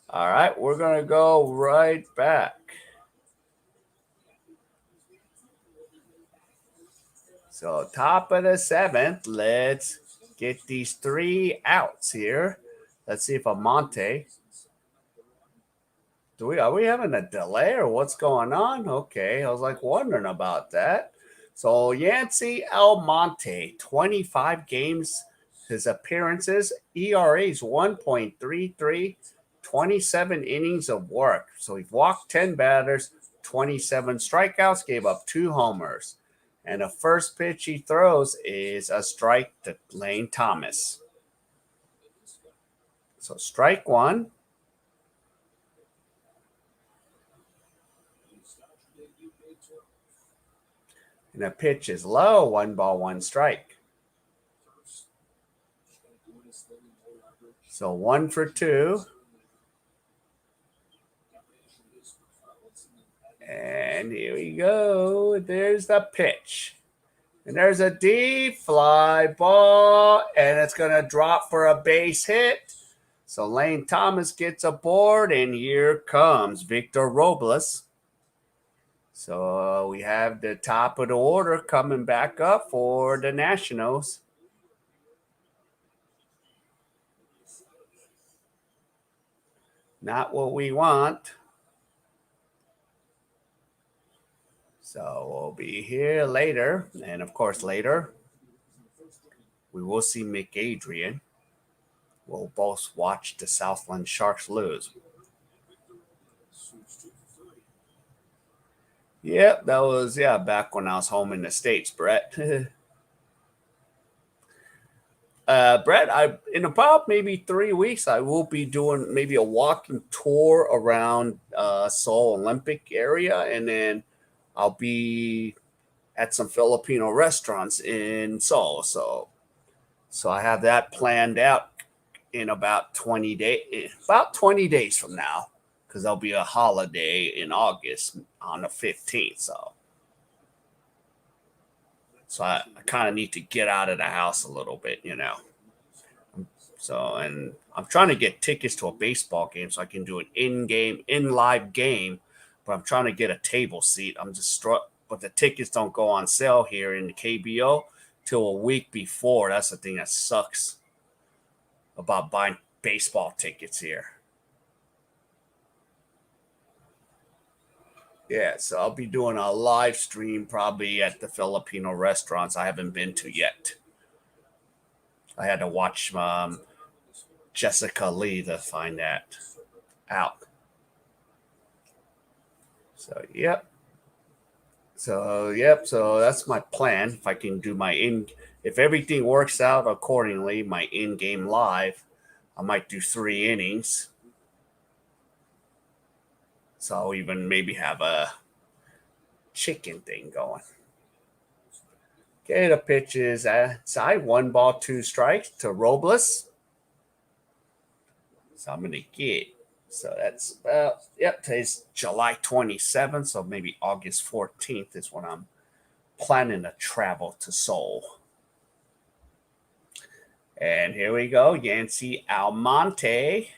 All right, we're going to go right back. So, top of the 7th, let's get these 3 outs here. Let's see if Almonte. Are we having a delay or what's going on? Okay, I was like wondering about that. So Yancey Almonte, 25 games, his appearances, ERA is 1.33, 27 innings of work. So he walked 10 batters, 27 strikeouts, gave up 2 homers. And the first pitch he throws is a strike to Lane Thomas. So strike 1. And the pitch is low, 1 ball, 1 strike. So 1 for 2. And here we go. There's the pitch. And there's a deep fly ball, and it's going to drop for a base hit. So Lane Thomas gets aboard, and here comes Victor Robles. So we have the top of the order coming back up for the Nationals. Not what we want. So we'll be here later. And of course, later, we will see McAdrian. We'll both watch the Southland Sharks lose. Yep, that was, back when I was home in the States, Brett. Brett, in about maybe 3 weeks, I will be doing maybe a walking tour around Seoul Olympic area, and then I'll be at some Filipino restaurants in Seoul. So I have that planned out in about 20 days from now, because there'll be a holiday in August on the 15th. So I kind of need to get out of the house a little bit, So, and I'm trying to get tickets to a baseball game so I can do an in-live game, but I'm trying to get a table seat. I'm just struck, but the tickets don't go on sale here in the KBO till a week before. That's the thing that sucks. about buying baseball tickets here. Yeah, so I'll be doing a live stream probably at the Filipino restaurants I haven't been to yet. I had to watch Jessica Lee to find that out. So, yep. So that's my plan. If I can do if everything works out accordingly, my in-game live, I might do 3 innings. So I'll even maybe have a chicken thing going. Okay, the pitch is outside. 1 ball, 2 strikes to Robles. So I'm going to get. So that's today's July 27th. So maybe August 14th is when I'm planning to travel to Seoul. And here we go. Yancy Almonte.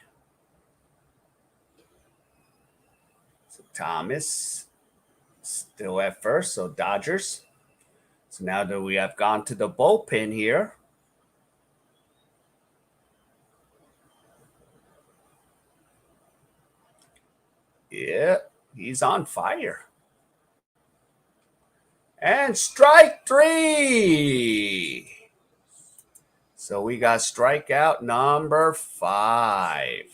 So Thomas still at first. So Dodgers. So now that we have gone to the bullpen here. Yeah, he's on fire. And strike 3. So we got strikeout number 5.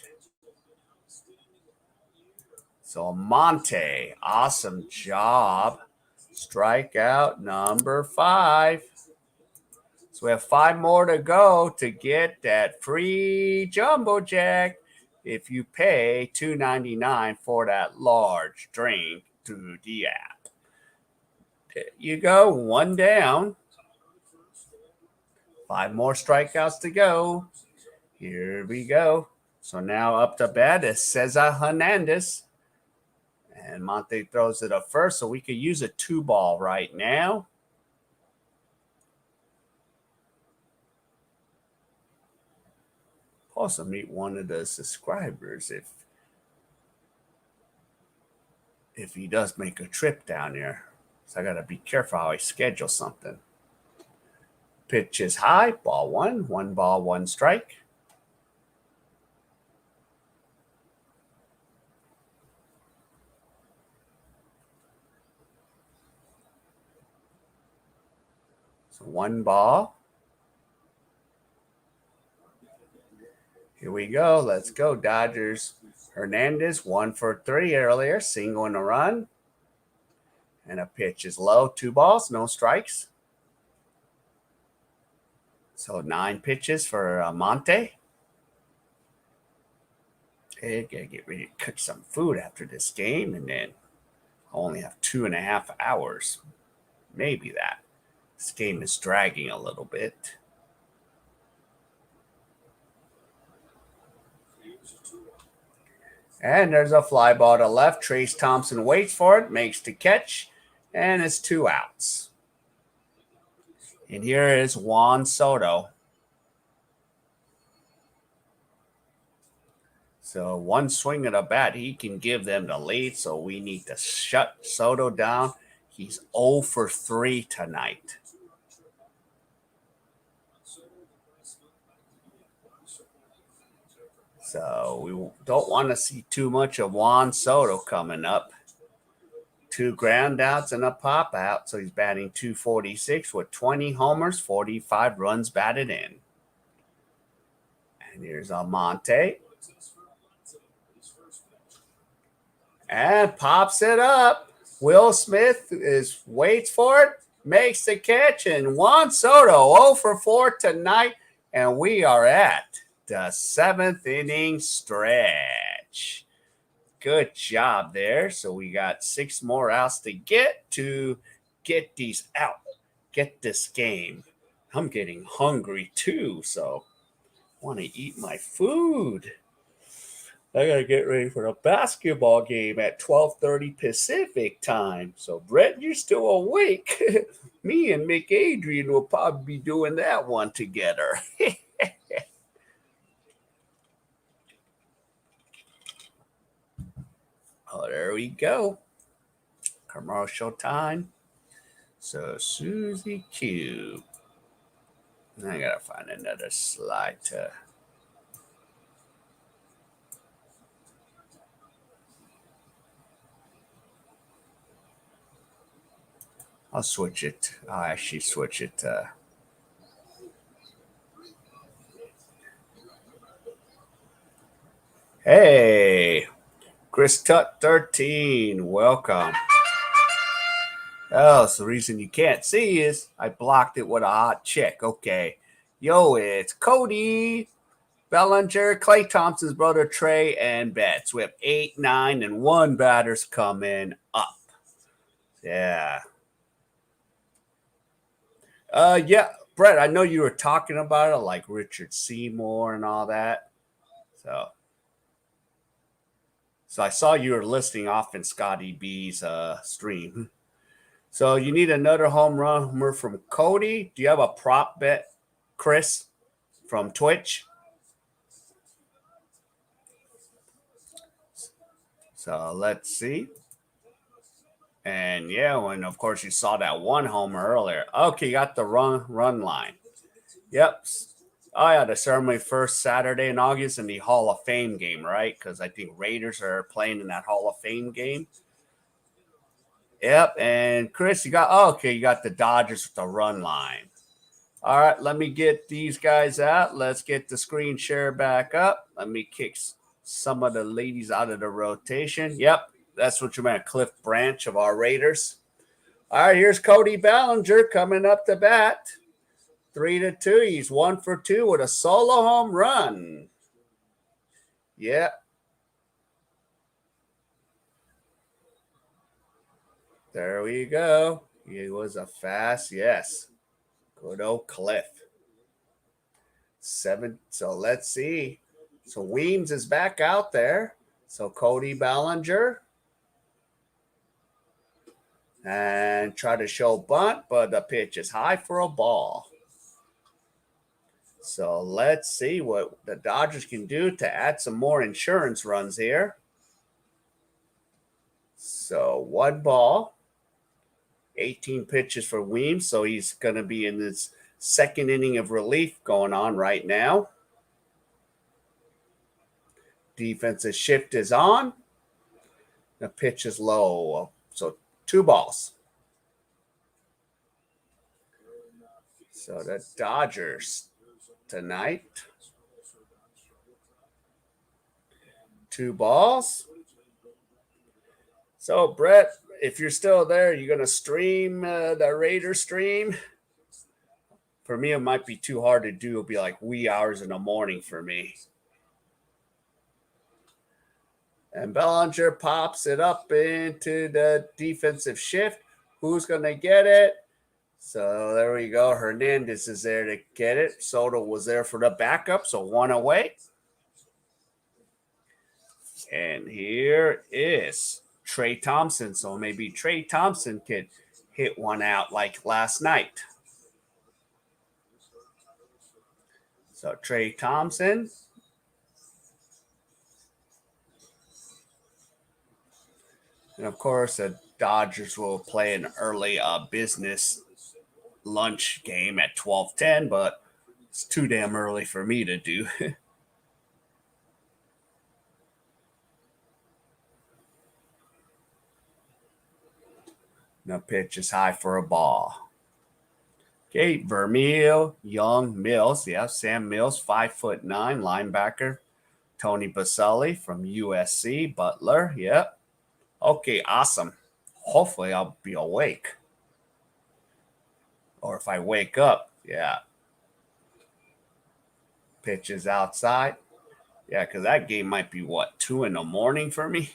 So Monte, awesome job. Strikeout number 5. So we have 5 more to go to get that free jumbo jack if you pay $2.99 for that large drink through the app. There you go, 1 down. 5 more strikeouts to go. Here we go. So now up to bat is Cesar Hernandez. And Monte throws it up first, so we could use a 2 ball right now. Also meet one of the subscribers if he does make a trip down there. So I got to be careful how I schedule something. Pitch is high, ball 1. 1 ball, 1 strike. So 1 ball. Here we go. Let's go, Dodgers. Hernandez, 1 for 3 earlier, single and a run. And a pitch is low, 2 balls, no strikes. So 9 pitches for Monte. Okay, gotta get ready to cook some food after this game, and then I'll only have 2.5 hours. Maybe that. This game is dragging a little bit. And there's a fly ball to left. Trace Thompson waits for it, makes the catch, and it's 2 outs. And here is Juan Soto. So 1 swing of the bat, he can give them the lead, so we need to shut Soto down. He's 0 for 3 tonight. So we don't want to see too much of Juan Soto coming up. 2 ground outs and a pop out. So he's batting .246 with 20 homers, 45 runs batted in. And here's Almonte. And pops it up. Will Smith waits for it, makes the catch, and Juan Soto 0 for 4 tonight. And we are at the 7th inning stretch. Good job there. So we got 6 more outs to get these out, get this game. I'm getting hungry too, so I want to eat my food. I got to get ready for the basketball game at 12:30 Pacific time. So, Brett, you're still awake. Me and Mick Adrian will probably be doing that one together. Oh, there we go. Commercial time. So, Susie Q. I got to find another slide to I'll switch it. I'll actually switch it. Hey, Chris Tut 13, welcome. Oh, so the reason you can't see is I blocked it with a hot chick. Okay. Yo, it's Cody Bellinger, Clay Thompson's brother Trey, and Betts. We have 8, 9, and 1 batters coming up. Yeah. Yeah, Brett, I know you were talking about it, like Richard Seymour and all that. So I saw you were listing off in Scotty B's stream. So you need another home runner from Cody. Do you have a prop bet, Chris, from Twitch? So let's see. And yeah, and of course you saw that one homer earlier. Okay, you got the run line. Yep. Oh yeah, the ceremony first Saturday in August in the Hall of Fame game, right? Because I think Raiders are playing in that Hall of Fame game. Yep. And Chris, you got the Dodgers with the run line. All right, let me get these guys out. Let's get the screen share back up. Let me kick some of the ladies out of the rotation. Yep, that's what you meant, Cliff Branch of our Raiders. All right, here's Cody Bellinger coming up to bat. 3-2. He's 1 for 2 with a solo home run. Yeah. There we go. He was a fast, yes. Good old Cliff. 7. So let's see. So Weems is back out there. So Cody Bellinger. And try to show bunt, but the pitch is high for a ball. So let's see what the Dodgers can do to add some more insurance runs here. So 1 ball, 18 pitches for Weems. So he's going to be in this second inning of relief going on right now. Defensive shift is on. The pitch is low. So 2 balls. So the Dodgers tonight. 2 balls. So, Brett, if you're still there, you're going to stream the Raider stream? For me, it might be too hard to do. It'll be like wee hours in the morning for me. And Bellinger pops it up into the defensive shift. Who's going to get it? So there we go. Hernandez is there to get it. Soto was there for the backup, so 1 away. And here is Trey Thompson. So maybe Trey Thompson could hit one out like last night. So Trey Thompson. And of course, the Dodgers will play an early business lunch game at 12:10, but it's too damn early for me to do. The pitch is high for a ball. Okay, Vermeil, Young, Mills. Yeah, Sam Mills, 5'9", linebacker. Tony Baselli from USC, Butler. Yep. Okay, awesome. Hopefully I'll be awake. Or if I wake up, yeah. Pitches outside. Yeah, because that game might be, 2 in the morning for me?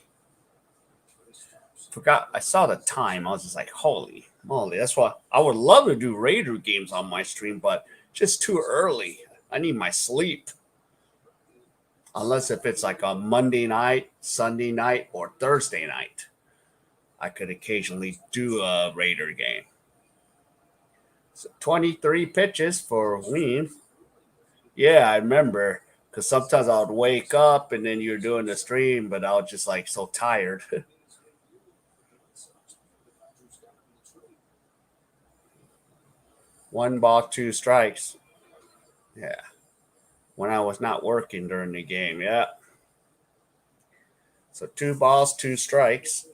Forgot. I saw the time. I was just like, holy moly. That's why I would love to do Raider games on my stream, but just too early. I need my sleep. Unless if it's like a Monday night, Sunday night, or Thursday night. I could occasionally do a Raider game. So 23 pitches for Weems. Yeah, I remember. Because sometimes I would wake up and then you're doing the stream, but I was just like so tired. 1 ball, 2 strikes. Yeah. When I was not working during the game. Yeah. So 2 balls, 2 strikes.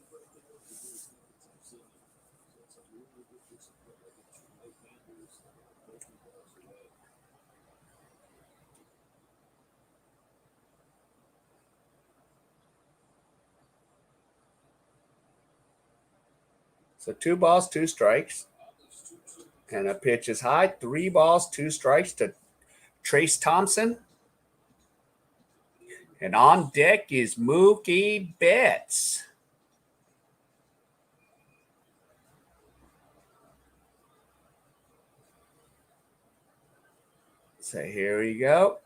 So 2 balls, 2 strikes. And a pitch is high. 3 balls, 2 strikes to Trace Thompson. And on deck is Mookie Betts. So here we go.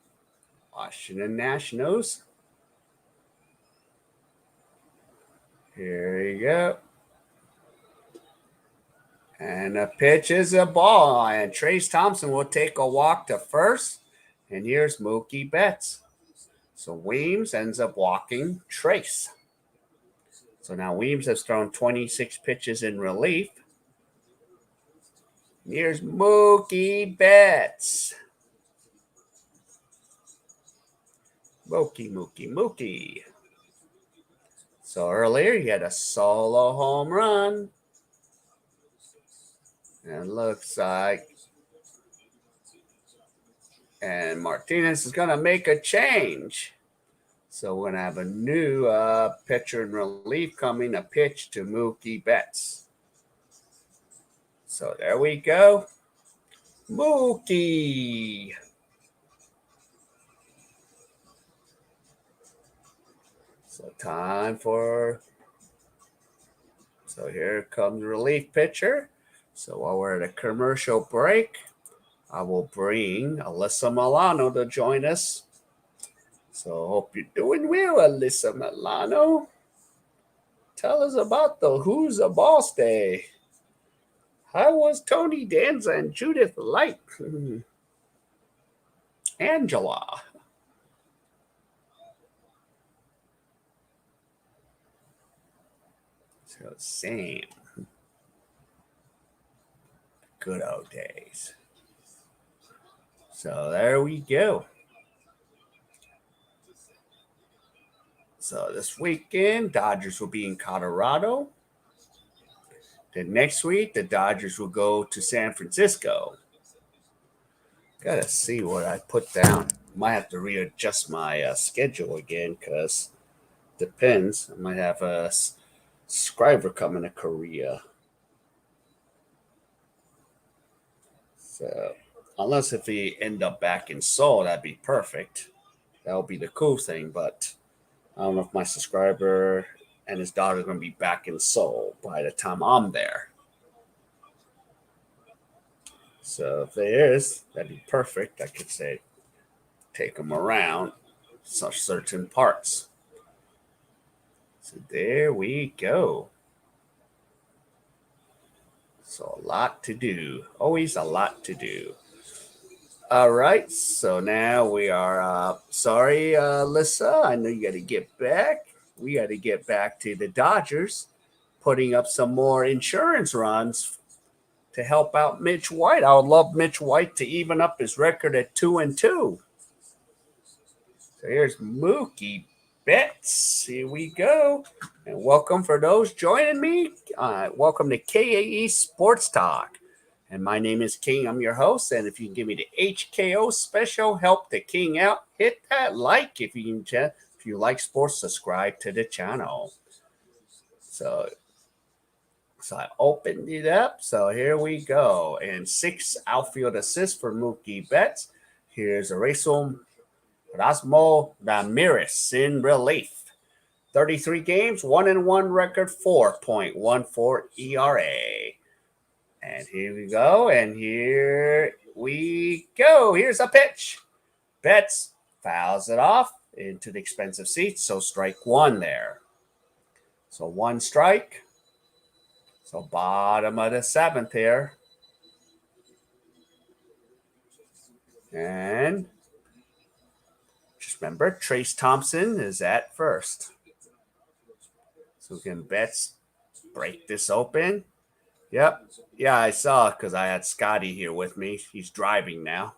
Washington Nationals. Here we go. And the pitch is a ball. And Trace Thompson will take a walk to first. And here's Mookie Betts. So Weems ends up walking Trace. So now Weems has thrown 26 pitches in relief. Here's Mookie Betts. Mookie. So earlier he had a solo home run. And looks like and Martinez is going to make a change. So we're going to have a new pitcher in relief coming, a pitch to Mookie Betts. So there we go. Mookie. So time for... So here comes the relief pitcher. So while we're at a commercial break, I will bring Alyssa Milano to join us. So hope you're doing well, Alyssa Milano. Tell us about the Who's a Boss Day. How was Tony Danza and Judith Light? Angela. So Sam. Good old days. So there we go. So this weekend, Dodgers will be in Colorado. Then next week, the Dodgers will go to San Francisco. Gotta see what I put down. Might have to readjust my schedule again because depends. I might have a subscriber coming to Korea. So unless if he end up back in Seoul, that'd be perfect. That would be the cool thing. But I don't know if my subscriber and his daughter are going to be back in Seoul by the time I'm there. So if there is, that'd be perfect. I could say take them around such certain parts. So there we go. So a lot to do. Always a lot to do. All right. So now we are sorry, Lissa. I know you got to get back. We got to get back to the Dodgers putting up some more insurance runs to help out Mitch White. I would love Mitch White to even up his record at 2-2. So here's Mookie Betts. Here we go. And welcome for those joining me. Welcome to K.A.E. Sports Talk. And my name is King. I'm your host. And if you can give me the HKO special, help the King out, hit that like. If you like sports, subscribe to the channel. So I opened it up. So here we go. And 6 outfield assists for Mookie Betts. Here's Erasmo Ramirez in relief. 33 games, 1-1 record, 4.14 ERA. And here we go. And here we go. Here's a pitch. Betts fouls it off into the expensive seats. So strike 1 there. So 1 strike. So bottom of the 7th here. And just remember, Trace Thompson is at first. So can Betts break this open? Yep. Yeah, I saw it because I had Scotty here with me. He's driving now.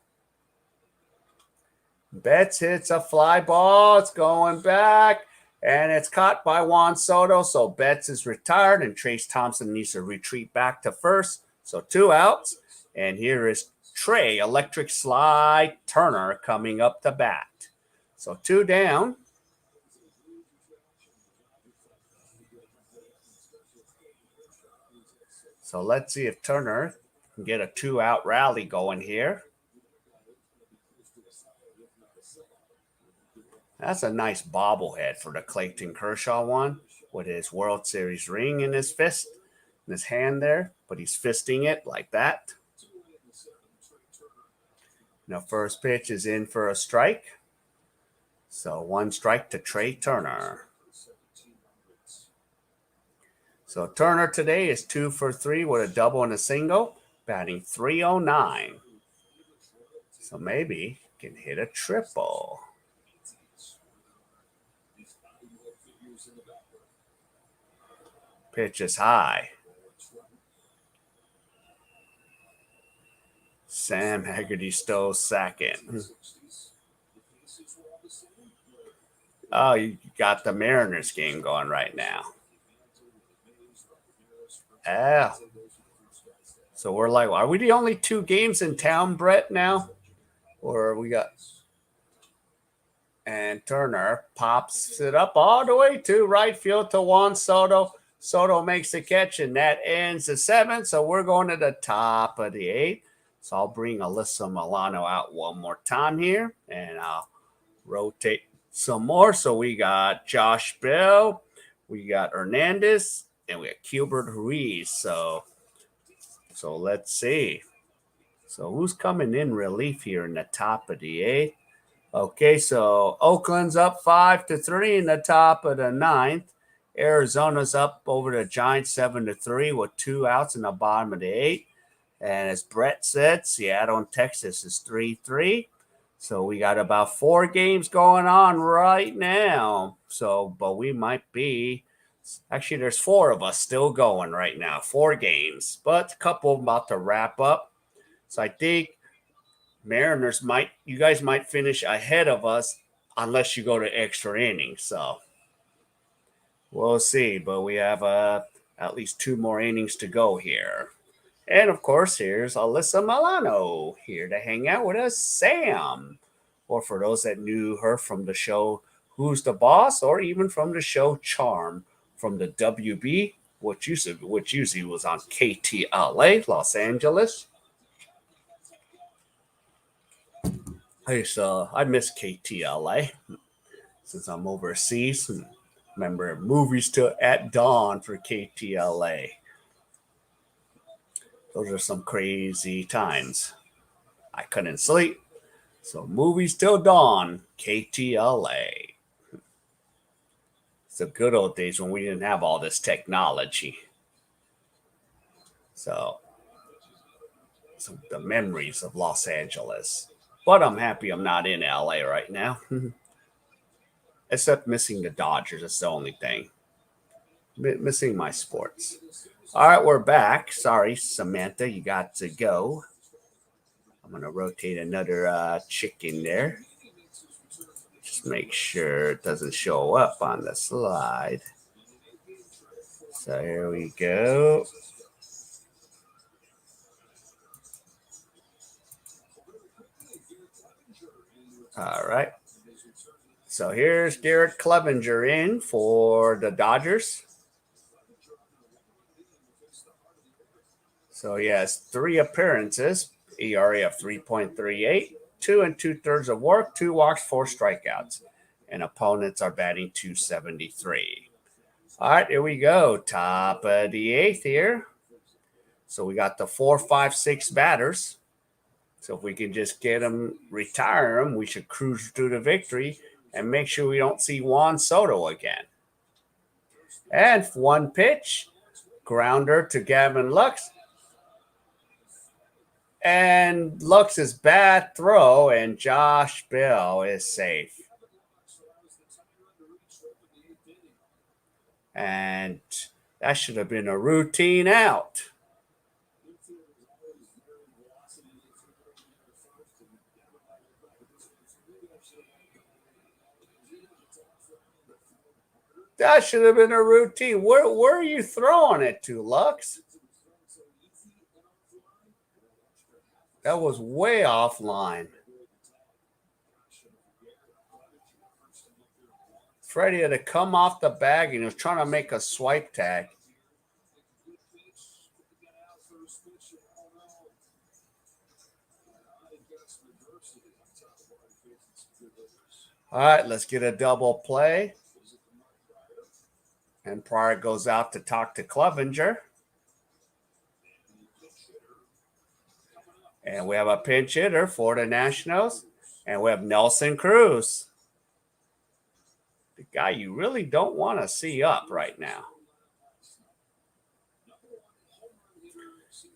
Betts hits a fly ball. It's going back. And it's caught by Juan Soto. So Betts is retired. And Trace Thompson needs to retreat back to first. So 2 outs. And here is Trey Electric Slide Turner coming up to bat. So 2 down. So let's see if Turner can get a 2-out rally going here. That's a nice bobblehead for the Clayton Kershaw one with his World Series ring in his fist, in his hand there, but he's fisting it like that. Now, first pitch is in for a strike. So 1 strike to Trey Turner. So Turner today is 2 for 3 with a double and a single, batting .309. So maybe can hit a triple. Pitch is high. Sam Haggerty stole second. Oh, you got the Mariners game going right now. Yeah. So we're like, are we the only 2 games in town, Brett, now? Or we got... And Turner pops it up all the way to right field to Juan Soto. Soto makes the catch, and that ends the 7th. So we're going to the top of the 8th. So I'll bring Alyssa Milano out one more time here, and I'll rotate some more. So we got Josh Bell, we got Hernandez, and we got Gilbert Ruiz. So let's see. So who's coming in relief here in the top of the 8th? Okay, so Oakland's up 5-3 in the top of the 9th. Arizona's up over the Giants 7-3 with 2 outs in the bottom of the 8th. And as Brett said, Seattle and Texas is 3-3. So we got about 4 games going on right now. So, but we might be, actually there's 4 of us still going right now, 4 games, but a couple about to wrap up. So I think Mariners you guys might finish ahead of us unless you go to extra innings. So we'll see, but we have at least 2 more innings to go here. And of course, here's Alyssa Milano here to hang out with us, Sam. Or for those that knew her from the show Who's the Boss, or even from the show Charm from the WB, which usually was on KTLA, Los Angeles. Hey, so I miss KTLA since I'm overseas. And remember movies till at dawn for KTLA. Those are some crazy times. I couldn't sleep. So movies till dawn, KTLA. It's the good old days when we didn't have all this technology. So the memories of Los Angeles. But I'm happy I'm not in LA right now. Except missing the Dodgers. That's the only thing. Missing my sports. All right, we're back. Sorry, Samantha, you got to go. I'm going to rotate another chicken there. Just make sure it doesn't show up on the slide. So here we go. All right. So here's Garrett Clevenger in for the Dodgers. So he has 3 appearances, ERA of 3.38, 2 2/3 of work, 2 walks, 4 strikeouts. And opponents are batting .273. All right, here we go. Top of the 8th here. So we got the 4, 5, 6 batters. So if we can just get them, retire them, we should cruise through the victory and make sure we don't see Juan Soto again. And 1 pitch, grounder to Gavin Lux. And Lux's bad throw, and Josh Bell is safe. And that should have been a routine out. That should have been a routine. Where are you throwing it to, Lux? That was way offline. Freddie had to come off the bag and he was trying to make a swipe tag. All right, let's get a double play. And Pryor goes out to talk to Clevenger. And we have a pinch hitter for the Nationals. And we have Nelson Cruz. The guy you really don't want to see up right now.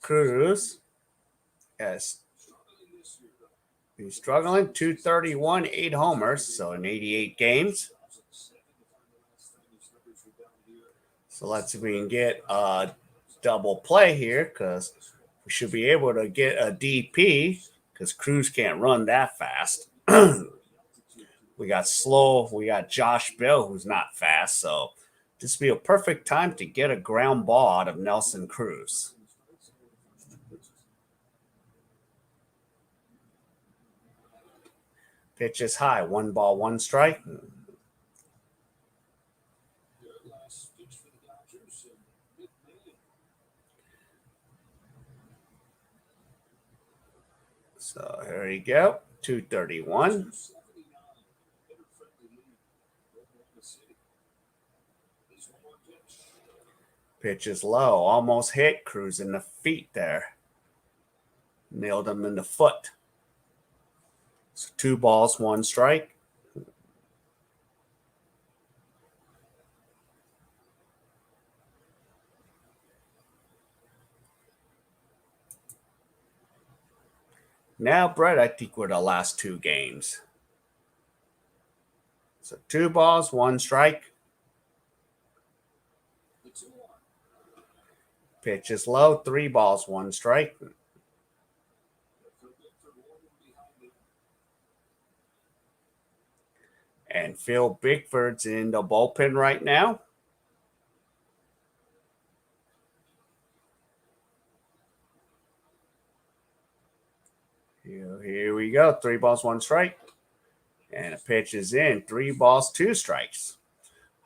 Cruz, yes, he's struggling. 231, 8 homers, so in 88 games. So let's see if we can get a double play here, because we should be able to get a DP, because Cruz can't run that fast. We got slow. We got Josh Bell, who's not fast. So this would be a perfect time to get a ground ball out of Nelson Cruz. Pitch is high. 1 ball, 1 strike. So here you go. 231. Pitch is low. Almost hit. Cruz in the feet there. Nailed him in the foot. So 2 balls, 1 strike. Now, Brett, I think we're the last 2 games. So 2 balls, 1 strike. Pitch is low. 3 balls, 1 strike. And Phil Bickford's in the bullpen right now. Here we go. 3 balls, 1 strike. And a pitch is in. 3 balls, 2 strikes.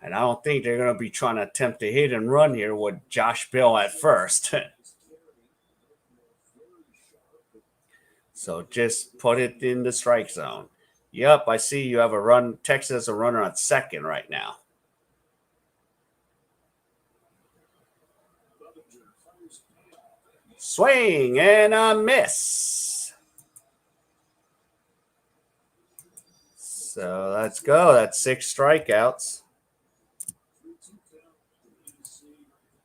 And I don't think they're going to be trying to attempt to hit and run here with Josh Bell at first. So just put it in the strike zone. Yep, I see you have a run. Texas has a runner at second right now. Swing and a miss. So let's go. That's 6 strikeouts.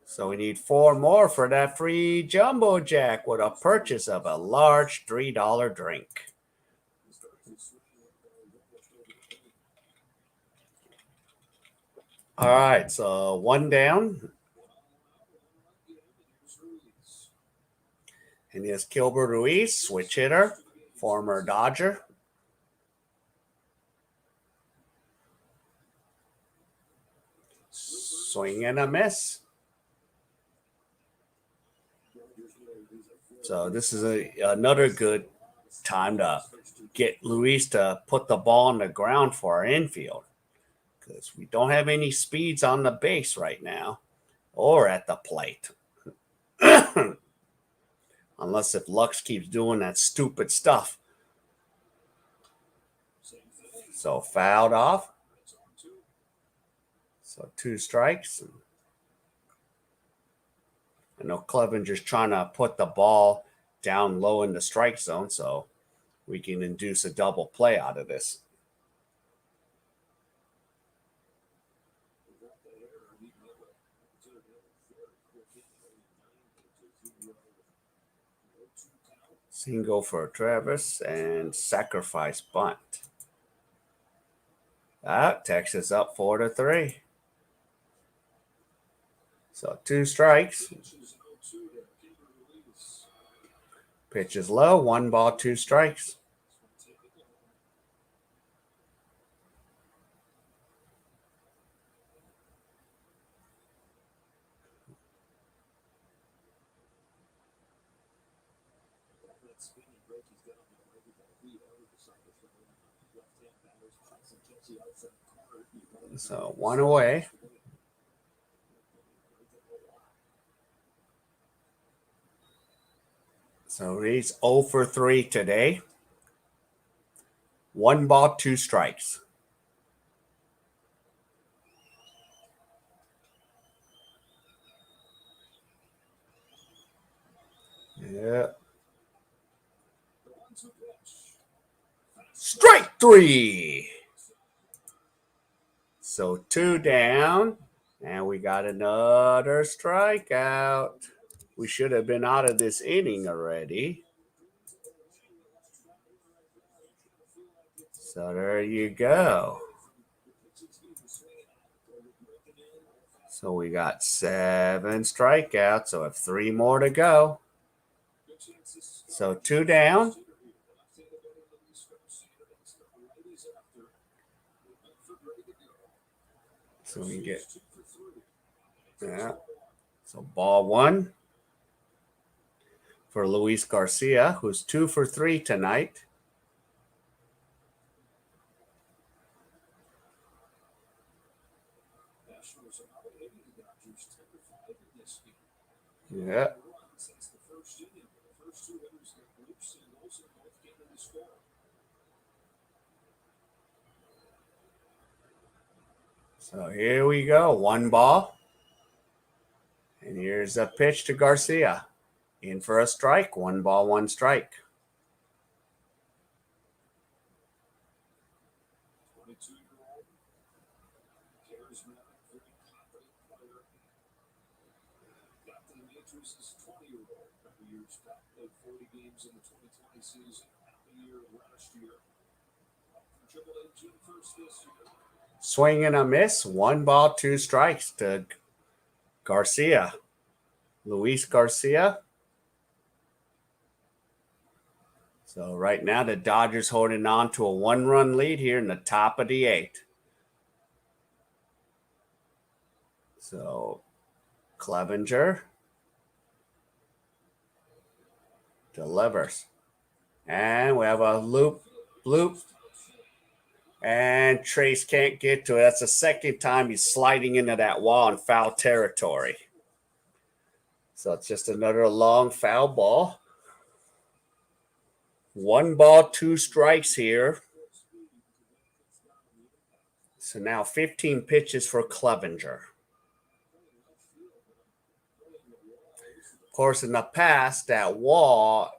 So we need 4 more for that free Jumbo Jack with a purchase of a large $3 drink. All right, so 1 down. And here's Gilbert Ruiz, switch hitter, former Dodger. Swing and a miss. So this is another good time to get Luis to put the ball on the ground for our infield, because we don't have any speeds on the base right now or at the plate. Unless if Lux keeps doing that stupid stuff. So fouled off. So 2 strikes. I know Clevenger's trying to put the ball down low in the strike zone, so we can induce a double play out of this. Single for Travis and sacrifice bunt. Texas up 4-3. So 2 strikes. Pitch is low. 1 ball, 2 strikes. So 1 away. So he's 0 for 3 today. 1 ball, 2 strikes. Yeah. Strike 3. So 2 down, and we got another strikeout. We should have been out of this inning already. So there you go. So we got 7 strikeouts, so we have 3 more to go. So 2 down. So we get, yeah. So ball 1 for Luis Garcia, who's 2 for 3 tonight. Yeah. So here we go. 1 ball. And here's a pitch to Garcia. In for a strike. 1 ball, 1 strike. Swing and a miss. 1 ball, 2 strikes to Garcia. Luis Garcia. So right now the Dodgers holding on to a 1-run lead here in the top of the 8th. So Clevenger delivers. And we have a bloop. And Trace can't get to it. That's the second time he's sliding into that wall in foul territory. So it's just another long foul ball. 1 ball, 2 strikes here. So now 15 pitches for Clevenger. Of course, in the past, that wall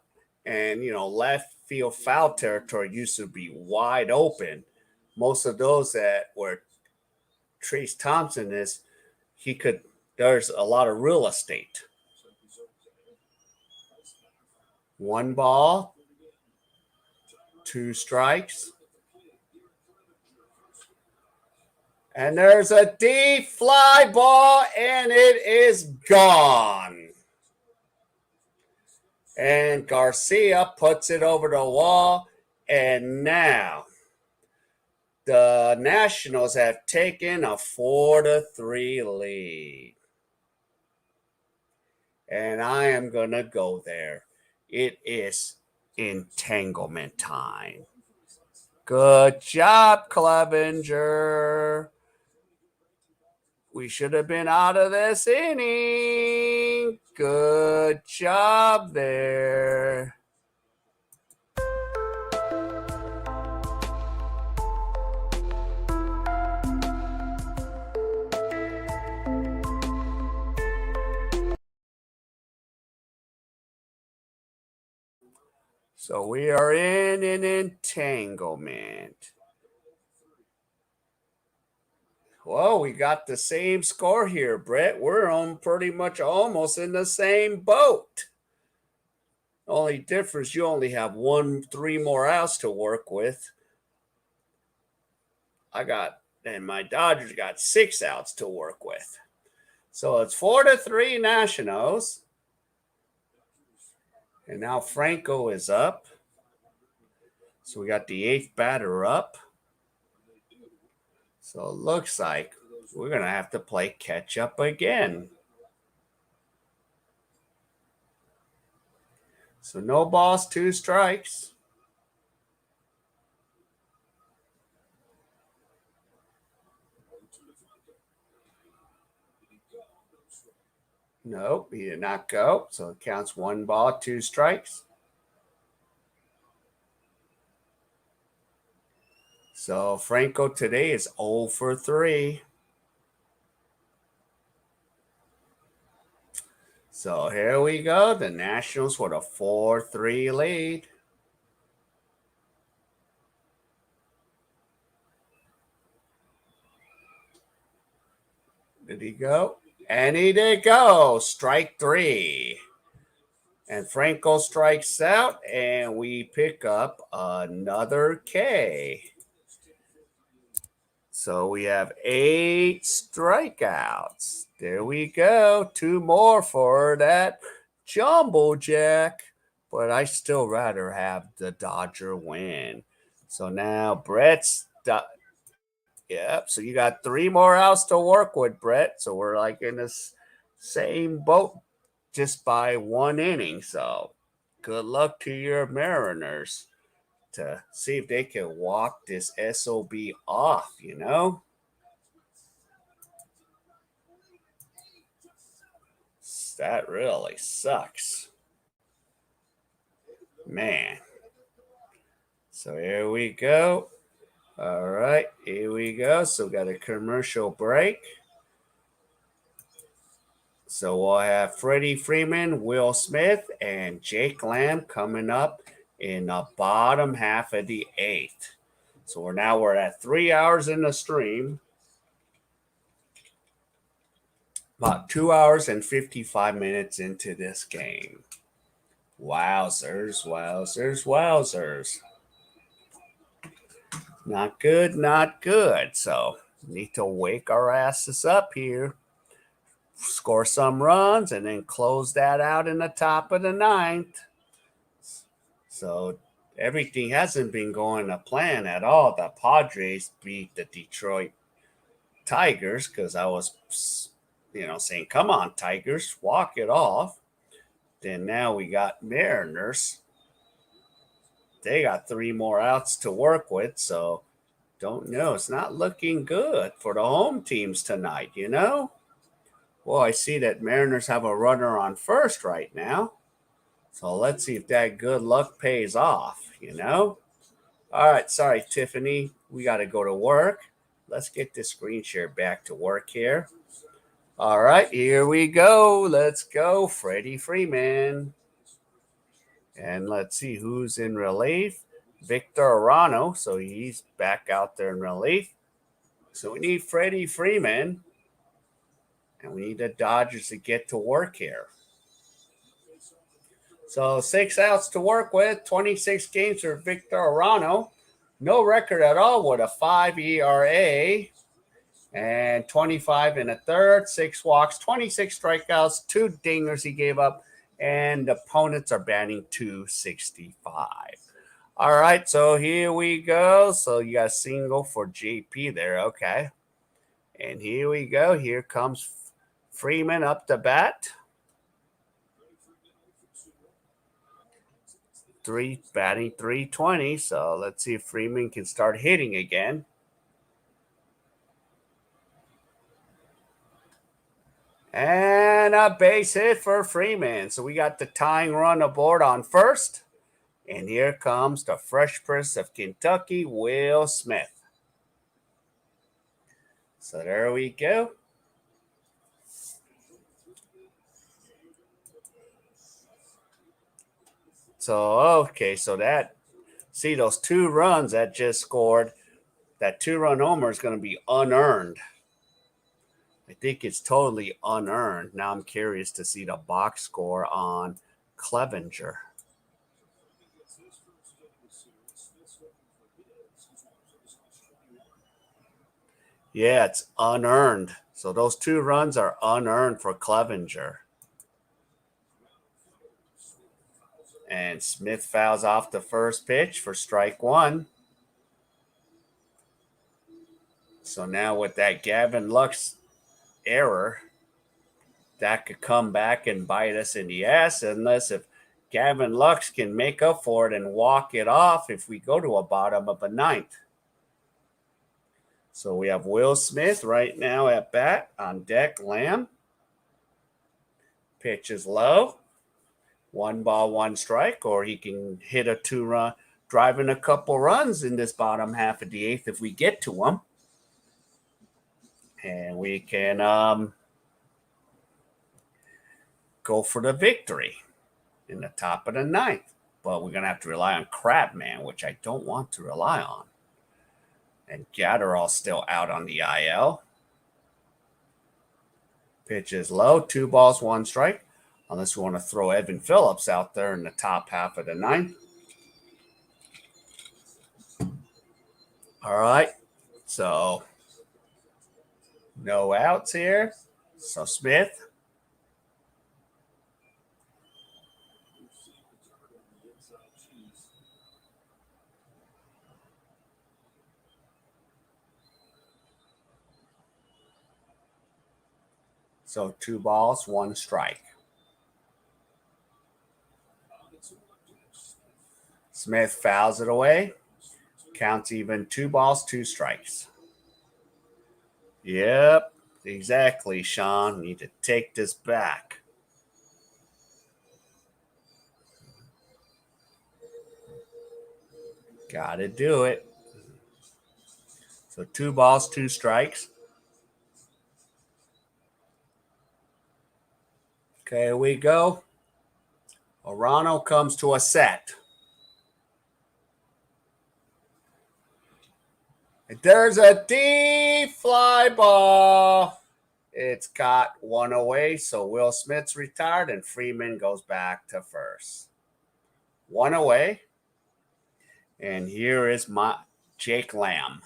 and, left field foul territory used to be wide open. Most of those that were Trace Thompson there's a lot of real estate. 1 ball, 2 strikes. And there's a deep fly ball, and it is gone. And Garcia puts it over the wall, and now the Nationals have taken a 4-3 lead. And I am going to go there. It is entanglement time. Good job, Clevenger. We should have been out of this inning. Good job there. So we are in an entanglement. Well, we got the same score here, Brett. We're on pretty much almost in the same boat. Only difference, you only have 3 more outs to work with. And my Dodgers got 6 outs to work with. So it's 4-3 Nationals. And now Franco is up. So we got the 8th batter up. So it looks like we're going to have to play catch up again. So no balls, 2 strikes. Nope, he did not go. So it counts 1 ball, 2 strikes. So Franco today is 0 for 3. So here we go. The Nationals with a 4-3 lead. Did he go? And he did go. Strike 3. And Franco strikes out, and we pick up another K. So we have 8 strikeouts. There we go. 2 more for that jumbo jack. But I still rather have the Dodger win. So now Brett's. Yep. So you got 3 more outs to work with, Brett. So we're like in this same boat just by 1 inning. So good luck to your Mariners to see if they can walk this SOB off, That really sucks. Man. So here we go. All right, here we go. So we got a commercial break. So we'll have Freddie Freeman, Will Smith, and Jake Lamb coming up in the bottom half of the 8th. So we're at 3 hours in the stream. About 2 hours and 55 minutes into this game. Wowzers, wowzers, wowzers. Not good, not good. So need to wake our asses up here. Score some runs and then close that out in the top of the 9th. So everything hasn't been going to plan at all. The Padres beat the Detroit Tigers because I was, saying, come on, Tigers, walk it off. Then now we got Mariners. They got 3 more outs to work with. So don't know. It's not looking good for the home teams tonight, Well, I see that Mariners have a runner on first right now. So let's see if that good luck pays off, All right, sorry, Tiffany. We got to go to work. Let's get this screen share back to work here. All right, here we go. Let's go, Freddie Freeman. And let's see who's in relief. Victor Arano. So he's back out there in relief. So we need Freddie Freeman. And we need the Dodgers to get to work here. So 6 outs to work with, 26 games for Victor Arano. No record at all with a 5 ERA and 25 in a third, 6 walks, 26 strikeouts, 2 dingers he gave up, and the opponents are batting .265. All right, so here we go. So you got a single for JP there, okay. And here we go. Here comes Freeman up the bat. Batting .320. So let's see if Freeman can start hitting again. And a base hit for Freeman. So we got the tying run aboard on first. And here comes the Fresh Prince of Kentucky, Will Smith. So there we go. So, okay, so those 2 runs that just scored, that 2-run homer is going to be unearned. I think it's totally unearned. Now I'm curious to see the box score on Clevenger. Yeah, it's unearned. So those 2 runs are unearned for Clevenger. And Smith fouls off the first pitch for strike 1. So now with that Gavin Lux error, that could come back and bite us in the ass unless if Gavin Lux can make up for it and walk it off if we go to a bottom of a 9th. So we have Will Smith right now at bat on deck. Lamb. Pitch is low. 1 ball, 1 strike, or he can hit a 2-run driving a couple runs in this bottom half of the eighth if we get to them. And we can go for the victory in the top of the ninth. But we're going to have to rely on Crabman, which I don't want to rely on. And Gatterall's still out on the IL. Pitch is low, 2 balls, 1 strike. Unless we want to throw Evan Phillips out there in the top half of the ninth. All right. So, no outs here. So, Smith. So 2 balls, 1 strike. Smith fouls it away. Counts even, 2 balls, 2 strikes. Yep, exactly, Sean. Need to take this back. Got to do it. So 2 balls, 2 strikes. Okay, here we go. Arano comes to a set. There's a deep fly ball. It's got 1 away, so Will Smith's retired, and Freeman goes back to first. 1 away. And here is my Jake Lamb.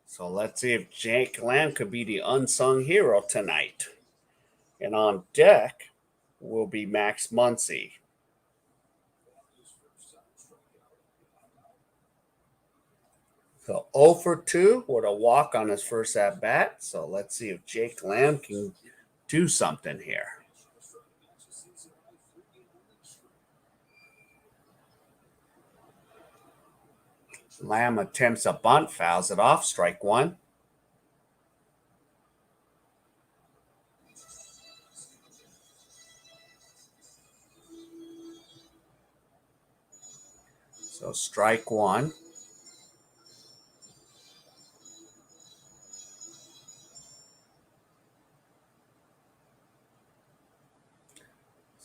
So let's see if Jake Lamb could be the unsung hero tonight. And on deck will be Max Muncy. So 0 for 2 with a walk on his first at bat. So let's see if Jake Lamb can do something here. Lamb attempts a bunt, fouls it off, strike 1. So strike 1.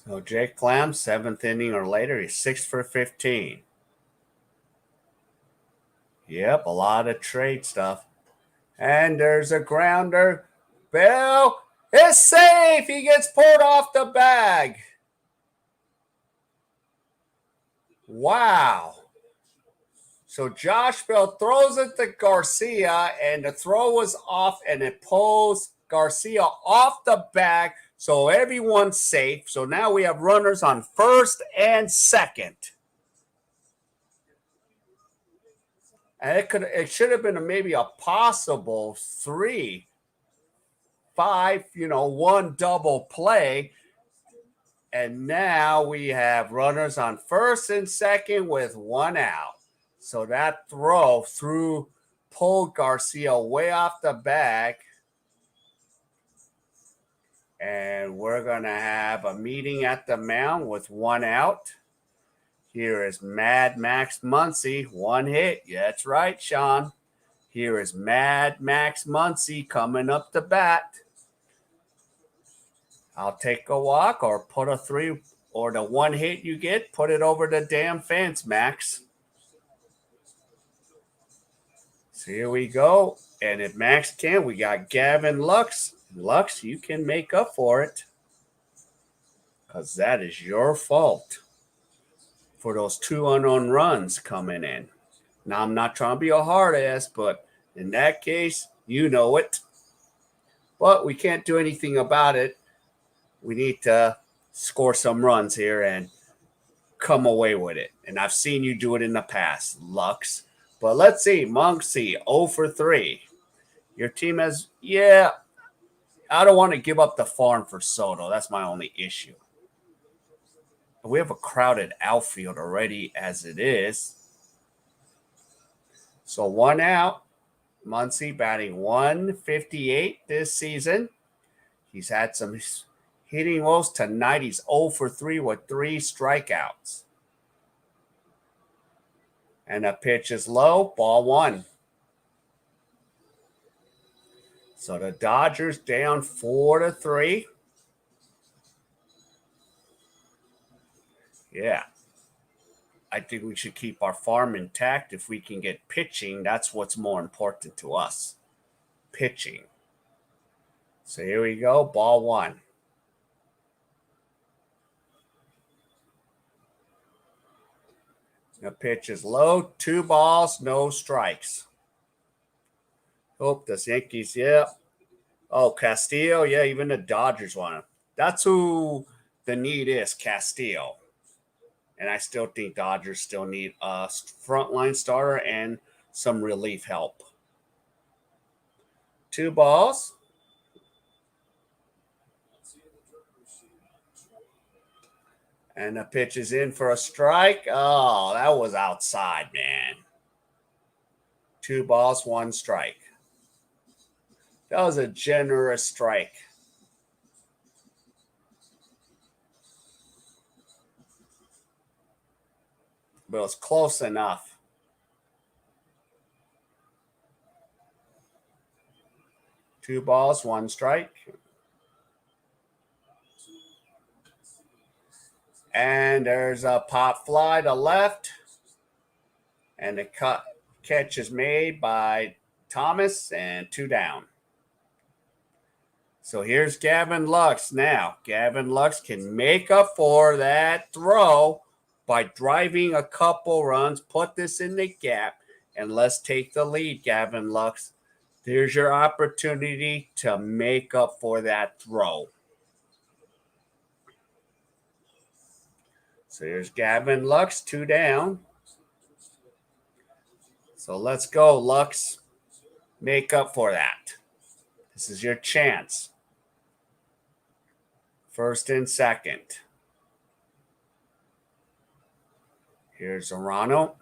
So Jake Lamb, 7th inning or later, he's 6 for 15. Yep, a lot of trade stuff. And there's a grounder. Bell is safe. He gets pulled off the bag. Wow. So Josh Bell throws it to Garcia, and the throw was off, and it pulls Garcia off the bag. So everyone's safe. So now we have runners on first and second. And it should have been maybe a possible 3-5, 1 double play. And now we have runners on first and second with 1 out. So that throw pulled Garcia way off the bag. And we're going to have a meeting at the mound with 1 out. Here is Mad Max Muncy, 1 hit. Yeah, that's right, Sean. Here is Mad Max Muncy coming up to bat. I'll take a walk or put a 3, or the 1 hit you get, put it over the damn fence, Max. So here we go. And if Max can, we got Gavin Lux. Lux, you can make up for it, because that is your fault for those 2 unknown runs coming in. Now, I'm not trying to be a hard ass, but in that case, you know it. But we can't do anything about it. We need to score some runs here and come away with it. And I've seen you do it in the past, Lux. But let's see. Muncy, 0 for 3. Your team has, I don't want to give up the farm for Soto. That's my only issue. We have a crowded outfield already as it is. So 1 out. Muncy batting 158 this season. He's had some hitting woes. Tonight he's 0 for 3 with 3 strikeouts. And the pitch is low, ball 1. So the Dodgers down 4-3. Yeah. I think we should keep our farm intact. If we can get pitching, that's what's more important to us. Pitching. So here we go, ball 1. The pitch is low, 2 balls, no strikes. Hope the Yankees, yeah. Oh, Castillo, yeah, even the Dodgers want him. That's who the need is, Castillo. And I still think Dodgers still need a frontline starter and some relief help. 2 balls. And the pitch is in for a strike. Oh, that was outside, man. 2 balls, 1 strike. That was a generous strike. But it was close enough. Two balls, 1 strike. And there's a pop fly to left. And the catch is made by Thomas, and 2 down. So here's Gavin Lux now. Gavin Lux can make up for that throw by driving a couple runs, put this in the gap, and let's take the lead, Gavin Lux. There's your opportunity to make up for that throw. So here's Gavin Lux, 2 down. So let's go, Lux. Make up for that. This is your chance. First and second. Here's Arano.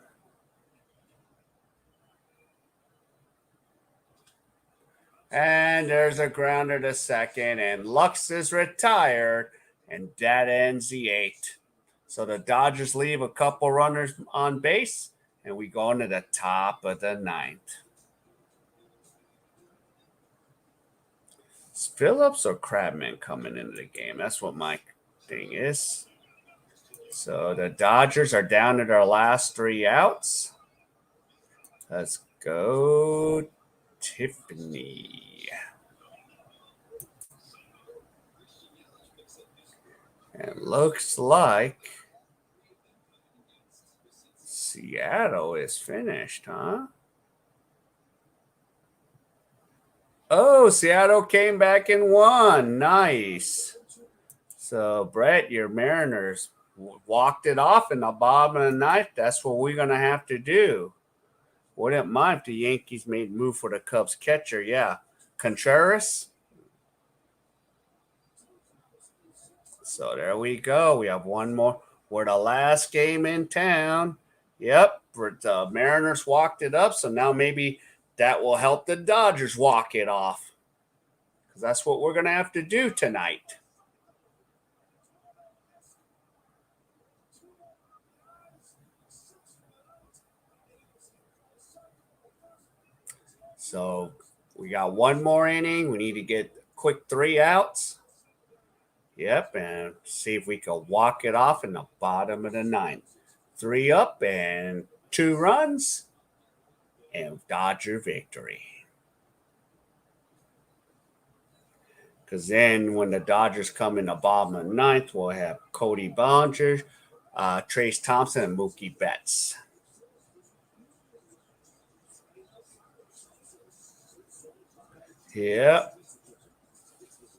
And there's a grounder to second, and Lux is retired, and that ends the 8th. So the Dodgers leave a couple runners on base, and we go into the top of the 9th. Is Phillips or Crabman coming into the game? That's what my thing is. So the Dodgers are down to their last 3 outs. Let's go, Tiffany. And looks like Seattle is finished, huh? Oh, Seattle came back and won. Nice. So, Brett, your Mariners walked it off in the bottom of the 9th. That's what we're going to have to do. Wouldn't mind if the Yankees made move for the Cubs catcher. Yeah. Contreras. So there we go. We have one more. We're the last game in town. Yep. The Mariners walked it up. So now maybe that will help the Dodgers walk it off. Because that's what we're going to have to do tonight. So we got one more inning. We need to get quick 3 outs. Yep, and see if we can walk it off in the bottom of the 9th. 3 up and 2 runs, and Dodger victory. Because then when the Dodgers come in the bottom of the 9th, we'll have Cody Bellinger, Trace Thompson, and Mookie Betts. Yep,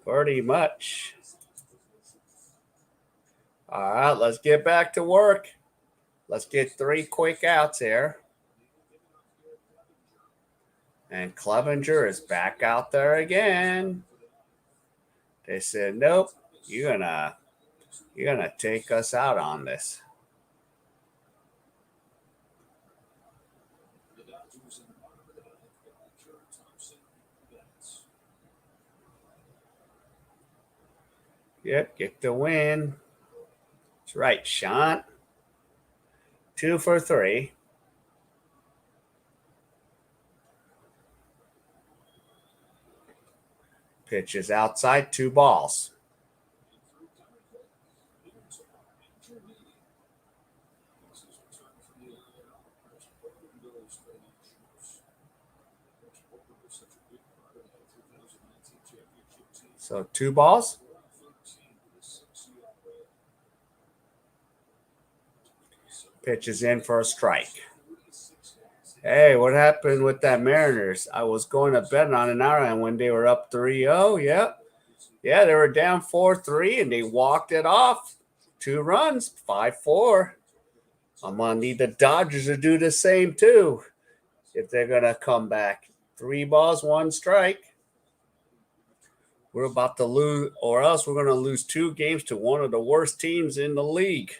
pretty much. All right, let's get back to work. Let's get 3 quick outs here. And Clevenger is back out there again. They said, nope, you're gonna take us out on this. Yep, get the win. That's right, Sean. 2 for 3. Pitch is outside, 2 balls. So 2 balls. Pitch is in for a strike. Hey, what happened with that Mariners? I was going to bet on an hour, and when they were up 3-0, yep. Yeah, they were down 4-3, and they walked it off. 2 runs, 5-4. I'm going to need the Dodgers to do the same, too, if they're going to come back. 3 balls, 1 strike. We're about to lose, or else we're going to lose 2 games to one of the worst teams in the league.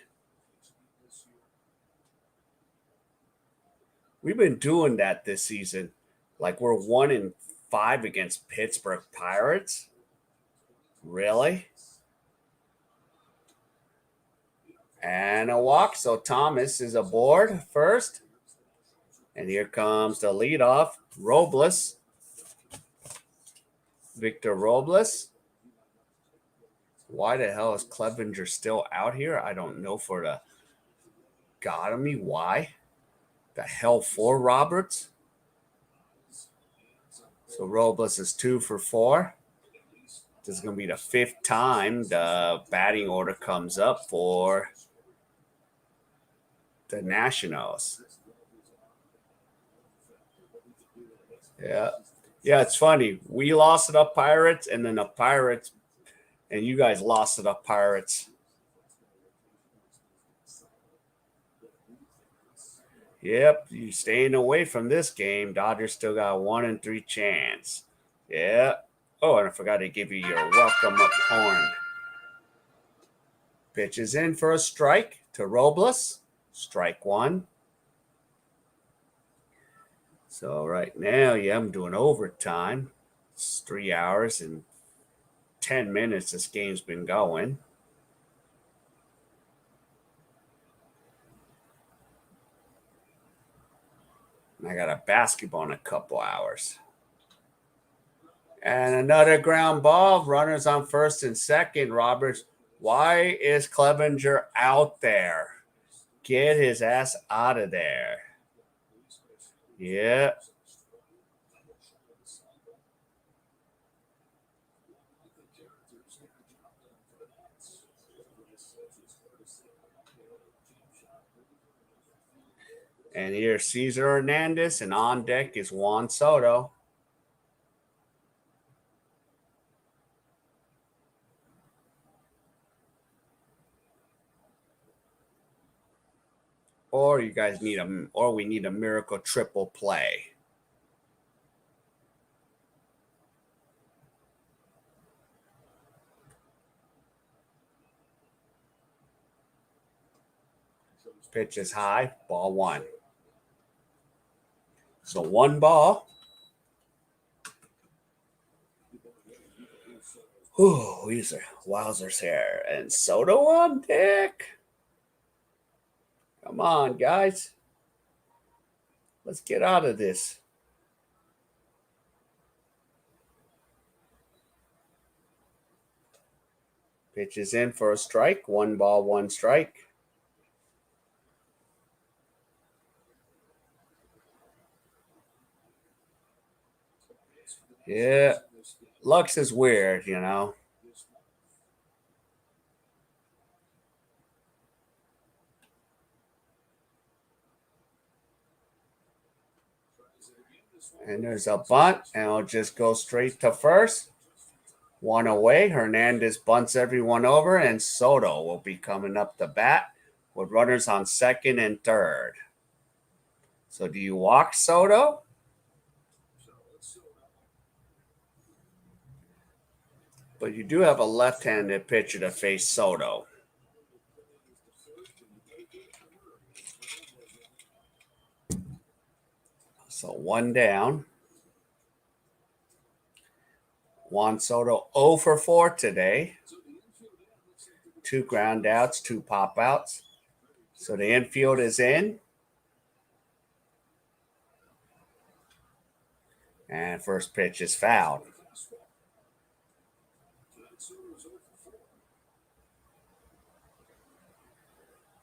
We've been doing that this season. Like we're 1-5 against Pittsburgh Pirates. Really? And a walk. So Thomas is aboard first. And here comes the leadoff, Robles. Victor Robles. Why the hell is Clevenger still out here? I don't know for the God of me. Why? The hell for Roberts? So Robles is 2 for 4. This is going to be the 5th time the batting order comes up for the Nationals. Yeah. Yeah, it's funny. We lost to the Pirates, and then the Pirates, and you guys lost to the Pirates. Yep, you staying away from this game. Dodgers still got a 1-3 chance. Yeah. Oh, and I forgot to give you your welcome up horn. Pitch is in for a strike to Robles. Strike 1. So right now, yeah, I'm doing overtime. It's 3 hours and 10 minutes this game's been going. And I got a basketball in a couple hours. And another ground ball. Runners on first and second. Roberts. Why is Clevenger out there? Get his ass out of there. Yeah. And here's Cesar Hernandez, and on deck is Juan Soto. Or you guys need we need a miracle triple play. Pitch is high, ball 1. So 1 ball. Ooh, these are wowzers here. And Soto on deck. Come on, guys. Let's get out of this. Pitch is in for a strike. 1 ball, 1 strike. Yeah. Lux is weird, you know. And there's a bunt, and it'll just go straight to first. 1 away. Hernandez bunts everyone over, and Soto will be coming up the bat with runners on second and third. So do you walk Soto? But you do have a left-handed pitcher to face Soto. So 1 down. Juan Soto 0 for 4 today. 2 ground outs, 2 pop outs. So the infield is in. And first pitch is fouled.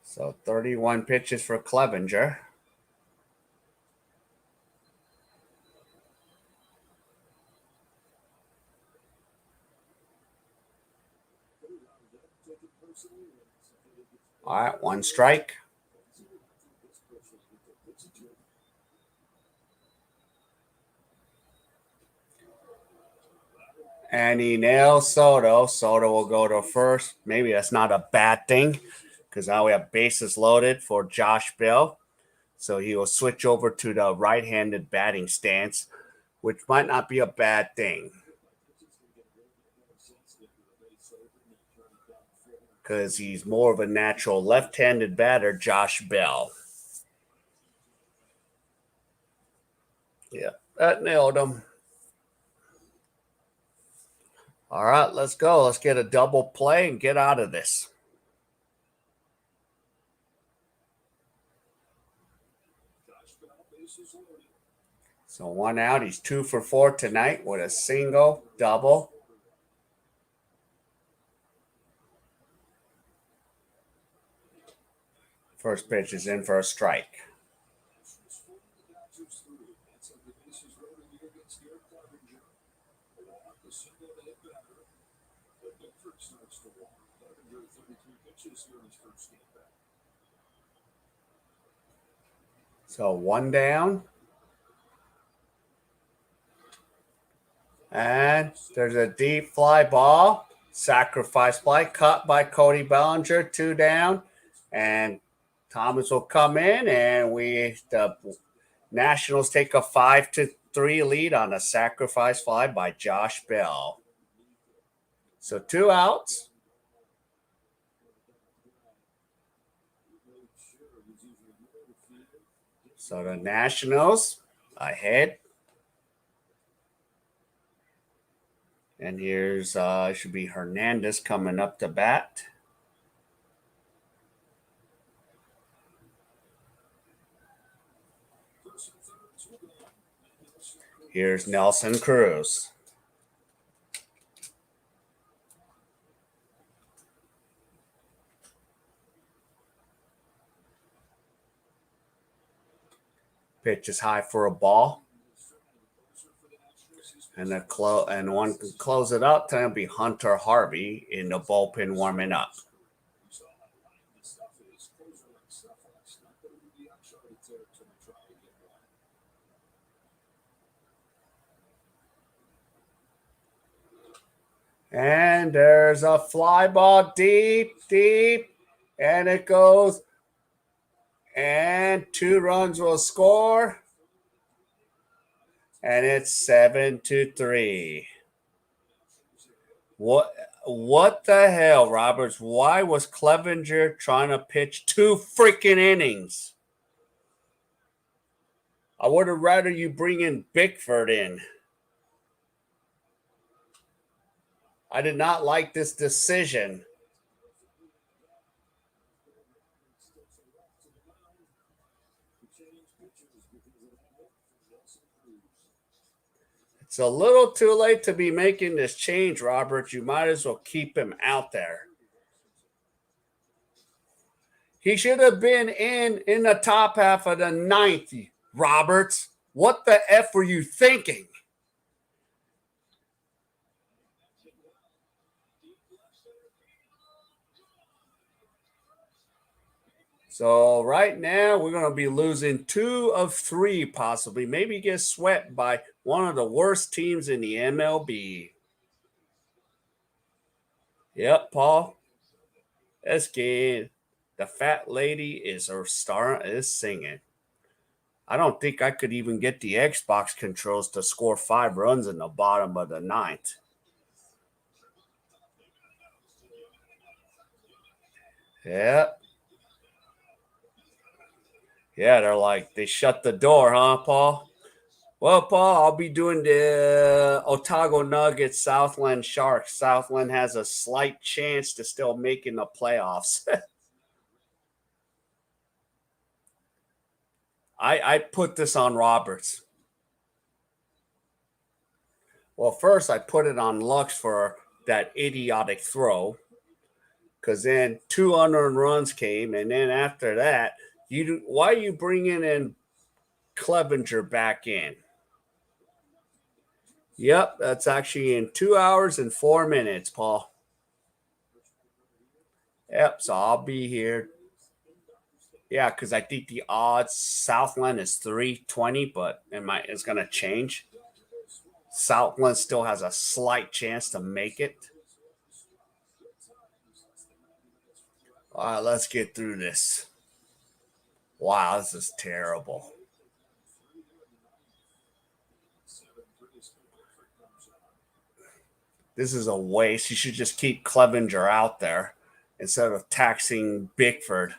So 31 pitches for Clevenger. All right, 1 strike. And he nails Soto. Soto will go to first. Maybe that's not a bad thing because now we have bases loaded for Josh Bell. So he will switch over to the right-handed batting stance, which might not be a bad thing because he's more of a natural left-handed batter, Josh Bell. Yeah, that nailed him. All right, let's go. Let's get a double play and get out of this. So 1 out. He's 2 for 4 tonight with a single, double. First pitch is in for a strike. So 1 down. And there's a deep fly ball. Sacrifice fly cut by Cody Bellinger. 2 down. And Thomas will come in, and the Nationals take a 5-3 lead on a sacrifice fly by Josh Bell. So 2 outs. So the Nationals ahead. And here's should be Hernandez coming up to bat. Here's Nelson Cruz. Pitch is high for a ball. And one can close it up. That'll be Hunter Harvey in the bullpen warming up. And there's a fly ball deep, and it goes. And 2 runs will score. And it's 7-3. What the hell, Roberts? Why was Clevenger trying to pitch 2 freaking innings? I would have rather you bring in Bickford in. I did not like this decision. It's a little too late to be making this change, Robert. You might as well keep him out there. He should have been in the top half of the 9th, Roberts. What the F were you thinking? So right now we're going to be losing 2 of 3 possibly. Maybe get swept by one of the worst teams in the MLB. Yep, Paul. That's good. The fat lady is singing. I don't think I could even get the Xbox controls to score 5 runs in the bottom of the 9th. Yep. Yeah, they're like, they shut the door, huh, Paul? Well, Paul, I'll be doing the Otago Nuggets, Southland Sharks. Southland has a slight chance to still make in the playoffs. I put this on Roberts. Well, first I put it on Lux for that idiotic throw, because then 2 unearned runs came, and then after that, why are you bringing in Clevenger back in? Yep, that's actually in 2 hours and 4 minutes, Paul. Yep, so I'll be here. Yeah, because I think the odds Southland is 320, but it's going to change. Southland still has a slight chance to make it. All right, let's get through this. Wow, this is terrible. This is a waste. You should just keep Clevenger out there instead of taxing Bickford.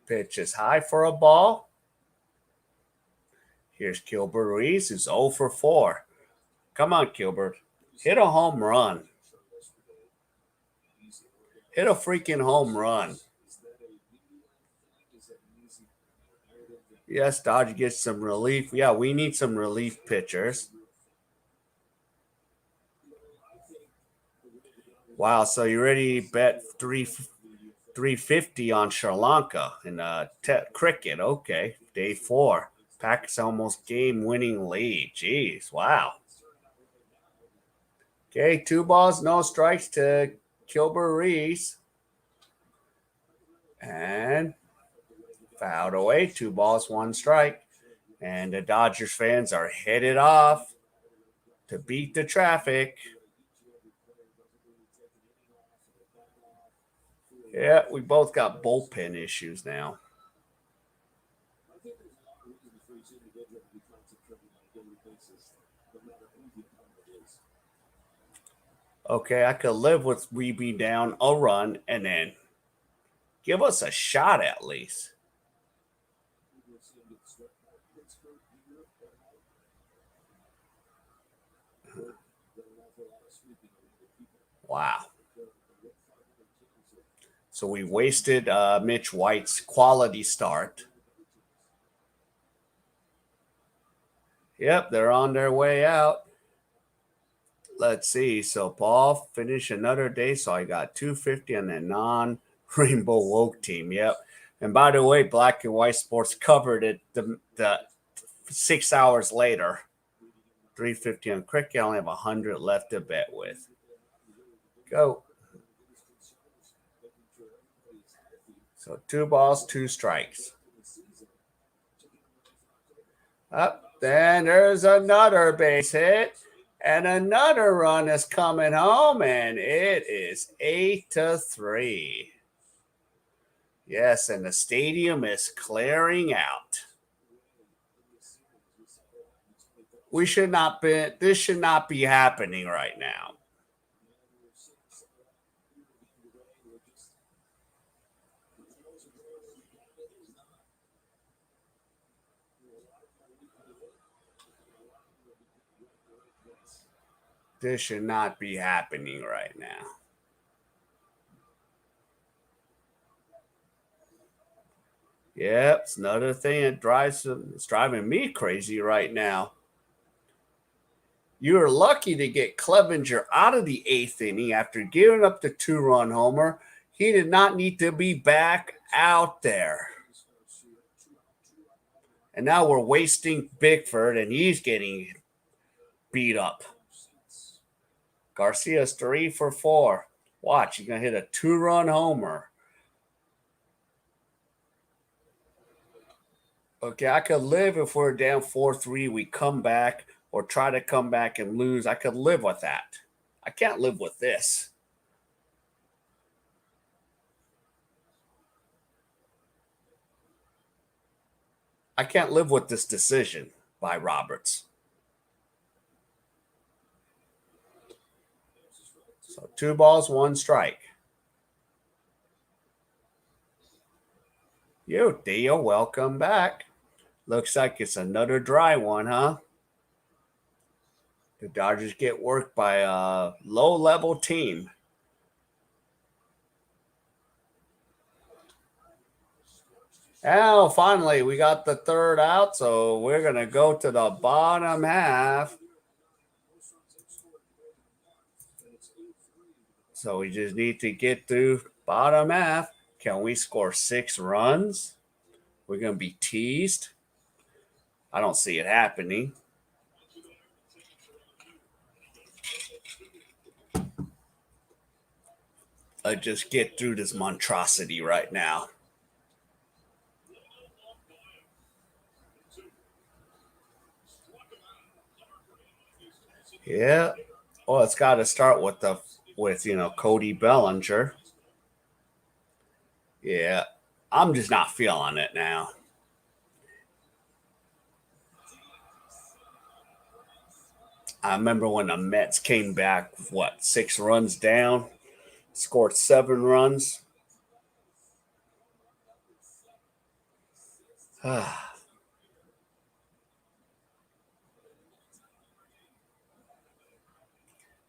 Pitch is high for a ball. Here's Gilbert Ruiz, who's 0 for 4. Come on, Gilbert. Hit a home run. Hit a freaking home run. Yes, Dodge gets some relief. Yeah, we need some relief pitchers. Wow, so you already bet 350 on Sri Lanka in cricket. Okay, day 4. Packers almost game-winning lead. Jeez, wow. Okay, 2 balls, no strikes to Gilbert Reese. And fouled away. 2 balls, 1 strike. And the Dodgers fans are headed off to beat the traffic. Yeah, we both got bullpen issues now. Okay, I could live with we be down a run and then give us a shot at least. Wow. So we wasted Mitch White's quality start. Yep, they're on their way out. Let's see. So Paul finished another day. So I got 250 on the non-Rainbow Woke team. Yep. And by the way, Black and White Sports covered it the 6 hours later. 350 on cricket. I only have 100 left to bet with. Go. So 2 balls, 2 strikes. Up. Then there's another base hit. And another run is coming home, and it is 8-3. Yes, and the stadium is clearing out. This should not be happening right now. This should not be happening right now. Yep, it's another thing that it's driving me crazy right now. You were lucky to get Clevenger out of the 8th inning after giving up the 2-run homer. He did not need to be back out there. And now we're wasting Bickford, and he's getting beat up. Garcia's 3 for 4. Watch, he's going to hit a 2-run homer. Okay, I could live if we're down 4-3, we come back or try to come back and lose. I could live with that. I can't live with this. I can't live with this decision by Roberts. So 2 balls, 1 strike. Yo, Theo, welcome back. Looks like it's another dry one, huh? The Dodgers get worked by a low-level team. Now, finally, we got the third out, so we're going to go to the bottom half. So we just need to get through bottom half. Can we score 6 runs? We're going to be teased. I don't see it happening. Let's just get through this monstrosity right now. Yeah. Well, it's got to start with Cody Bellinger. Yeah. I'm just not feeling it now. I remember when the Mets came back, 6 runs down, scored 7 runs.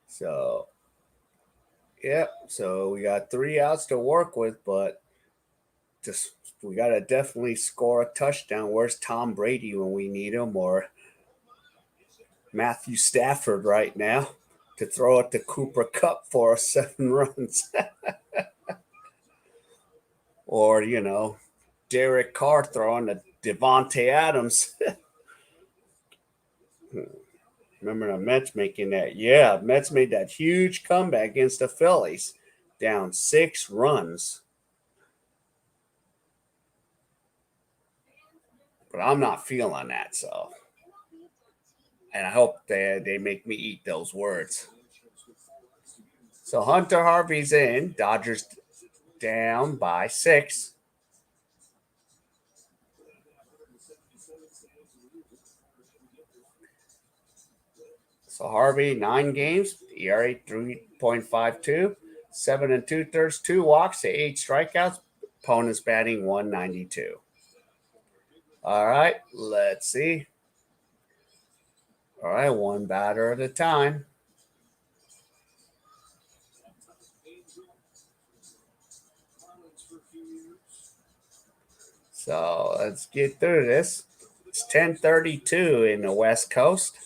So, yeah, so we got 3 outs to work with, but we got to definitely score a touchdown. Where's Tom Brady when we need him, or Matthew Stafford right now to throw it to Cooper Kupp for 7 runs? Or, Derek Carr throwing to Devontae Adams. Remember the Mets making that? Yeah, Mets made that huge comeback against the Phillies, down 6 runs. But I'm not feeling that, so. And I hope they make me eat those words. So Hunter Harvey's in. Dodgers down by 6. So Harvey, 9 games, ERA 3.52, 7 2/3, 2 walks, 8 strikeouts. Opponent's batting 192. All right, let's see. All right, 1 batter at a time. So let's get through this. It's 10:32 in the West Coast.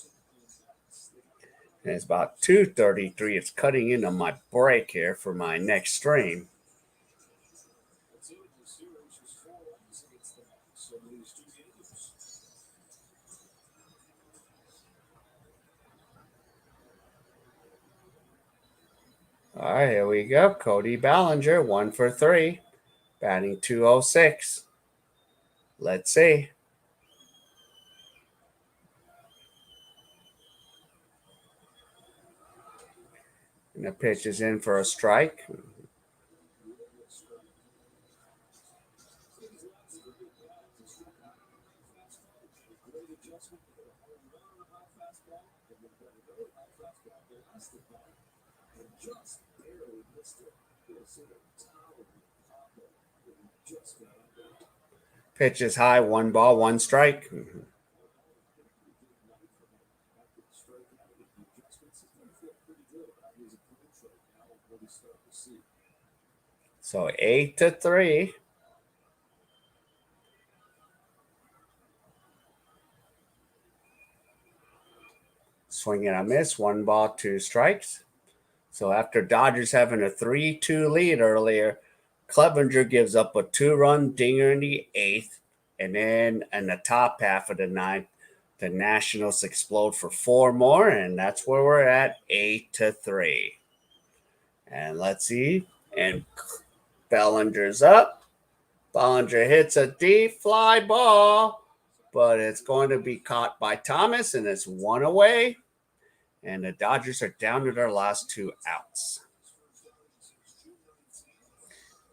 And it's about 2:33. It's cutting into my break here for my next stream. All right, here we go. Cody Bellinger, 1 for 3, batting 206. Let's see. And the pitch is in for a strike. Pitch is high, 1 ball, 1 strike. So 8-3. Swing and a miss, 1 ball, 2 strikes. So after Dodgers having a 3-2 lead earlier, Clevenger gives up a 2-run dinger in the 8th. And then in the top half of the 9th, the Nationals explode for 4 more. And that's where we're at, 8-3. And let's see. And Bellinger's up. Bellinger hits a deep fly ball, but it's going to be caught by Thomas, and it's 1 away. And the Dodgers are down to their last 2 outs.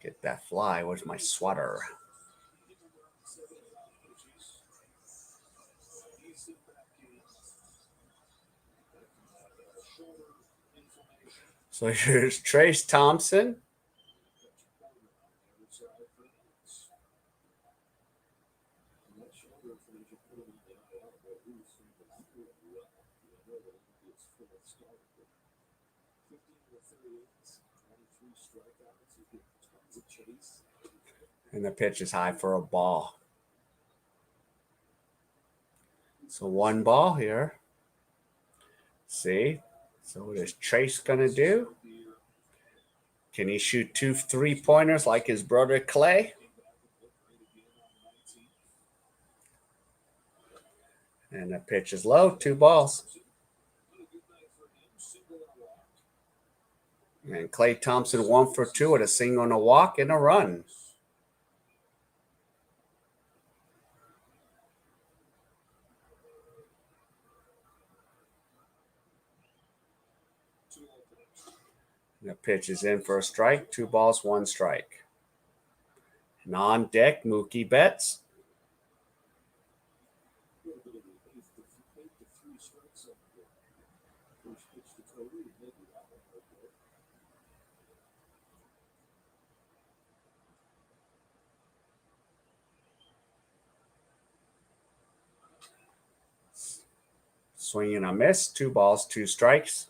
Get that fly. Where's my sweater? So here's Trace Thompson. And the pitch is high for a ball. So 1 ball here. See? So what is Trace going to do? Can he shoot 2 3-pointers like his brother Clay? And the pitch is low, 2 balls. And Klay Thompson 1 for 2 with a single and a walk and a run. The pitch is in for a strike. 2 balls, 1 strike. And on deck, Mookie Betts. Swing and a miss. 2 balls, 2 strikes.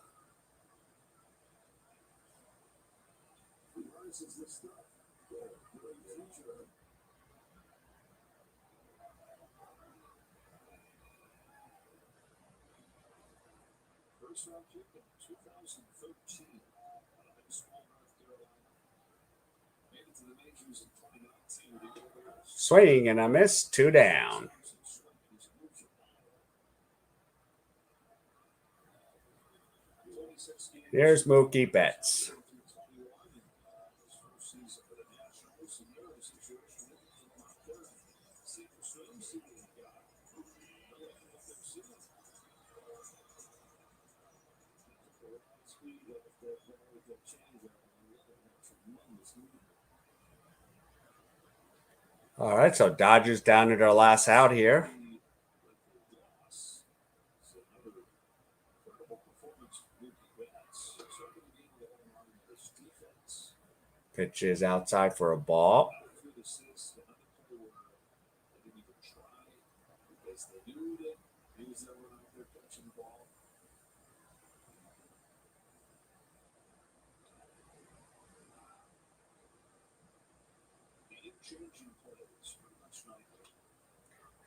Swing and a miss. 2 down. Here's Mookie Betts. All right, so Dodgers down to their last out here. Pitch is outside for a ball.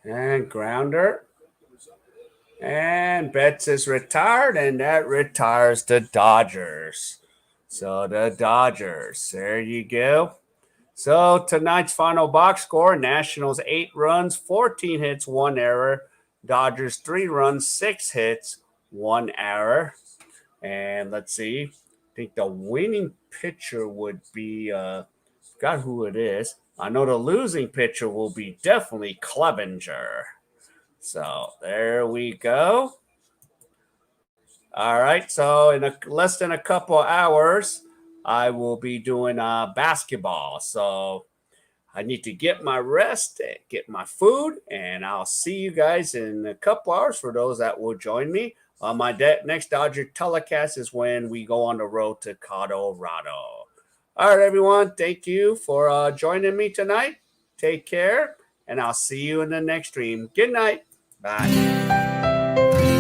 And grounder. And Betts is retired, and that retires the Dodgers. So the Dodgers, there you go. So tonight's final box score, Nationals 8 runs, 14 hits, 1 error. Dodgers 3 runs, 6 hits, 1 error. And let's see. I think the winning pitcher would be, forgot who it is. I know the losing pitcher will be definitely Clevenger. So there we go. All right. So in less than a couple hours, I will be doing basketball. So I need to get my rest, get my food, and I'll see you guys in a couple hours for those that will join me. My next Dodger telecast is when we go on the road to Colorado. All right, everyone. Thank you for joining me tonight. Take care, and I'll see you in the next stream. Good night. Bye.